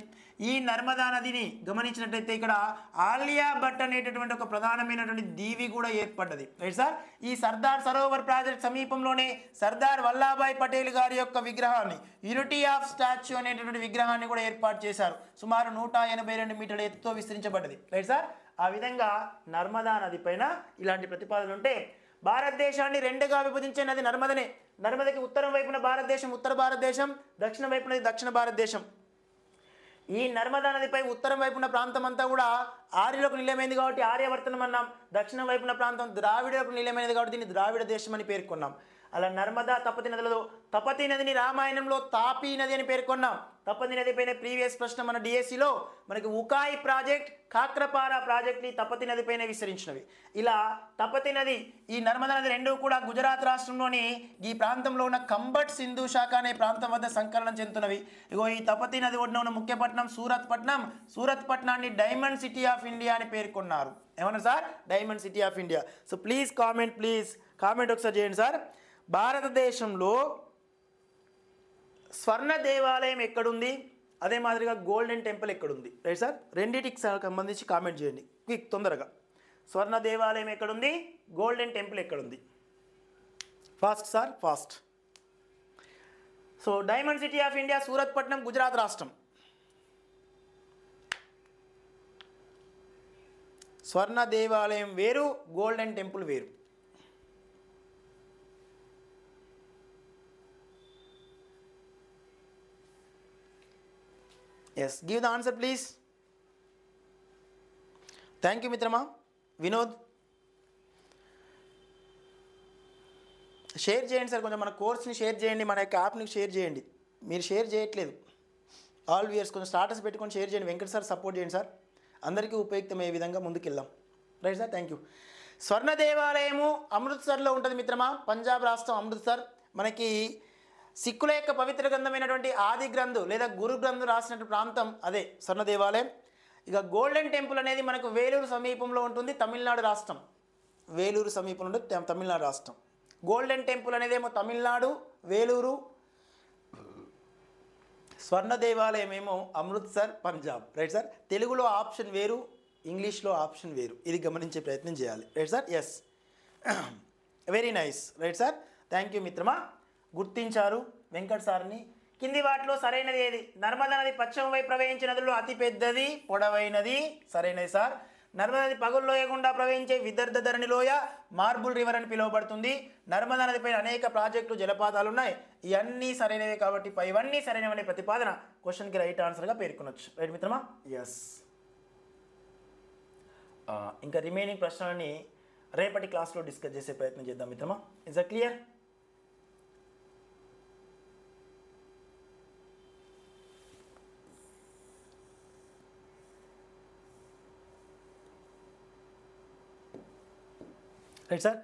ఈ నర్మదా నదిని గమనించినట్లయితే ఇక్కడ ఆలియా భట్ అనేటటువంటి ఒక ప్రధానమైనటువంటి దీవి కూడా ఏర్పడ్డది. Right sir. ఈ సర్దార్ సరోవర్ ప్రాజెక్ట్ సమీపంలోనే సర్దార్ వల్లభాయ్ పటేల్ గారి యొక్క విగ్రహాన్ని, యూనిటీ ఆఫ్ స్టాచ్యూ అనేటటువంటి విగ్రహాన్ని కూడా ఏర్పాటు చేశారు. సుమారు 182 మీటర్ల ఎత్తుతో విస్తరించబడ్డది. Right sir. ఆ విధంగా నర్మదా నది పైన ఇలాంటి ప్రతిపాదనలు ఉంటే భారతదేశాన్ని రెండుగా విభజించే నది నర్మదనే. నర్మదకి ఉత్తరం వైపున భారతదేశం, ఉత్తర భారతదేశం, దక్షిణ వైపున దక్షిణ భారతదేశం. ఈ నర్మదా నదిపై ఉత్తరం వైపున ప్రాంతం అంతా కూడా ఆర్యులకు నిలయమైంది కాబట్టి ఆర్యవర్తనం అన్నాం. దక్షిణ వైపున ప్రాంతం ద్రావిడులకు నిలయమైనది కాబట్టి దీన్ని ద్రావిడ దేశం అని పేర్కొన్నాం. అలా నర్మదా తపతి నదులలో తపతి నదిని రామాయణంలో తాపీ నది అని పేర్కొన్నాం. తపతి నది పైన ప్రీవియస్ ప్రశ్న మన డిఎస్సిలో మనకి ఉకాయి ప్రాజెక్ట్, కాక్రపారా ప్రాజెక్ట్ తపతి నది పైన విస్తరించినవి. ఇలా తపతి నది, ఈ నర్మదా నది రెండు కూడా గుజరాత్ రాష్ట్రంలోని ఈ ప్రాంతంలో ఉన్న కంబట్ సింధు శాఖ అనే ప్రాంతం వద్ద సంకలనం చెందుతున్నవి. ఇగో ఈ తపతి నది ఒడ్డున ఉన్న ముఖ్య పట్టణం సూరత్ పట్టణం. సూరత్ పట్టణాన్ని డైమండ్ సిటీ ఆఫ్ ఇండియా అని పేర్కొన్నారు. ఏమన్నా sir? Diamond city of India. So please comment ఒకసారి చేయండి సార్. భారతదేశంలో స్వర్ణ దేవాలయం ఎక్కడుంది, అదే మాదిరిగా గోల్డెన్ టెంపుల్ ఎక్కడుంది? రైట్ సార్, రెండింటికి సంబంధించి కామెంట్ చేయండి క్విక్ తొందరగా. స్వర్ణ దేవాలయం ఎక్కడుంది, గోల్డెన్ టెంపుల్ ఎక్కడుంది? Fast sir, fast. So diamond city of India Surat పట్టణం, గుజరాత్ రాష్ట్రం. స్వర్ణ దేవాలయం వేరు, గోల్డెన్ టెంపుల్ వేరు. Yes, give the answer please. Thank you మిత్రమా. వినోద్ షేర్ చేయండి సార్, కొంచెం మన కోర్స్ని షేర్ చేయండి, మన యొక్క యాప్ని షేర్ చేయండి. మీరు షేర్ చేయట్లేదు. ఆల్ వ్యూయర్స్ కొంచెం స్టాటస్ పెట్టుకొని షేర్ చేయండి. వెంకట్ సార్ సపోర్ట్ చేయండి సార్, అందరికీ ఉపయుక్తమయ్యే విధంగా ముందుకెళ్దాం. Right sir, thank you. స్వర్ణ దేవాలయము అమృత్సర్లో ఉంటుంది మిత్రమా, పంజాబ్ రాష్ట్రం అమృత్సర్. మనకి సిక్కుల యొక్క పవిత్ర గ్రంథమైనటువంటి ఆది గ్రంథు లేదా గురు గ్రంథు రాసినటువంటి ప్రాంతం అదే స్వర్ణ దేవాలయం. ఇక గోల్డెన్ టెంపుల్ అనేది మనకు వేలూరు సమీపంలో ఉంటుంది, తమిళనాడు రాష్ట్రం. వేలూరు సమీపంలో ఉంటుంది, తమిళనాడు రాష్ట్రం. గోల్డెన్ టెంపుల్ అనేది ఏమో తమిళనాడు, వేలూరు. స్వర్ణ దేవాలయం ఏమో అమృత్సర్, పంజాబ్. రైట్ సార్, తెలుగులో ఆప్షన్ వేరు, ఇంగ్లీష్లో ఆప్షన్ వేరు. ఇది గమనించే ప్రయత్నం చేయాలి. Right sir, yes, very nice. Right sir, thank you మిత్రమా, గుర్తించారు వెంకట్ సార్ని. కింది వాటిలో సరైనది ఏది? నర్మదా నది పశ్చిమ వైపు ప్రవహించే నదుల్లో అతి పెద్దది, పొడవైనది. సరైనది సార్. నర్మదా నది పగుల్లోయ గుండా ప్రవహించే విదర్ధ ధరణి లోయ, మార్బుల్ రివర్ అని పిలువబడుతుంది. నర్మదా నదిపై అనేక ప్రాజెక్టులు, జలపాతాలు ఉన్నాయి. ఇవన్నీ సరైనవే కాబట్టి ఇవన్నీ సరైనవనే ప్రతిపాదన క్వశ్చన్కి రైట్ ఆన్సర్గా పేర్కొనొచ్చు. రైట్ మిత్రమా, ఎస్. ఇంకా రిమైనింగ్ ప్రశ్నలని రేపటి క్లాస్లో డిస్కస్ చేసే ప్రయత్నం చేద్దాం మిత్రమా. Is a clear? Right sir,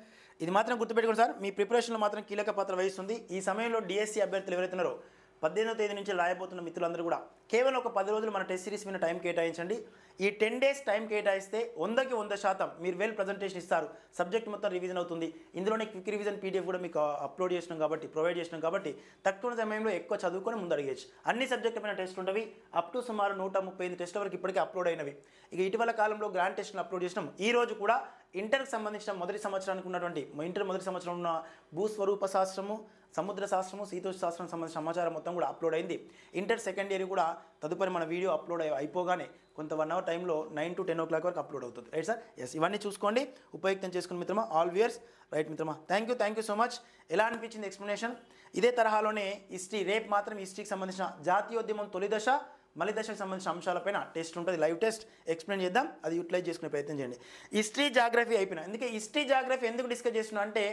ఇది మాత్రం గుర్తుపెట్టుకోండి సార్, మీ ప్రిపరేషన్లో మాత్రం కీలక పాత్ర వహిస్తుంది. ఈ సమయంలో డిఎస్సి అభ్యర్థులు ఎవరైతున్నారో 18వ తేదీ నుంచి రాయబోతున్న మిత్రులందరూ కూడా కేవలం ఒక 10 రోజులు మన టెస్ట్ సిరీస్ మీద టైం కేటాయించండి. ఈ 10 days టైం కేటాయిస్తే 100కి 100% మీరు వెల్ ప్రజెంటేషన్ ఇస్తారు. సబ్జెక్ట్ మొత్తం రివిజన్ అవుతుంది. ఇందులోనే క్విక్ రివిజన్ పీడిఎఫ్ కూడా మీకు ప్రొవైడ్ చేసినాం కాబట్టి తక్కువ సమయంలో ఎక్కువ చదువుకొని ముందు అడిగేచ్చు. అన్ని సబ్జెక్టుల పైన టెస్ట్ ఉంటవి. అప్ టు సుమారు 135 టెస్టుల వరకు ఇప్పటికే అప్లోడ్ అయినవి. ఇక ఇటీవల కాలంలో గ్రాండ్ టెస్ట్ను అప్లోడ్ చేసినాం. ఈ రోజు కూడా ఇంటర్కి సంబంధించిన మొదటి సంవత్సరానికి ఉన్నటువంటి మొదటి సంవత్సరం ఉన్న భూస్వరూప శాస్త్రము, సముద్ర శాస్త్రము, శీతోష్ణ శాస్త్రం సంబంధించిన సమాచారం మొత్తం కూడా అప్లోడ్ అయింది. ఇంటర్ సెకండ్ ఇయర్ కూడా తదుపరి మన వీడియో అప్లోడ్ అయిపోగానే కొంత 1 hour టైంలో 9 to 10 o'clock వరకు అప్లోడ్ అవుతుంది. Right sir, yes. ఇవన్నీ చూసుకోండి, ఉపయుక్తం చేసుకుని మిత్రమా. ఆల్ వ్యూయర్స్, రైట్ మిత్రమా, థ్యాంక్ యూ సో మచ్. ఎలా అనిపించింది ఎక్స్ప్లెనేషన్? ఇదే తరహాలోనే హిస్టరీ, రేపు మాత్రం హిస్టరీకి సంబంధించిన జాతీయోద్యమం తొలి దశ, మలి దశకు సంబంధించిన అంశాలపైన టెస్ట్ ఉంటుంది, లైవ్ టెస్ట్ ఎక్స్ప్లెయిన్ చేద్దాం. అది యూటిలైజ్ చేసుకునే ప్రయత్నం చేయండి. హిస్టరీ, జాగ్రఫీ అయిపోయినా. అందుకే హిస్టరీ, జాగ్రఫీ ఎందుకు డిస్కస్ చేస్తున్నా అంటే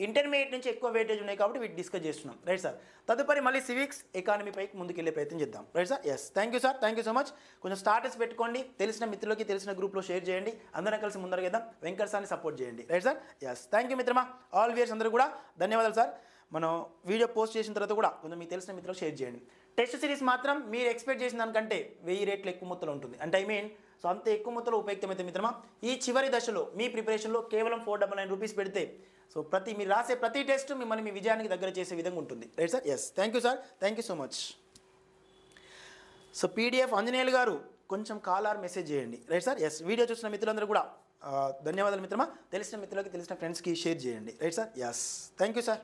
ఇంటర్మీడియట్ నుంచి ఎక్కువ వెయిటేజ్ ఉన్నాయి కాబట్టి వీటి డిస్కస్ చేస్తున్నాం. రైట్ సార్, తదుపరి మళ్ళీ సివిక్స్, ఎకానమీ పైకి ముందుకెళ్ళే ప్రయత్నం చేద్దాం. Right sir, yes. Thank you sir, thank you so much. కొంచెం స్టాటస్ పెట్టుకోండి, తెలిసిన మిత్రులకి, తెలిసిన గ్రూప్లో షేర్ చేయండి. అందరం కలిసి ముందరగేద్దాం. వెంకట్ సార్ని సపోర్ట్ చేయండి. Right sir, yes. Thank you మిత్రమా. ఆల్ వ్యూయర్స్ అందరూ కూడా ధన్యవాదాలు సార్. మనం వీడియో పోస్ట్ చేసిన తర్వాత కూడా కొంచెం మీకు తెలిసిన మిత్రులకు షేర్ చేయండి. టెస్ట్ సిరీస్ మాత్రం మీరు ఎక్స్పెక్ట్ చేసిన దానికంటే 1000 రెట్లు ఎక్కువ మొత్తంలో ఉంటుంది. అంటే సో అంత ఎక్కువ మొత్తంలో ఉపయుక్తమైతే మిత్రమా ఈ చివరి దశలో మీ ప్రిపరేషన్లో కేవలం 499 రూపీస్ పెడితే సో మీరు రాసే ప్రతి టెస్ట్ మిమ్మల్ని మీ విజయానికి దగ్గర చేసే విధంగా ఉంటుంది. Right sir, yes. Thank you sir, thank you so much. So PDF Anjaneyulu garu కొంచెం కాల్ ఆర్ మెసేజ్ చేయండి. Right sir, yes. వీడియో చూసిన మిత్రులందరూ కూడా ధన్యవాదాలు మిత్రమా. తెలిసిన మిత్రులకి, తెలిసిన ఫ్రెండ్స్కి షేర్ చేయండి. Right sir, yes. Thank you sir.